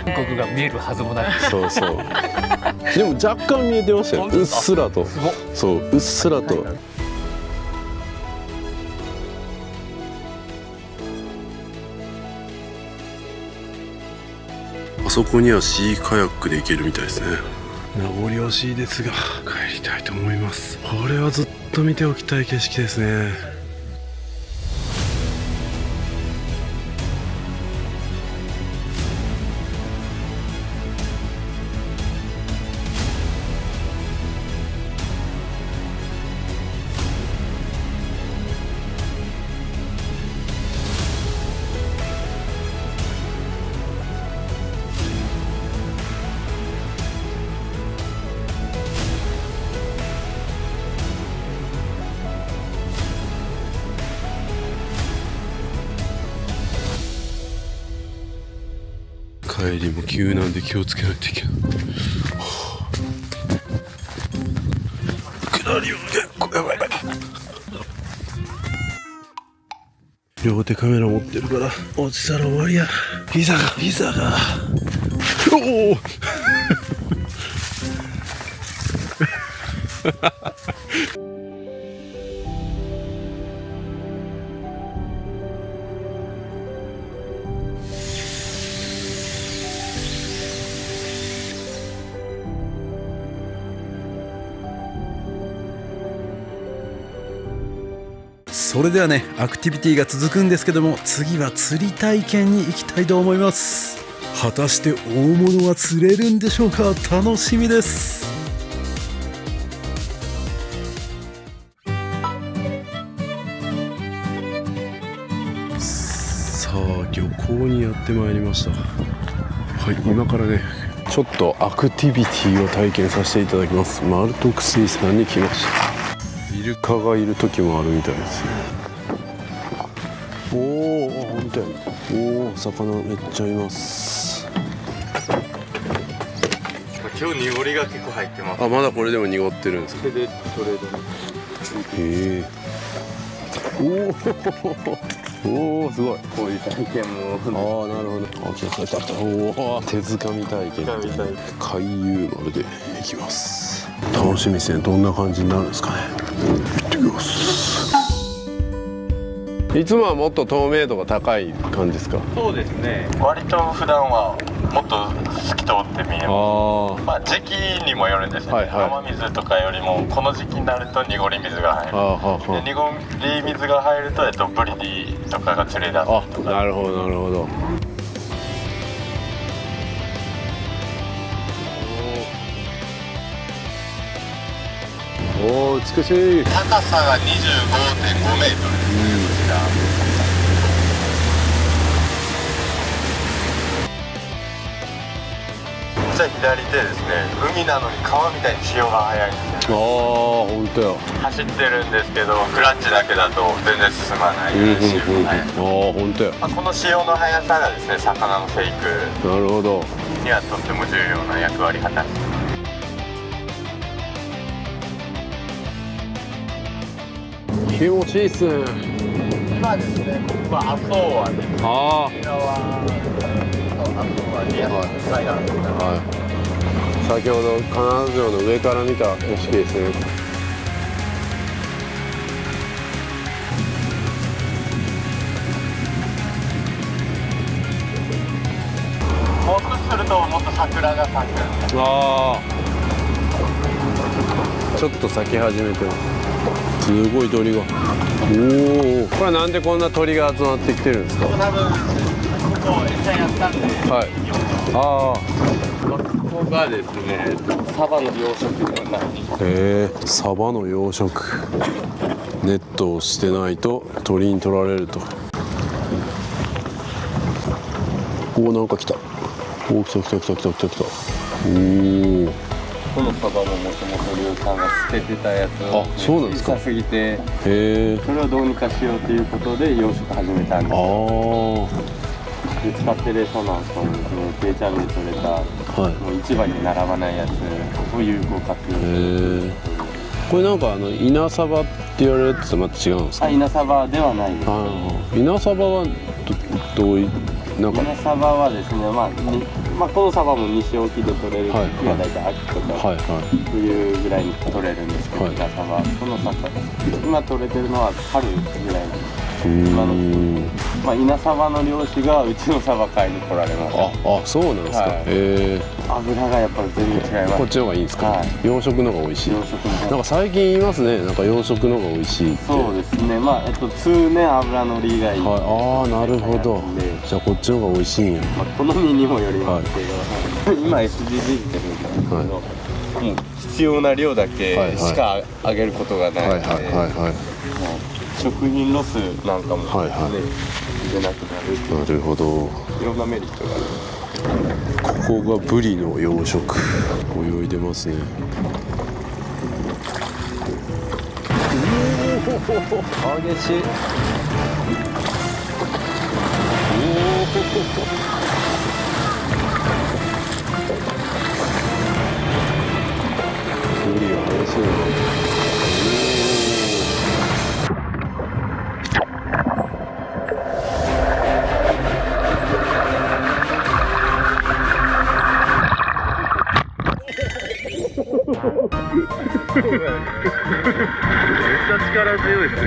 韓国が見えるはずもない。そうそう。でも若干見えてましたよ。うっすらと。そう、うっすらと。あそこにはシーカヤックで行けるみたいですね。名残惜しいですが帰りたいと思います。これはずっと見ておきたい景色ですね。帰りも急なんで気をつけないといけない。下りを結構やばい。両手カメラ持ってるから落ちたら終わりや。ピザがおおそれではね、アクティビティが続くんですけども、次は釣り体験に行きたいと思います。果たして大物は釣れるんでしょうか。楽しみです。さあ漁港にやってまいりました。はい、今からねちょっとアクティビティを体験させていただきます。マルトク水産に来ました。イルカがいる時もあるみたいですね。おお、本当や。おお、魚めっちゃいます。今日濁りが結構入ってます。あ、まだこれでも濁ってるんですか。それでトレードに。へえ。おお、すごい。こういう体験も。ああ、なるほど。あ、来た。おお、手づかみ体験。回遊丸で行きます。楽しみですね。どんな感じになるんですかね。行ってきます。いつもはもっと透明度が高い感じですか。そうですね。割と普段はもっと透き通って見えます。まあ時期にもよるんですね。雨水とかよりもこの時期になると濁り水が入る。で濁り水が入るとブリディとかが釣れ出すとか。なるほどなるほど。おお、美しい。高さが 25.5 メートル。左手ですね。海なのに川みたいに潮が速いんですよ。ああ、本当や。走ってるんですけど、クラッチだけだと全然進まない。ああ、本当や。この潮の速さがですね、魚の生育。なるほど。にはとっても重要な役割を果たしています。気持ちいいっすね。今ですね、ここは阿蘇湾です。こちらは阿蘇湾リアス海岸でございます。先ほど金沢城の上から見た景色ですね。もう少しするともっと桜が咲く。ああ、ちょっと咲き始めてます。すごい鳥が。おお、これはなんでこんな鳥が集まってきてるんですか。多分ここ餌やったんで。はい。ああ。ここがですね、サバの養殖になる。サバの養殖。ネットをしてないと鳥に取られると。おお、なんか来た。おお、来た。おお。このサバももともと漁師さんが捨ててたやつを小さすぎて、それをどうにかしようということで養殖始めたんです。使ってる餌なんかも定置網で取れた、もう市場に並ばないやつを有効活用してる。これなんか稲サバって言われるやつとまた違うんですか？稲サバではないです。稲サバはどういうなんか？稲サバはですね、このサバも西沖で取れる時は大体秋とか冬ぐらいに取れるんですけど、稲サバこの魚今取れてるのは春ぐらい今の稲サバの漁師がうちのサバ買いに来られます。あ、そうなんですか。油がやっぱり全然違います。こっちの方がいいんですか？養殖の方が美味しい。なんか最近言いますね。なんか養殖の方が美味しいって。そうですね。通年油のりがいい。ああ、なるほど。じゃあこっちの方が美味しいんや。好みにもよりますけど、今 SDGs って言うんですけど、もう必要な量だけしかあげることがないので、食品ロスなんかも出なくなる。なるほど。いろんなメリットがある。ここがブリの養殖、泳いでますね。激しい。ブリが激しいな。めっちゃ力強いですね。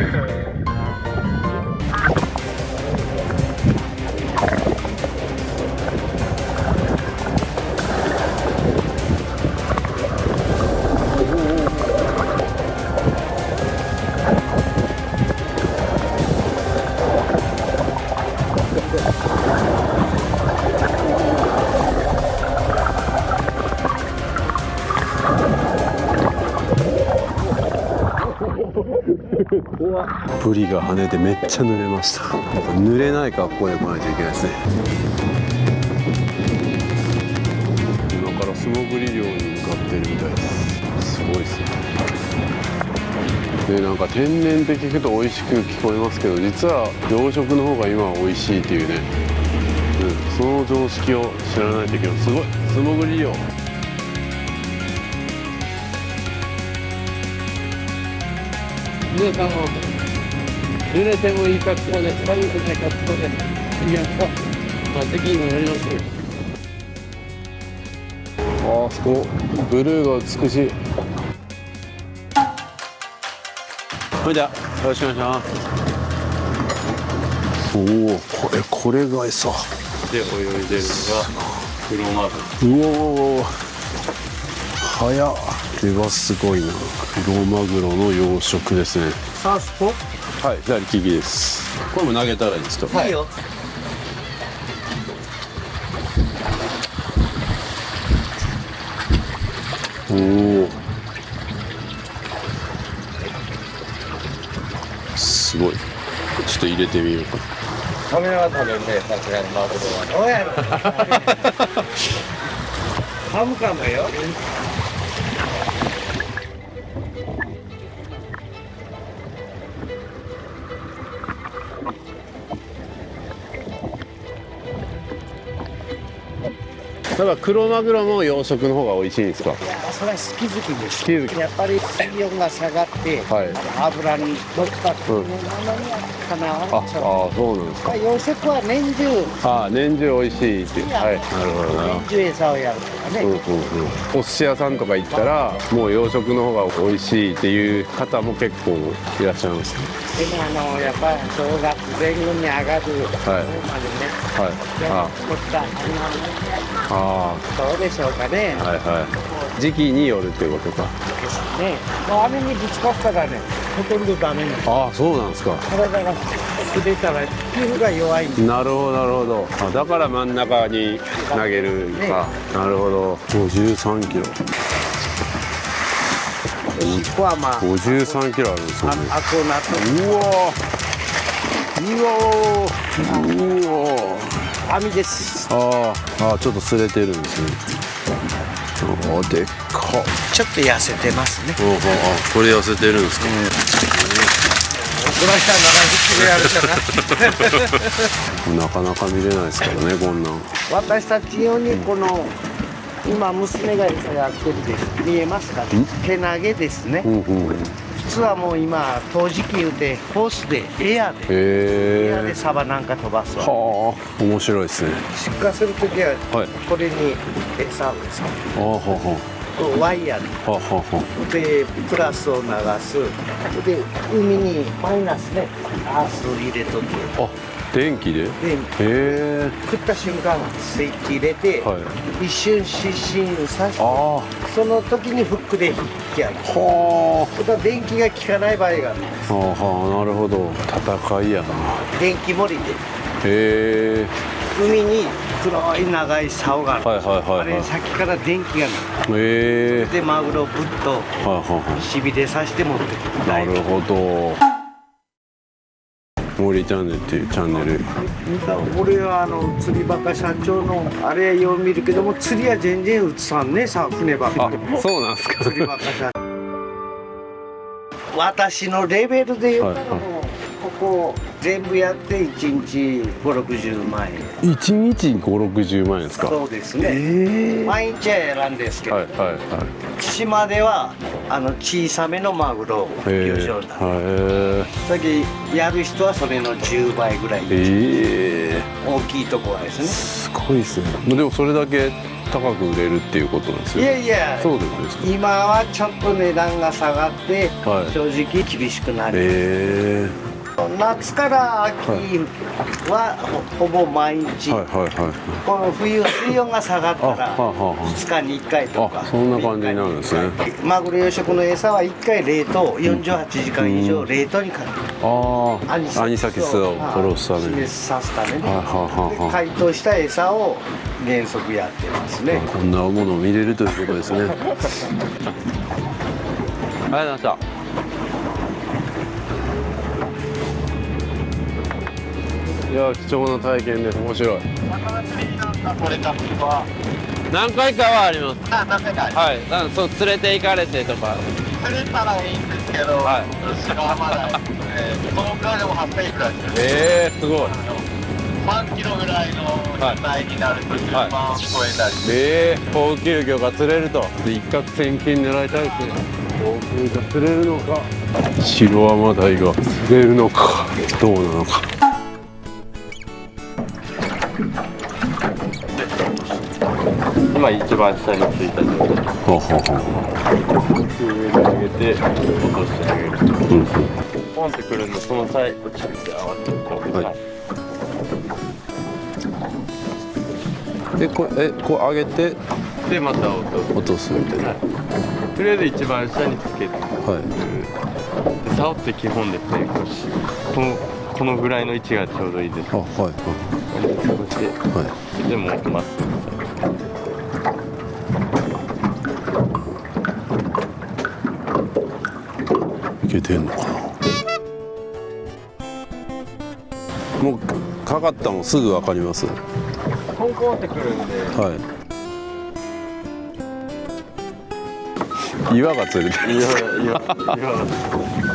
ブリが跳ねてめっちゃ濡れました。濡れない格好で来ないといけないですね。今から素潜り漁に向かってるみたいです。すごいですね。でなんか天然って聞くと美味しく聞こえますけど、実は養殖の方が今は美味しいっていうね、その常識を知らないといけない。すごい素潜り漁。皆さんも濡れてもいい格好で寒くない格好でいや責任がありますよ。あそこブルーが美しい。それではよろしくお願いします。おお、これが餌で泳いでるのがクロマグロ。うおー、早っ。これはすごいな。クロマグロの養殖ですね。サースポ？はい、左利きです。これも投げたらいいんですか？はいよ。おお、すごい。ちょっと入れてみようか。カメラは食べるね、さすがにマグロは。どうやろ。ハムかもよ。ただクロマグロも養殖の方が美味しいんですか？いや、それは好き好きです。好き好き。やっぱり水温が下がって、油に乗ったっていうものにかなわない。そうなんですか。養殖は年中。年中美味しいって。はい、なるほどな。年中餌をやるとかね。お寿司屋さんとか行ったら、もう養殖の方が美味しいっていう方も結構いらっしゃいます。でもやっぱり正月前後に上がる方までね。はい。そうでしょうかね。はいはい。時期によるっていうことか。ね、もう雨にぶつかったらね、ほとんどダメなんです。そうなんですか。体が出たら皮膚が弱いんです。なるほどなるほど。だから真ん中に投げるか。なるほど。53キロ。尻尾はまあ53キロあるんですよね。あこうなって。うわ網です。ちょっと擦れてるんですね。でっか。ちょっと痩せてますね。これ痩せてるんですか。この人は70キロやるかな。なかなか見れないですからね、こんなん。私たち用にこの今娘が餌やってるで見えますか、手投げですね。普通はもう今陶磁器言うてホースでエアでサバなんか飛ばすわ。はあ、面白いですね。出荷するときはこれに餌をさ、ワイヤーでプラスを流すで、海にマイナスねアースを入れとく。電気で？食った瞬間スイッチ入れて、一瞬失神させて、その時にフックで引き上げる。だから電気が効かない場合があるんです。なるほど。戦いやな。電気盛りで海に黒い長い竿がある。あれ先から電気がない。でマグロをぶっとしびれさせて持ってくる。なるほど。森チャンネルっていうチャンネル。俺は釣りバカ社長のあれよう見るけども、釣りは全然映さんね、さ船ばっかり。そうなんですか。釣りバカ社長私のレベルで言うと、ここ全部やって1日5、60万円。1日5、60万円ですか。そうですね。毎日はやらんですけど、対馬では小さめのマグロを漁場だ。さっきやる人はそれの10倍ぐらい。大きいとこはですね。すごいですね。でもそれだけ高く売れるっていうことなんですよ。いやそうでもないですか。今はちょっと値段が下がって、正直厳しくなります。夏から秋はほぼ毎日。この冬は水温が下がったら2日に1回とか。そんな感じになるんですね。マグロ養殖の餌は1回冷凍、48時間以上冷凍にかける。アニサキスを殺すために。死滅さすために。解凍した餌を原則やってますね。こんなものを見れるということですね。ありがとうございました。いや、貴重な体験です。面白い。何回かはあります。はい、なんかそう連れて行かれてとか。釣れたらいいんですけど、白浜台、このくらいでも800いくらですよ。すごい。3キロぐらいの状態になると10万超えたり。高級魚が釣れると。一攫千金狙いたいですね。高級魚釣れるのか、白浜台が釣れるのか、どうなのか。今一番下についた状態。上に上げて落としてあげる。ポンってくるの、その際落ちて上がってこう。でこう上げてでまた落とすみたいな。とりあえず一番下につけて。竿って基本ですね。このぐらいの位置がちょうどいいです。そしてでもまっすぐ。いけてんのかな。もうかかったのすぐ分かります。コンコンってくるんで。岩が釣れてる。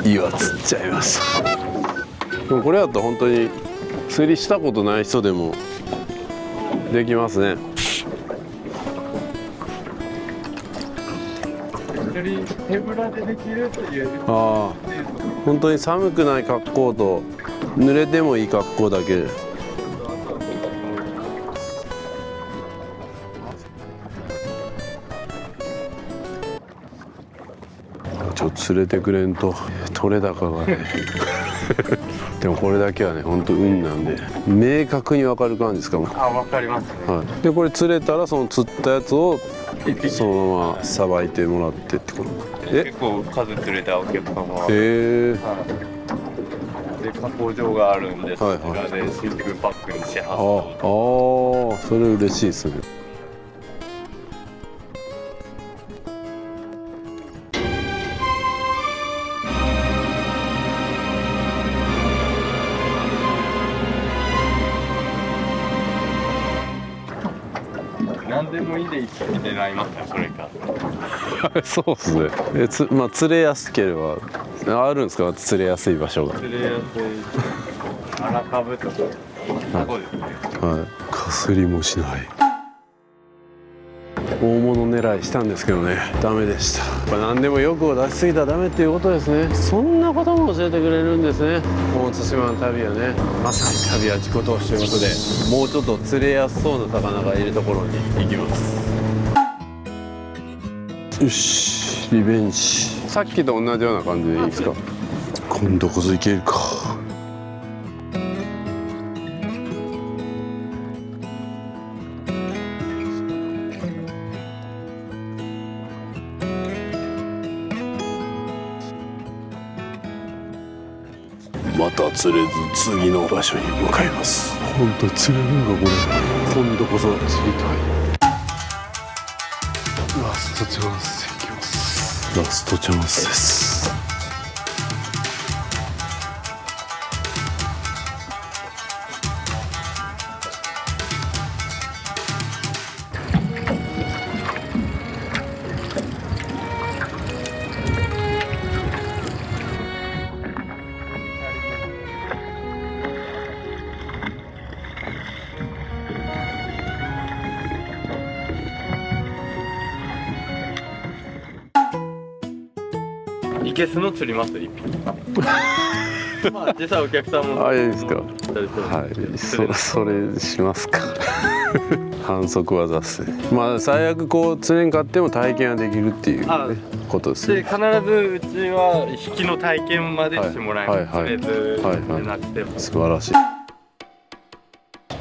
岩釣っちゃいました。でもこれだと本当に釣りしたことない人でもできますね。手ぶらでできるっていう。本当に寒くない格好と濡れてもいい格好だけ。ちょっと連れてくれんと取れ高がね。でもこれだけはね、本当運なんで明確に分かる感じですかも。分かりますね。でこれ釣れたらその釣ったやつをそのままさばいてもらってってこと。結構数釣れたお客様は。で加工場があるんで、そちらで真空パックにしてそれ嬉しいですね。何でもいいで一気に狙いますよ、それか。そうですね。釣れやすければあるんですか、釣れやすい場所が。釣れやすい荒株とかはい、かすりもしない。大物狙いしたんですけどね、ダメでした。何でも欲を出しすぎたらダメっていうことですね。そんなことも教えてくれるんですね。この対馬の旅はね、まさに旅は自己投資ということで、もうちょっと釣れやすそうな魚がいるところに行きます。よし、リベンジ。さっきと同じような感じでいいですか。今度こそいけるか。また釣れず次の場所に向かいます。本当釣れるんかこれ。今度こそ釣りたい。ラストチャンスいきます。ラストチャンスです。いけすの釣ります一匹。まあ実際お客さんも。あ、いいですか。はい、それしますか。反則技っすね。まあ最悪こう釣れんかっても体験はできるっていう、ね、ことですね。で必ずうちは引きの体験までしてもらいます。釣れずでなくても。素晴らしい。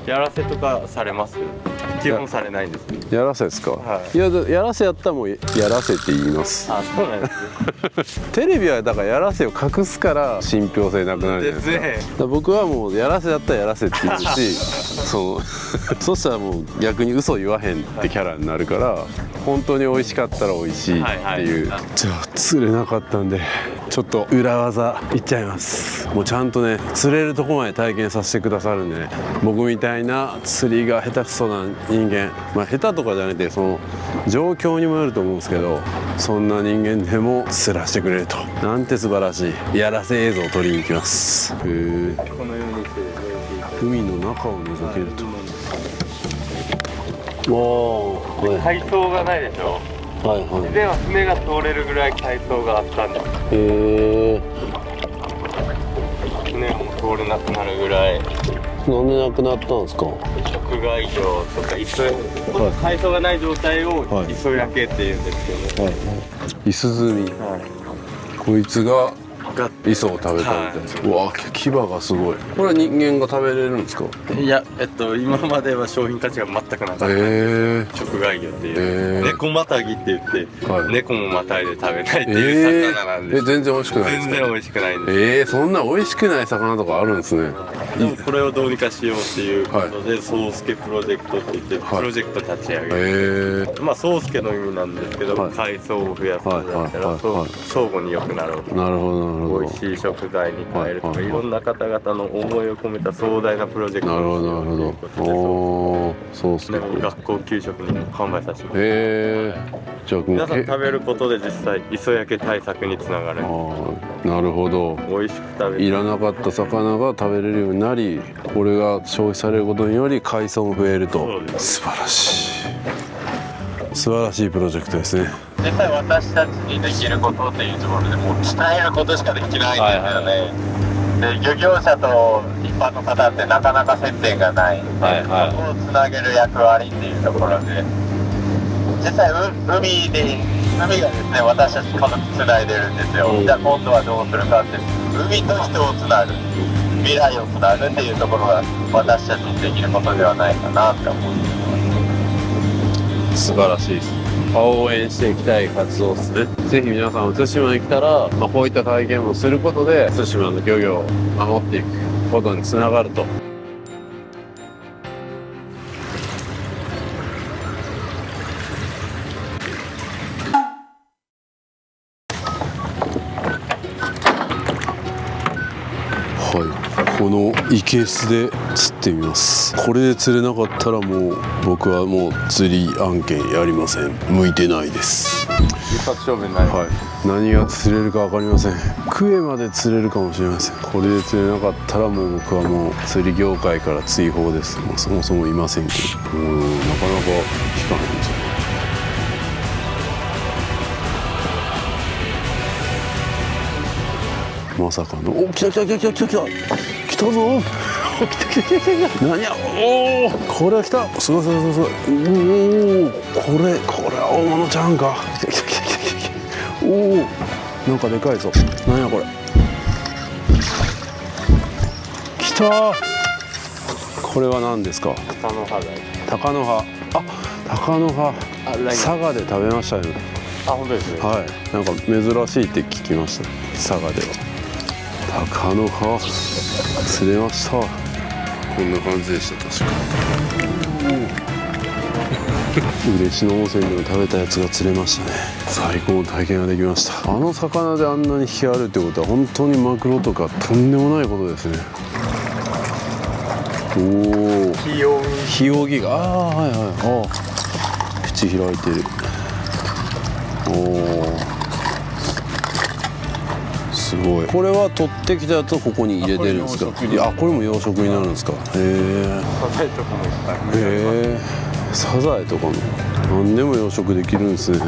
やらせとかされます？基本されないんです。やらせですか。はい、いややらせやったらもうやらせって言います。あ、そうなんですね。テレビはだからやらせを隠すから信憑性なくなるじゃないですか。僕はもうやらせだったらやらせって言うし、そしたらもう逆に嘘言わへんってキャラになるから、本当に美味しかったら美味しいっていう。じゃあ釣れなかったんでちょっと裏技いっちゃいます。もうちゃんとね釣れるとこまで体験させてくださるんでね、僕みたいな釣りが下手くそな人間、まあ下手とかじゃなくてその状況にもよると思うんですけど、そんな人間でも釣らしてくれると、なんて素晴らしいやらせ映像を撮りに行きます。このようにして海の中を覗けると。おー、海藻がないでしょ。はいはい、以前は船が通れるぐらい海藻があったんです。船も通れなくなるぐらい。なんでなくなったんですか。食害魚とか磯、海藻がない状態を磯焼けっていうんですけど、イスズミ、こいつが磯を食べたみたいです。うわ、牙がすごい。これは人間が食べれるんですか。いや、今までは商品価値が全くなかったんです。食害魚っていう、猫またぎって言って、猫もまたいで食べないっていう魚なんです。全然美味しくないですか。全然美味しくないんです。そんな美味しくない魚とかあるんですね。でもこれをどうにかしようっていうことで、宗介プロジェクトって言ってプロジェクト立ち上げて、まあ宗介の意味なんですけど、海藻を増やすんだったら相互に良くなる。なるほどなるほど。美味しい食材に変えるとか、いろんな方々の思いを込めた壮大なプロジェクト。なるほどなるほど。おお、そうっすね。学校給食にも販売させて。じゃあ皆さん食べることで実際磯焼け対策につながる。なるほど。美味しく食べる。いらなかった魚が食べれるようになり、これが消費されることにより海藻も増えると。素晴らしい。素晴らしいプロジェクトですね。実際私たちにできることっていうところでもう伝えることしかできないんですよね。で、漁業者と一般の方ってなかなか接点がないんで、そこをつなげる役割っていうところで、実際海がですね、私たち家族つないでるんですよ。じゃあ今度はどうするかって、海と人をつなぐ、未来をつなぐっていうところが私たちにできることではないかなって思ってます。素晴らしいです。応援していきたい活動ですね。ぜひ皆さん対馬に来たら、こういった体験をすることで対馬の漁業を守っていくことにつながると。はい、この生けすで釣ってみます。これで釣れなかったらもう僕はもう釣り案件やりません。向いてないです。一発勝負になります。はい、何が釣れるか分かりません。クエまで釣れるかもしれません。これで釣れなかったらもう僕はもう釣り業界から追放です。もうそもそもいませんけど、なかなか引かないんですよ。まさかの、お、来た来た来た来た来た来た来たぞ来た来た来た来た、何や、おお、これは来た、すごいすごいすごい、おお、これは大物ちゃうんか、来た来た来た来た来た、おお、なんかでかいぞ、何やこれ、来た、これは何ですか、鷹の葉だよ。鷹の葉、あ、鷹の葉、佐賀で食べましたよ。あ、本当ですね。はい、なんか珍しいって聞きました、佐賀では。鷹の葉釣れました。こんな感じでした。確か嬉野温泉でも食べたやつが釣れましたね。最高の体験ができました。あの魚であんなに引きあるってことは本当にマグロとかとんでもないことですね。おお、ヒオギが、ああ、はいはい、ああ、口開いてる。おお、すごい。これは取ってきたやつをここに入れてるんですか。いや、これも養殖になるんですか。へえ。サザエとかもいっぱい。へえ。サザエとかも何でも養殖できるんですね。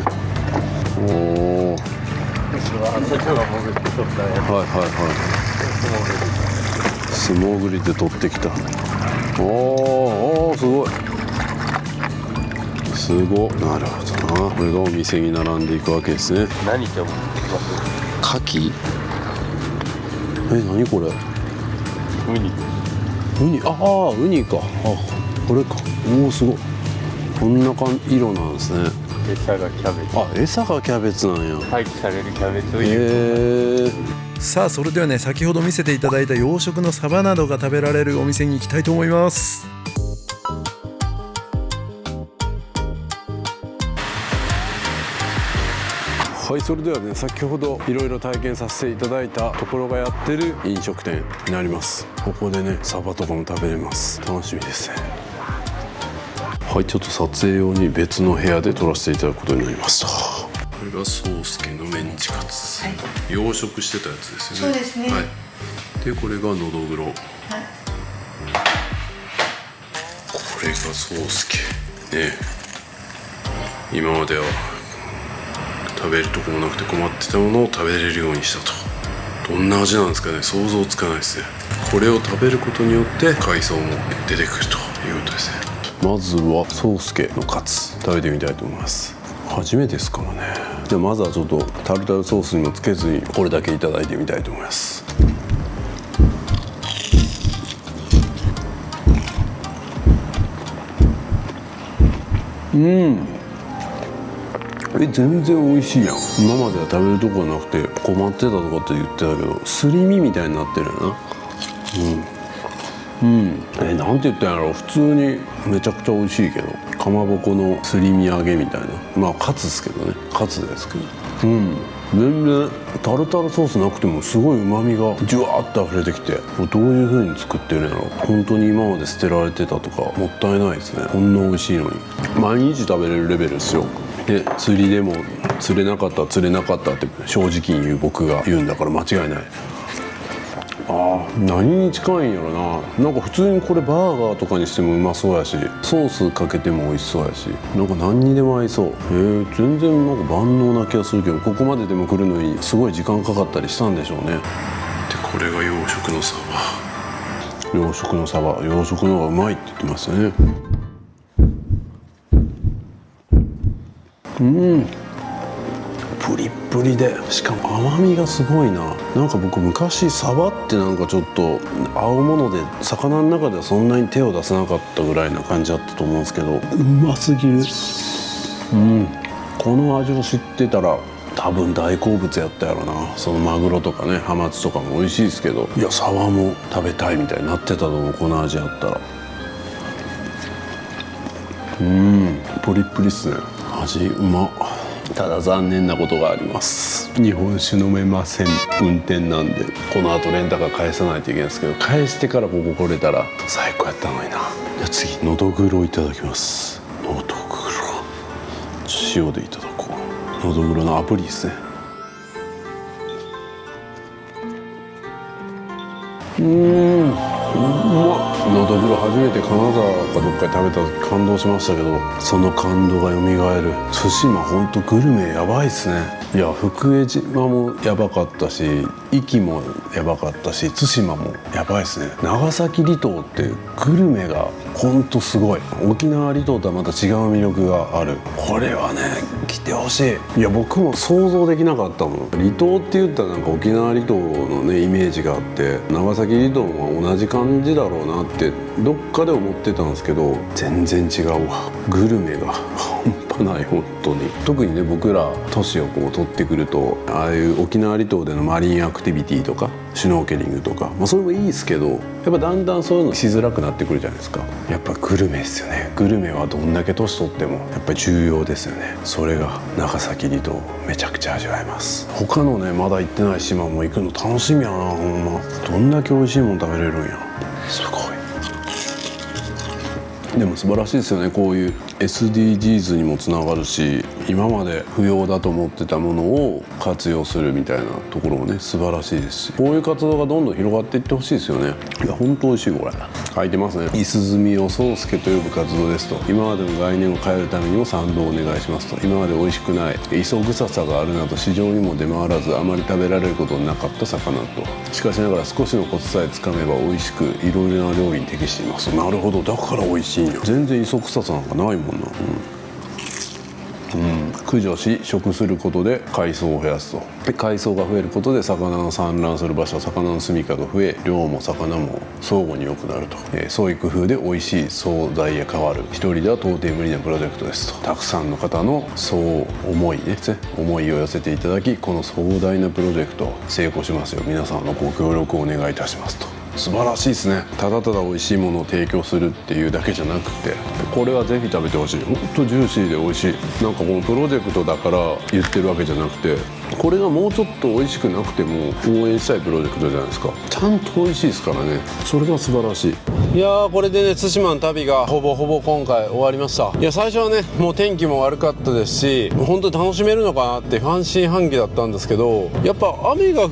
おお。はいはいはい。素潜りで取ってきた。おお、すごい。すごい。なるほどな。これがお店に並んでいくわけですね。何って思ってます？牡蠣？何これ？ウニ。ウニ、ああ、ウニか。あ、これか。おお、すごい。こんな色なんですね。餌がキャベツ。あ、餌がキャベツなんや。廃棄されるキャベツを入れる。さあ、それではね、先ほど見せていただいた養殖のサバなどが食べられるお店に行きたいと思います。はい、それではね、先ほどいろいろ体験させていただいたところがやってる飲食店になります。ここでね、サバとかも食べれます。楽しみですね。はい、ちょっと撮影用に別の部屋で撮らせていただくことになりました。これが宗介のメンチカツ、はい、養殖してたやつですよね。そうですね、はい、でこれがのどぐろ、はい、これが宗介ね。今までは食べるとこもなくて困ってたものを食べれるようにしたと。どんな味なんですかね、想像つかないですね。これを食べることによって海藻も出てくるということですね。まずは宗介のカツ食べてみたいと思います。初めてですからね。でまずはちょっとタルタルソースにもつけずにこれだけいただいてみたいと思います。うん、全然美味しいやん。今までは食べるとこがなくて困ってたとかって言ってたけど、すり身みたいになってるよな。なんて言ったんやろ、普通にめちゃくちゃ美味しいけど、かまぼこのすり身揚げみたいな、まあカツですけどね、カツですけど、全然タルタルソースなくてもすごいうまみがジュワーッと溢れてきて、どういう風に作ってるんやろ。本当に今まで捨てられてたとかもったいないですね。こんな美味しいのに毎日食べれるレベルですよ。で釣りでも釣れなかったって正直に言う僕が言うんだから間違いない。ああ、何に近いんやろな。なんか普通にこれバーガーとかにしてもうまそうやし、ソースかけても美味しそうやし、なんか何にでも合いそう。全然なんか万能な気がするけど、ここまででも来るのにすごい時間かかったりしたんでしょうね。でこれが養殖のサバ。養殖のサバ、養殖の方がうまいって言ってましたね。プリップリで、しかも甘みがすごいな。なんか僕昔サバってなんかちょっと青物で魚の中ではそんなに手を出せなかったぐらいな感じだったと思うんですけど、うますぎる。この味を知ってたら多分大好物やったやろな。そのマグロとかね、ハマチとかも美味しいですけど、いやサバも食べたいみたいになってたと思う、この味やったら。プリップリっすね。味うまっ。ただ残念なことがあります。日本酒飲めません。運転なんでこの後レンタカー返さないといけないんですけど、返してからここ来れたら最高やったのにな。じゃあ次のどぐろいただきます。のどぐろ塩でいただこう。のどぐろの炙りですね。うまっ。のどぐろ初めて金沢かどっかで食べた時感動しましたけど、その感動が蘇る。対馬ほんとグルメやばいっすね。いや福江島もやばかったし、壱岐もやばかったし、対馬もやばいっすね。長崎離島ってグルメがほんとすごい。沖縄離島とはまた違う魅力がある。これはね来てほしい。いや僕も想像できなかったもん。離島って言ったらなんか沖縄離島のねイメージがあって、長崎離島は同じ感じだろうなってどっかで思ってたんですけど、全然違うわ。グルメが半端ない本当に。特にね僕ら都市をこう取ってくると、ああいう沖縄離島でのマリンアクティビティとかシュノーケリングとか、それもいいですけど、やっぱだんだんそういうのしづらくなってくるじゃないですか。やっぱグルメですよね。グルメはどんだけ年取ってもやっぱり重要ですよね。それが長崎離島めちゃくちゃ味わえます。他のねまだ行ってない島も行くの楽しみやな。ほんまどんだけ美味しいもん食べれるんや。すごい。でも素晴らしいですよね。こういう SDGs にもつながるし、今まで不要だと思ってたものを活用するみたいなところもね素晴らしいですし、こういう活動がどんどん広がっていってほしいですよね。いや本当美味しい。これ書いてますね。いすずみを宗介と呼ぶ活動ですと。今までの概念を変えるためにも賛同をお願いしますと。今まで美味しくない磯臭さがあるなど市場にも出回らずあまり食べられることのなかった魚と、しかしながら少しのコツさえつかめば美味しくいろいろな料理に適しています。なるほど、だから美味しいんや。全然磯臭さなんかないもんな。駆除し食することで海藻を増やすと。で海藻が増えることで魚の産卵する場所、魚の住処が増え、量も魚も相互に良くなると。そういう工夫で美味しい惣菜へ変わる。一人では到底無理なプロジェクトですと。たくさんの方のそう思いですね、思いを寄せていただき、この壮大なプロジェクト成功しますよ。皆さんのご協力をお願いいたしますと。素晴らしいですね。ただただ美味しいものを提供するっていうだけじゃなくて、これはぜひ食べてほしい。ほんとジューシーで美味しい。なんかこのプロジェクトだから言ってるわけじゃなくて、これがもうちょっと美味しくなくても応援したいプロジェクトじゃないですか。ちゃんと美味しいですからね。それが素晴らしい。いやーこれでね対馬の旅がほぼほぼ今回終わりました。いや最初はねもう天気も悪かったですし、本当に楽しめるのかなって半信半疑だったんですけど、やっぱ雨が降っ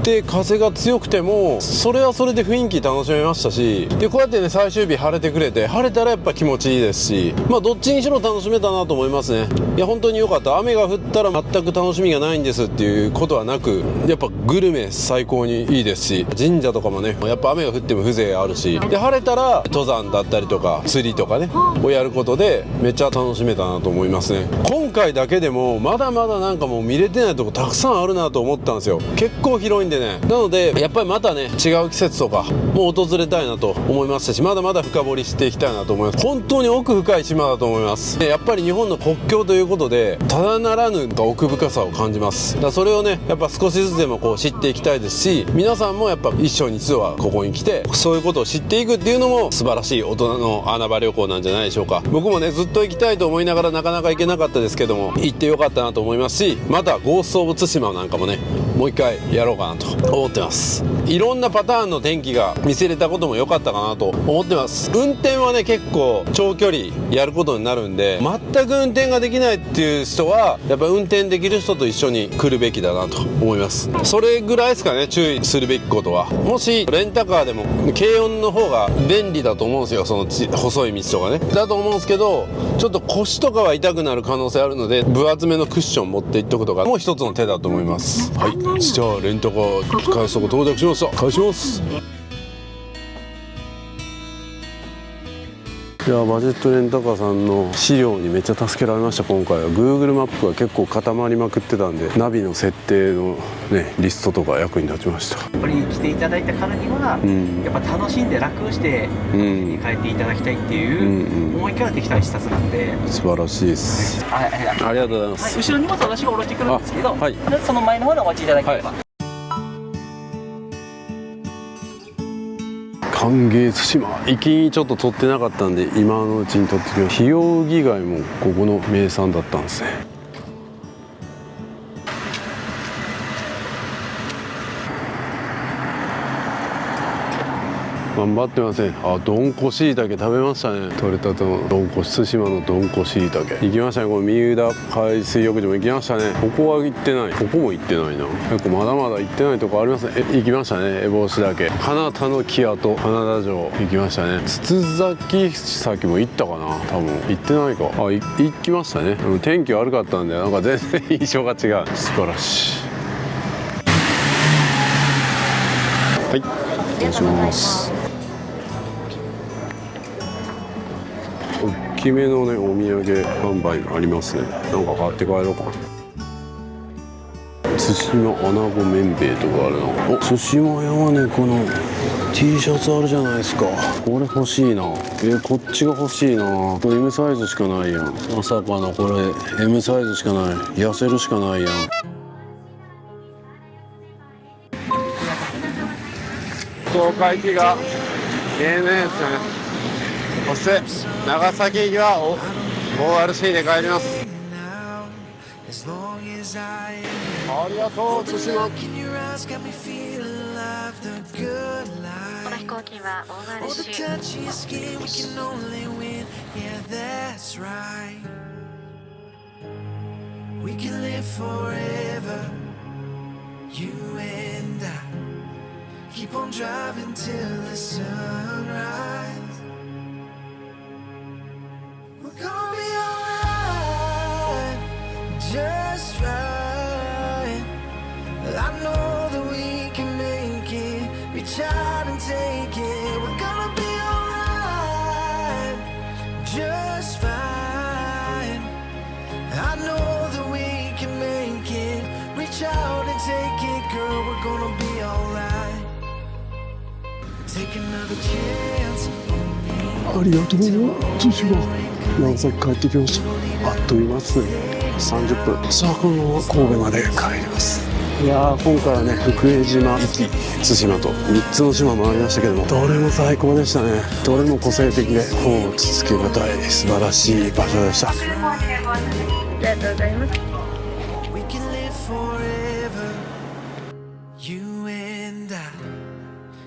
て風が強くてもそれはそれで雰囲気楽しめましたし、でこうやってね最終日晴れてくれて、晴れたらやっぱ気持ちいいですし、どっちにしろ楽しめたなと思いますね。いや本当に良かった。雨が降ったら全く楽しみがないんですっていうことはなく、やっぱグルメ最高にいいですし、神社とかもねやっぱ雨が降っても風情あるし、で晴れたら登山だったりとか釣りとかねをやることでめっちゃ楽しめたなと思いますね。今回だけでもまだまだなんかもう見れてないとこたくさんあるなと思ったんですよ。結構広いんでね。なのでやっぱりまたね違う季節とかも訪れたいなと思いましたし、まだまだ深掘りしていきたいなと思います。本当に奥深い島だと思います。でやっぱり日本の国境ということでただならぬ奥深さを感じます。だからそれをねやっぱ少しずつでもこう知っていきたいですし、皆さんもやっぱ一生に一度はここに来てそういうことを知っていくっていうのも素晴らしい大人の穴場旅行なんじゃないでしょうか。僕もねずっと行きたいと思いながらなかなか行けなかったですけども、行ってよかったなと思いますし、またゴースト・オブ・ツシマなんかもねもう一回やろうかなと思ってます。いろんなパターンの天気が見せれたことも良かったかなと思ってます。運転はね結構長距離やることになるんで、全く運転ができないっていう人はやっぱ運転できる人と一緒に来るべきだなと思います。それぐらいですかね、注意するべきことは。もしレンタカーでも軽音の方が便利だと思うんですよ。その細い道とかねだと思うんですけど、ちょっと腰とかは痛くなる可能性あるので分厚めのクッション持っていっとくとかも一つの手だと思います。はい、じゃあレンタカー返すとこ到着しました。返します。いやバジェットレンタカーさんの資料にめっちゃ助けられました。今回は Google マップが結構固まりまくってたんで、ナビの設定の、ね、リストとか役に立ちました。やっぱり来ていただいたからには、やっぱ楽しんで楽してに帰っていただきたいっていう思いからできた一冊なんで、素晴らしいです、ありがとうございます、後ろにも私が下ろしてくるんですけど、その前の方でお待ちいただければ、歓迎対馬行きにちょっと撮ってなかったんで今のうちに撮ってきました。日用着貝もここの名産だったんですね。頑張ってません。あ、どんこしいたけ食べましたね。取れたてのどんこし、対馬のどんこしいたけ行きましたね。これ三浦海水浴場も行きましたね。ここは行ってない、ここも行ってないな。結構まだまだ行ってないとこありますね。行きましたね。烏帽子岳、金田の木跡、金田城行きましたね。筒崎岬も行ったかな、多分行ってないか。あ、行きましたね。でも天気悪かったんでなんか全然印象が違う。素晴らしい。はい、お願いします。大きめのね、お土産販売ありますね。なんか買って帰ろうかな。対馬アナゴ麺べいとかあるな。お、対馬山猫の T シャツあるじゃないですか。これ欲しいな。こっちが欲しいな。これ M サイズしかないやん。まさかのこれ M サイズしかない。痩せるしかないやん。東海行きが ANA ですね。そして長崎行きは ORC で帰ります。ありがとう、対馬。この飛行機は Keep on driving till the sunrise. We're gonna be alright, just right. I know that we can make it, reach out and take it. We're gonna be alright, just fine. I know that we can make it, reach out and take it, girl. We're gonna be alright.ありがとう、対馬。長崎帰ってきました。あっという間ですね。30分。さあ、このまま神戸まで帰ります。いやー、今回はね、福江島、壱岐、対馬と3つの島回りましたけども、どれも最高でしたね。どれも個性的で、もうつつけがたい素晴らしい場所でした。ありがとうございます。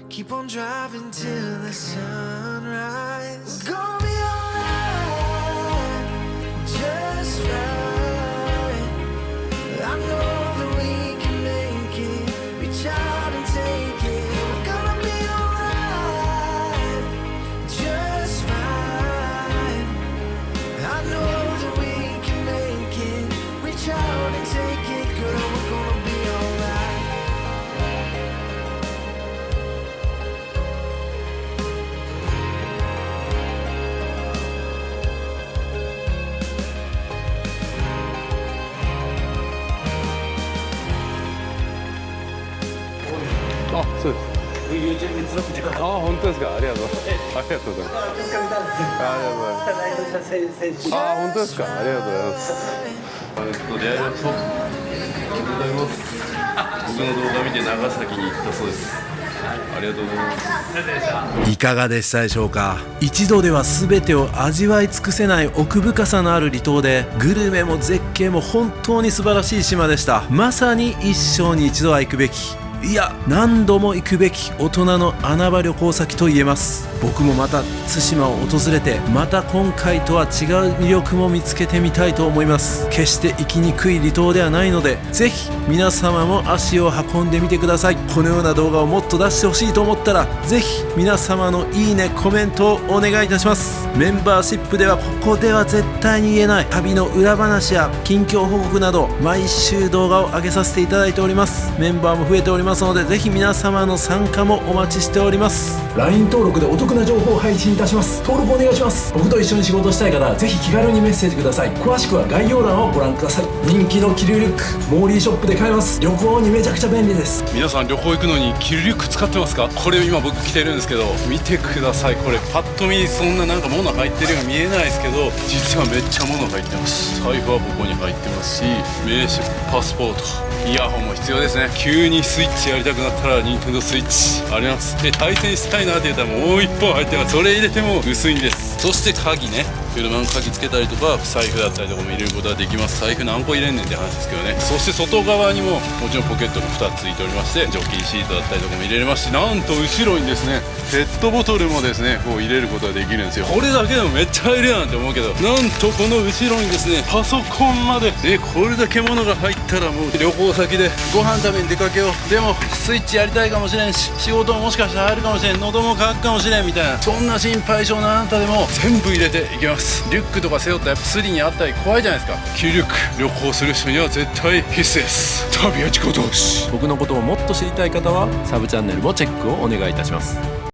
Keep on driving till the sunrise. We're gonna be alright, just right. I know that we can make it, reach out and take it. We're gonna be alright, just fine. I know that we can make it, reach out and take it, girl. We're gonna be alright.あ、そうです。あ、本当ですか。ありがとう。ありがとうございます。ありがとうございます。あ、本当ですか。ありがとうございます。出会いましょう。ありがとうございます。僕の動画見て長崎に行ったそうです。ありがとうございます。いかがでしたでしょうか。一度では全てを味わい尽くせない奥深さのある離島で、グルメも絶景も本当に素晴らしい島でした。まさに一生に一度は行くべき、いや何度も行くべき大人の穴場旅行先と言えます。僕もまた対馬を訪れて、また今回とは違う魅力も見つけてみたいと思います。決して行きにくい離島ではないので、ぜひ皆様も足を運んでみてください。このような動画をもっと出してほしいと思ったら、ぜひ皆様のいいねコメントをお願いいたします。メンバーシップではここでは絶対に言えない旅の裏話や近況報告など、毎週動画を上げさせていただいております。メンバーも増えておりますので、ぜひ皆様の参加もお待ちしております。 LINE 登録でお得な情報を配信いたします。登録お願いします。僕と一緒に仕事したい方はぜひ気軽にメッセージください。詳しくは概要欄をご覧ください。人気の気流リュック、モーリーショップで買えます。旅行にめちゃくちゃ便利です。皆さん旅行行くのに気流リュック使ってますか？これ今僕着てるんですけど、見てください。これパッと見そんななんか物入ってるように見えないですけど、実はめっちゃ物入ってます。財布はここに入ってますし、名刺、パスポート、イヤホンも必要ですね。急にスイッチやりたくなったら任天堂スイッチあります。で対戦したいなって言ったらもう1本入ってます。それ入れても薄いんです。そして鍵ね、車の鍵つけたりとか財布だったりとかも入れることができます。財布何個入れんねんって話ですけどね。そして外側にももちろんポケットが2つついておりまして、除菌シートだったりとかも入れれますし、なんと後ろにですねペットボトルもですねこう入れることができるんですよ。これだけでもめっちゃ入るやんって思うけど、なんとこの後ろにですねパソコンまでこれだけ物が入ったらもう旅行先でご飯食べに出かけよう、でもスイッチやりたいかもしれんし、仕事ももしかしたら入るかもしれん、喉も渇くかもしれんみたいな、そんな心配性のあなたでも全部入れていきます。リュックとか背負ったらやっぱスリにあったり怖いじゃないですか。気力旅行する人には絶対必須です。旅は自己投資。僕のことをもっと知りたい方はサブチャンネルもチェックをお願いいたします。